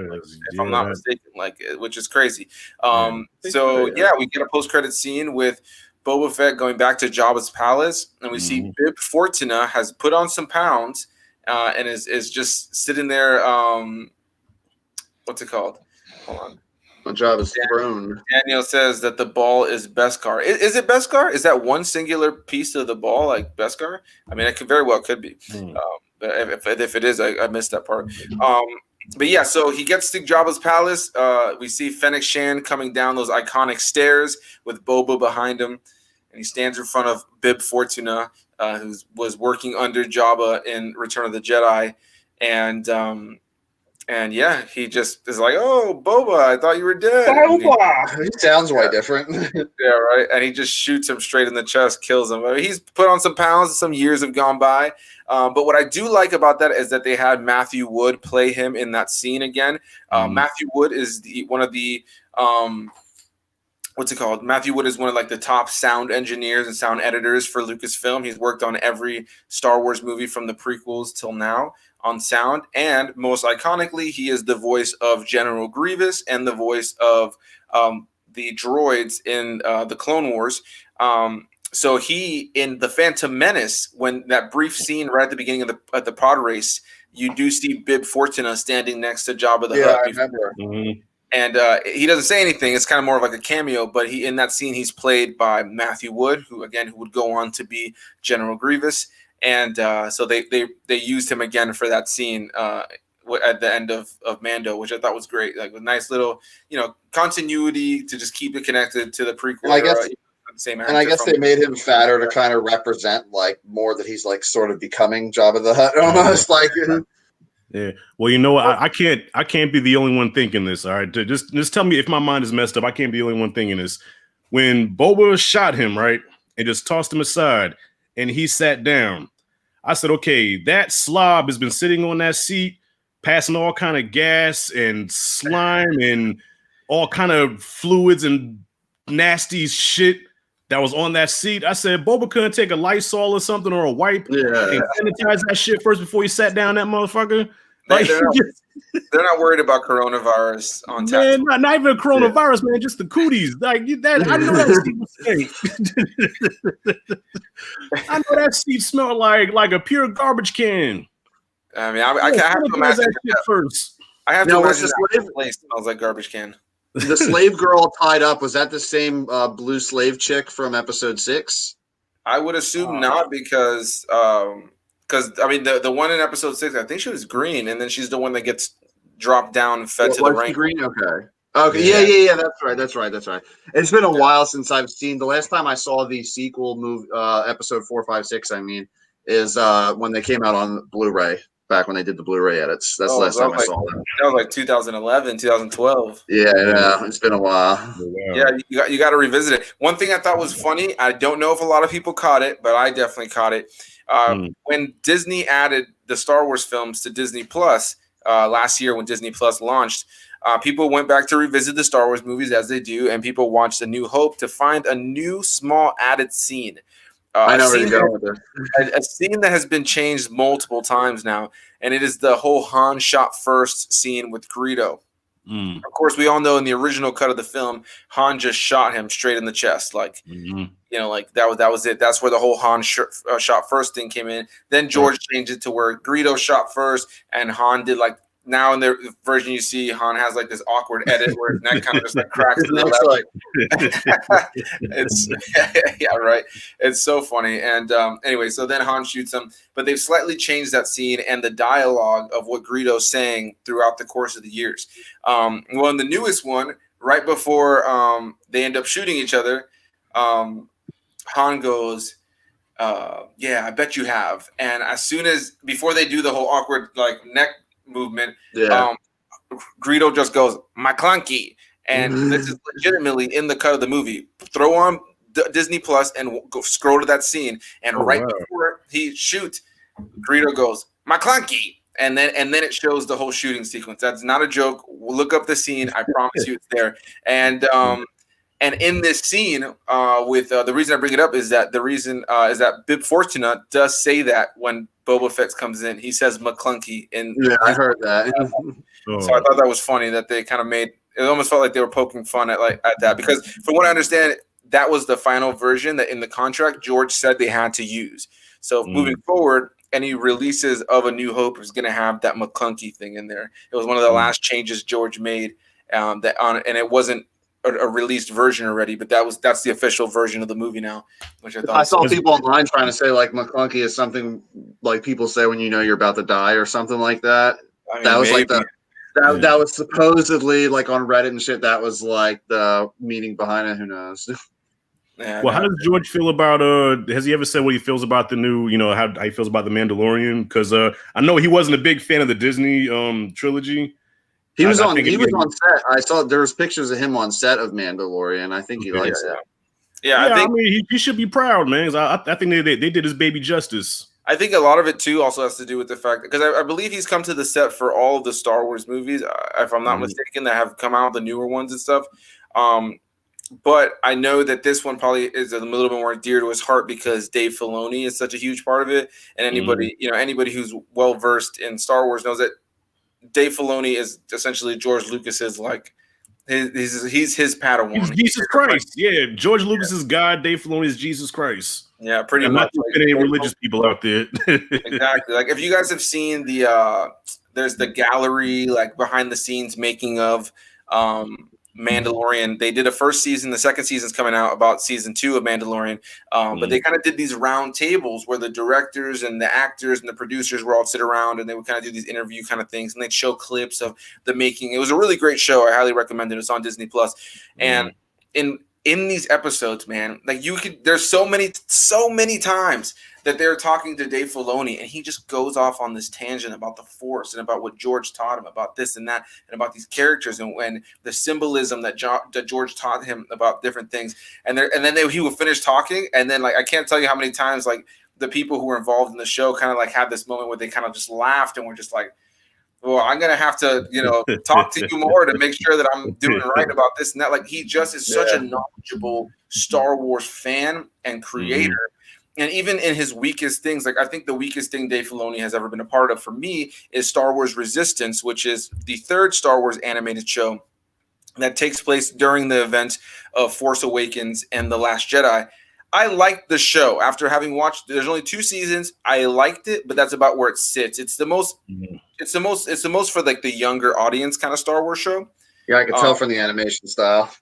if I'm not mistaken, which is crazy. We get a post-credit scene with Boba Fett going back to Jabba's palace, and we see Bib Fortuna has put on some pounds and is just sitting there. What's it called? Hold on. On Jabba's throne. Daniel says that the ball is Beskar. Is it Beskar? Is that one singular piece of the ball like Beskar? I mean, it very well could be. But if it is, I missed that part. But yeah, so he gets to Jabba's palace. We see Fennec Shand coming down those iconic stairs with Boba behind him, and he stands in front of Bib Fortuna, who was working under Jabba in Return of the Jedi, and yeah, he just is like, "Oh, Boba, I thought you were dead." He sounds way different. Yeah, right. And he just shoots him straight in the chest, kills him. I mean, he's put on some pounds. Some years have gone by. But what I do like about that is that they had Matthew Wood play him in that scene again. Matthew Wood is one of the what's it called? Matthew Wood is one of like the top sound engineers and sound editors for Lucasfilm. He's worked on every Star Wars movie from the prequels till now on sound, and most iconically, he is the voice of General Grievous and the voice of the droids in the Clone Wars. So he, in the Phantom Menace, when that brief scene right at the beginning of the pod race, you do see Bib Fortuna standing next to Jabba the Hutt. I remember. And he doesn't say anything. It's kind of more of like a cameo, but in that scene, he's played by Matthew Wood, who would go on to be General Grievous. And so they used him again for that scene at the end of Mando, which I thought was great. Like a nice little, continuity to just keep it connected to the prequel And I guess, era. Same and I guess they made him fatter to kind of represent like more that he's like sort of becoming Jabba the Hutt almost like. Yeah. Well, you know what? I can't be the only one thinking this. All right. Just tell me if my mind is messed up. I can't be the only one thinking this. When Boba shot him, right, and just tossed him aside, and he sat down, I said, okay, that slob has been sitting on that seat, passing all kind of gas and slime and all kind of fluids and nasty shit that was on that seat. I said, Boba couldn't take a Lysol or something or a wipe and sanitize that shit first before he sat down that motherfucker. Like, they're not worried about coronavirus on man, not even a coronavirus, man, just the cooties. Like that, I know that seat was fake. I know that seat smelled like a pure garbage can. I mean, I have to imagine that first. I have to imagine that place smells like garbage can. The slave girl tied up, was that the same blue slave chick from episode 6? I would assume not, because I mean the one in episode 6, I think she was green, and then she's the one that gets dropped down and fed to the rain. Green, okay. Yeah. That's right. It's been a while since I've seen. The last time I saw the sequel movie, episode 4, 5, 6, I mean, is when they came out on Blu-ray. Back when they did the Blu-ray edits. That's the last time I saw them. That was like 2011, 2012. Yeah, it's been a while. Yeah, you got to revisit it. One thing I thought was funny, I don't know if a lot of people caught it, but I definitely caught it. When Disney added the Star Wars films to Disney Plus last year, when Disney Plus launched, people went back to revisit the Star Wars movies as they do, and people watched A New Hope to find a new small added scene. I know where you're going with this. A scene that has been changed multiple times now, and it is the whole Han shot first scene with Greedo. Of course, we all know in the original cut of the film, Han just shot him straight in the chest, like like that was it. That's where the whole Han shot first thing came in. Then George changed it to where Greedo shot first, and Han did like. Now in the version you see, Han has like this awkward edit where his neck kind of just like cracks to the left. It's yeah, right. It's so funny. And anyway, so then Han shoots him, but they've slightly changed that scene and the dialogue of what Greedo's saying throughout the course of the years. Well, in the newest one, right before they end up shooting each other, Han goes, "Yeah, I bet you have." And as soon as before they do the whole awkward like neck movement, Greedo just goes McClunky, and this is legitimately in the cut of the movie. Throw on Disney Plus and go scroll to that scene, and before he shoots, Greedo goes McClunky, and then it shows the whole shooting sequence. That's not a joke. We'll look up the scene. I promise you, it's there. And in this scene, with the reason I bring it up is that is that Bib Fortuna does say that when Boba Fett comes in, he says McClunky. I heard that. So I thought that was funny that they kind of made it. Almost felt like they were poking fun at that, because from what I understand, that was the final version that in the contract George said they had to use. So moving forward, any releases of A New Hope is going to have that McClunky thing in there. It was one of the last changes George made and it wasn't a released version already, but that's the official version of the movie now, which I thought. I saw people online trying to say like McClunky is something like people say when you know you're about to die or something like that. I mean, that was maybe. That was supposedly like on Reddit and shit. That was like the meaning behind it. Who knows? Yeah, well, how does George feel about has he ever said what he feels about the new, how he feels about the Mandalorian? Because I know he wasn't a big fan of the Disney trilogy. He was on set. I saw there was pictures of him on set of Mandalorian. I think he likes it. Yeah, I mean, he should be proud, man. I think they did his baby justice. I think a lot of it too also has to do with the fact because I believe he's come to the set for all of the Star Wars movies, if I'm not mistaken, that have come out, the newer ones and stuff. But I know that this one probably is a little bit more dear to his heart because Dave Filoni is such a huge part of it, and anybody who's well versed in Star Wars knows that Dave Filoni is essentially George Lucas's he's his Padawan. He's Jesus Christ. Yeah, George Lucas's God. Dave Filoni is Jesus Christ. Yeah, pretty much. Not any religious people out there. Exactly. Like if you guys have seen there's the gallery like behind the scenes making of Mandalorian. They did a first season. The second season's coming out about season 2 of Mandalorian. But they kind of did these round tables where the directors and the actors and the producers would all sit around and they would kind of do these interview kind of things and they'd show clips of the making. It was a really great show. I highly recommend it. It's on Disney Plus. And in these episodes, man, like there's so many times that they're talking to Dave Filoni and he just goes off on this tangent about the Force and about what George taught him about this and that and about these characters and when the symbolism that George taught him about different things. And then he would finish talking and then like I can't tell you how many times like the people who were involved in the show kind of like had this moment where they kind of just laughed and were just like, well, I'm going to have to, talk to you more to make sure that I'm doing right about this and that. Like, he just is such a knowledgeable Star Wars fan and creator. And even in his weakest things, like I think the weakest thing Dave Filoni has ever been a part of for me is Star Wars Resistance, which is the third Star Wars animated show that takes place during the event of Force Awakens and The Last Jedi. I liked the show after having watched. There's only 2 seasons. I liked it, but that's about where it sits. It's the most. It's the most for like the younger audience kind of Star Wars show. Yeah, I can tell from the animation style.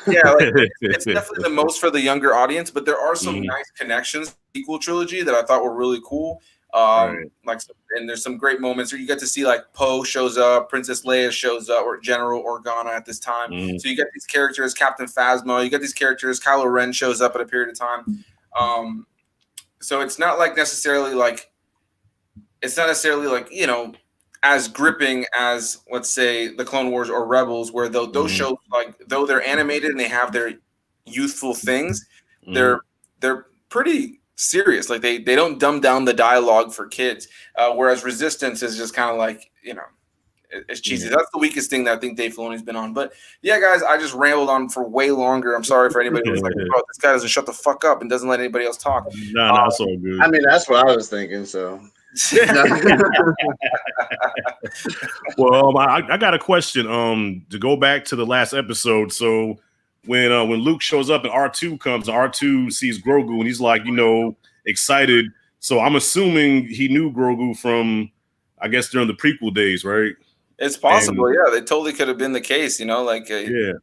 Yeah, like, it's definitely the most for the younger audience, but there are some nice connections to the sequel trilogy that I thought were really cool. Like, and there's some great moments where you get to see like Poe shows up, Princess Leia shows up, or General Organa at this time. So you get these characters, Captain Phasma. You get these characters, Kylo Ren shows up at a period of time. So it's not like necessarily like as gripping as, let's say, the Clone Wars or Rebels, where those shows, like, though they're animated and they have their youthful things, they're pretty serious. Like, they don't dumb down the dialogue for kids, whereas Resistance is just kind of like, it's cheesy. That's the weakest thing that I think Dave Filoni's been on. But, yeah, guys, I just rambled on for way longer. I'm sorry for anybody who's like, bro, this guy doesn't shut the fuck up and doesn't let anybody else talk. No, that's all good. I mean, that's what I was thinking, so... Well, I got a question. To go back to the last episode. So when Luke shows up and R2 comes, R2 sees Grogu and he's like, excited. So I'm assuming he knew Grogu from, I guess, during the prequel days, right? It's possible, yeah. They totally could have been the case, Grogu.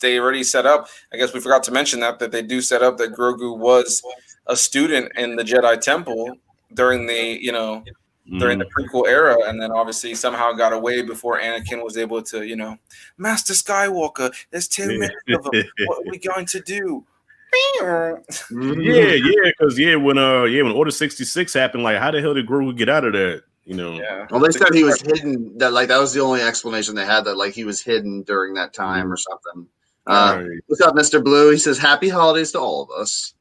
They already set up. I guess we forgot to mention that they do set up that Grogu was a student in the Jedi Temple during the during the prequel era, and then obviously somehow got away before Anakin was able to Master Skywalker, there's 10 minutes of him. What are we going to do? Because when Order 66 happened, like how the hell did Grogu get out of that? Well, they said he was hidden. That was the only explanation they had, that like he was hidden during that time or something. What's up, Mr. Blue? He says happy holidays to all of us.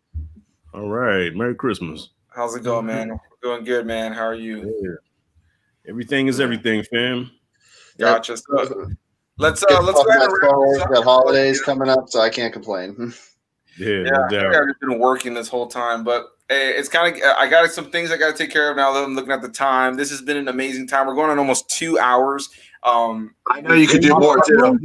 All right, Merry Christmas. How's it going, man? We're doing good, man. How are you? Yeah. Everything is everything, fam. Gotcha. So, let's go ahead and got holidays coming up, so I can't complain. No doubt. I've been working this whole time, but it's kind of I got some things I got to take care of now that I'm looking at the time. This has been an amazing time. We're going on almost 2 hours. I know you could do more too.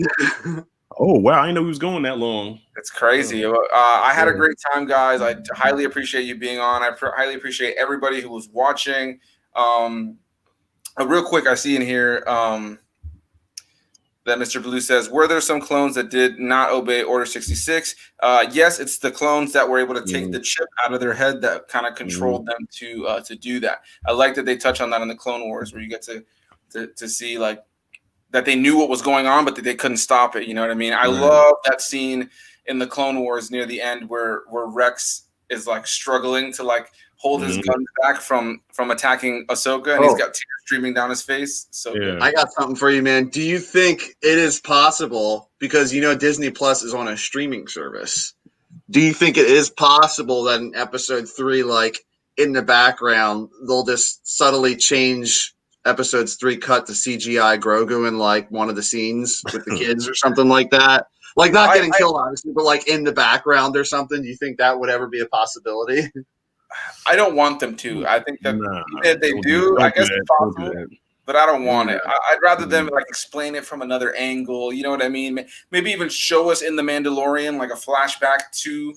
Oh, wow. I didn't know he was going that long. It's crazy. I had a great time, guys. I highly appreciate you being on. I highly appreciate everybody who was watching. Real quick, I see in here that Mr. Blue says, were there some clones that did not obey Order 66? Yes, it's the clones that were able to take the chip out of their head that kind of controlled them to do that. I like that they touch on that in the Clone Wars, where you get to see like that they knew what was going on, but that they couldn't stop it. You know what I mean? I love that scene in the Clone Wars near the end where Rex is like struggling to like hold his gun back from attacking Ahsoka, and he's got tears streaming down his face. So good. I got something for you, man. Do you think it is possible, because Disney Plus is on a streaming service? Do you think it is possible that in episode 3, like in the background, they'll just subtly change episodes 3 cut to CGI Grogu in like one of the scenes with the kids or something like that? Like not getting killed, obviously, but like in the background or something. Do you think that would ever be a possibility? I don't want them to. I think that if they do, I guess it's possible, but I don't want it. I'd rather them like explain it from another angle. You know what I mean? Maybe even show us in the Mandalorian like a flashback to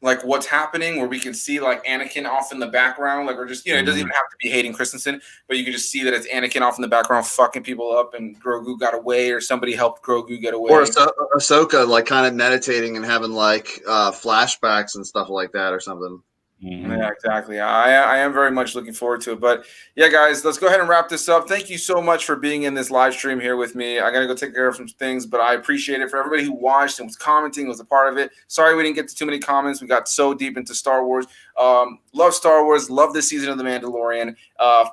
like what's happening, where we can see like Anakin off in the background, like, or just, you know, it doesn't even have to be Hayden Christensen, but you can just see that it's Anakin off in the background fucking people up, and Grogu got away, or somebody helped Grogu get away, or Ahsoka like kind of meditating and having like flashbacks and stuff like that or something. Yeah, exactly. I am very much looking forward to it. But yeah, guys, let's go ahead and wrap this up. Thank you so much for being in this live stream here with me. I got to go take care of some things, but I appreciate it for everybody who watched and was commenting, was a part of it. Sorry we didn't get to too many comments. We got so deep into Star Wars. Love Star Wars. Love this season of The Mandalorian.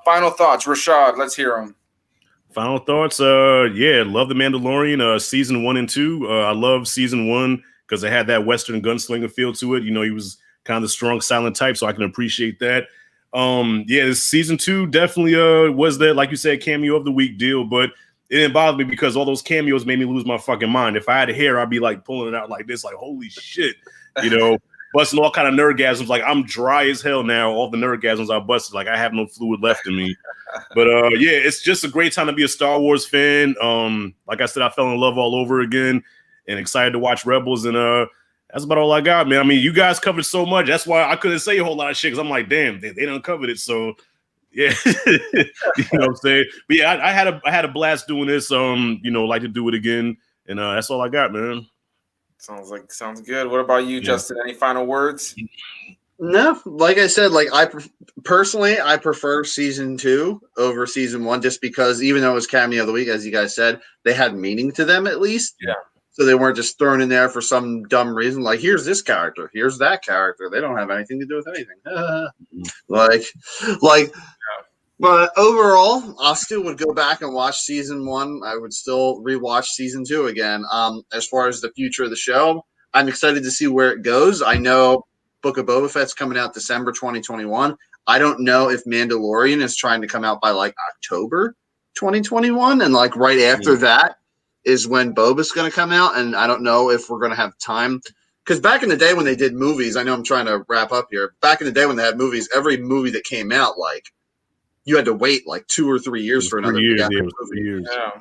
Final thoughts, Rashad. Let's hear them. Final thoughts. Yeah, love The Mandalorian. Season 1 and 2. I love season 1 because it had that Western gunslinger feel to it. You know, he was kind of the strong silent type, so I can appreciate that. Yeah, season 2 definitely was that, like you said, cameo of the week deal, but it didn't bother me because all those cameos made me lose my fucking mind. If I had hair, I'd be like pulling it out like this, like holy shit, you know, busting all kind of nerdgasms. Like I'm dry as hell now. All the nerdgasms I busted, like I have no fluid left in me. But yeah, it's just a great time to be a Star Wars fan. Like I said, I fell in love all over again, and excited to watch Rebels, and that's about all I got, man. I mean, you guys covered so much. That's why I couldn't say a whole lot of shit, because I'm like, damn, they done covered it. So, yeah, you know what I'm saying? But yeah, I had a blast doing this. You know, like to do it again, and that's all I got, man. Sounds good. What about you, Justin? Any final words? No, like I said, like I prefer season 2 over season 1, just because even though it was cameo of the week, as you guys said, they had meaning to them at least. Yeah. So they weren't just thrown in there for some dumb reason. Like, here's this character, here's that character. They don't have anything to do with anything. But overall, I still would go back and watch season 1. I would still rewatch season 2 again. As far as the future of the show, I'm excited to see where it goes. I know Book of Boba Fett's coming out December 2021. I don't know if Mandalorian is trying to come out by like October 2021, and like right after that is when Boba's going to come out, and I don't know if we're going to have time. Because back in the day when they did movies, I know I'm trying to wrap up here. Back in the day when they had movies, every movie that came out, like, you had to wait like 2 or 3 years for another movie. Yeah.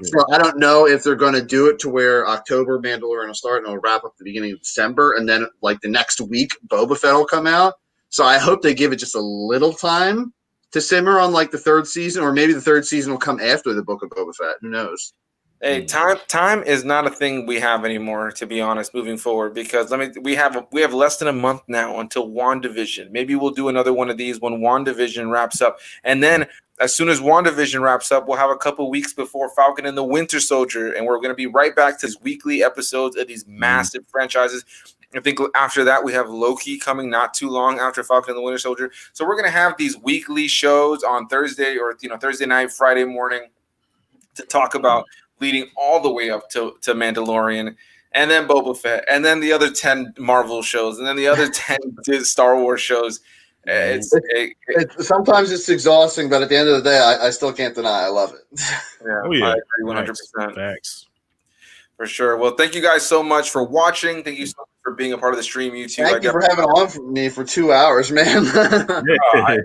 So I don't know if they're going to do it to where October Mandalorian will start and it'll wrap up at the beginning of December, and then like the next week Boba Fett will come out. So I hope they give it just a little time to simmer on like the 3rd season, or maybe the 3rd season will come after the Book of Boba Fett. Who knows? Hey, time is not a thing we have anymore, to be honest, moving forward, because we have less than a month now until WandaVision. Maybe we'll do another one of these when WandaVision wraps up. And then as soon as WandaVision wraps up, we'll have a couple weeks before Falcon and the Winter Soldier, and we're going to be right back to these weekly episodes of these massive franchises. I think after that, we have Loki coming not too long after Falcon and the Winter Soldier. So we're going to have these weekly shows on Thursday, or Thursday night, Friday morning, to talk about leading all the way up to Mandalorian, and then Boba Fett, and then the other 10 Marvel shows, and then the other 10 Star Wars shows. Sometimes it's exhausting, but at the end of the day, I still can't deny I love it. Yeah, I agree 100%. Facts. For sure. Well, thank you guys so much for watching. Thank you so much for being a part of the stream, you two. Thank you for having on for me for 2 hours, man. I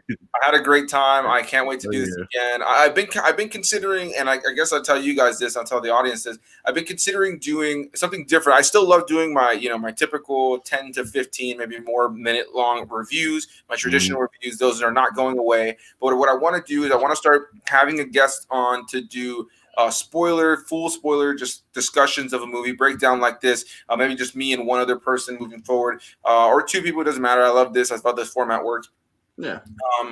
had a great time. I can't wait to do this again. I've been considering, and I guess I'll tell you guys this, I'll tell the audience this. I've been considering doing something different. I still love doing my typical 10 to 15, maybe more minute long reviews, my traditional reviews. Those are not going away. But what I want to do is I want to start having a guest on to do full spoiler, just discussions of a movie, breakdown like this. Maybe just me and one other person moving forward, or 2 people. It doesn't matter. I love this. I thought this format works. Yeah.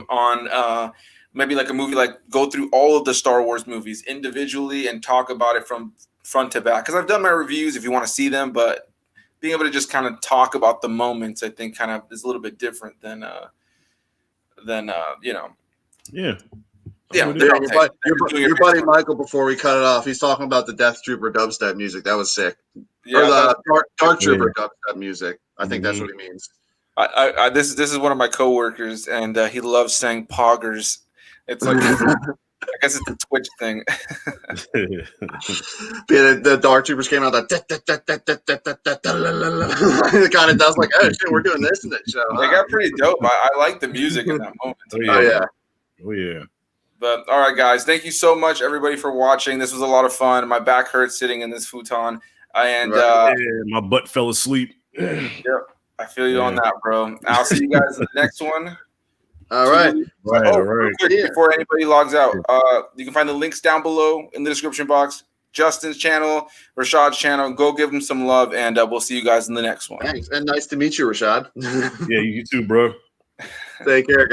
On maybe like a movie, like go through all of the Star Wars movies individually and talk about it from front to back. Because I've done my reviews if you want to see them, but being able to just kind of talk about the moments, I think, kind of is a little bit different than Yeah. Yeah, your buddy Michael, before we cut it off, he's talking about the Death Trooper dubstep music. That was sick. Yeah, or the Dark Trooper dubstep music. I think that's what he means. This is one of my coworkers, and he loves saying poggers. It's like I guess it's a Twitch thing. The Dark Troopers came out that it kind of does like, oh shit, we're doing this in that show. They got pretty dope. I like the music in that moment. Oh yeah. But all right, guys, thank you so much, everybody, for watching. This was a lot of fun. My back hurts sitting in this futon, and my butt fell asleep. Yeah. I feel you on that, bro. I'll see you guys in the next one. All right. All Real right. quick, before anybody logs out, you can find the links down below in the description box. Justin's channel, Rashad's channel. Go give them some love, and we'll see you guys in the next one. Thanks. And nice to meet you, Rashad. Yeah, you too, bro. Take care, guys.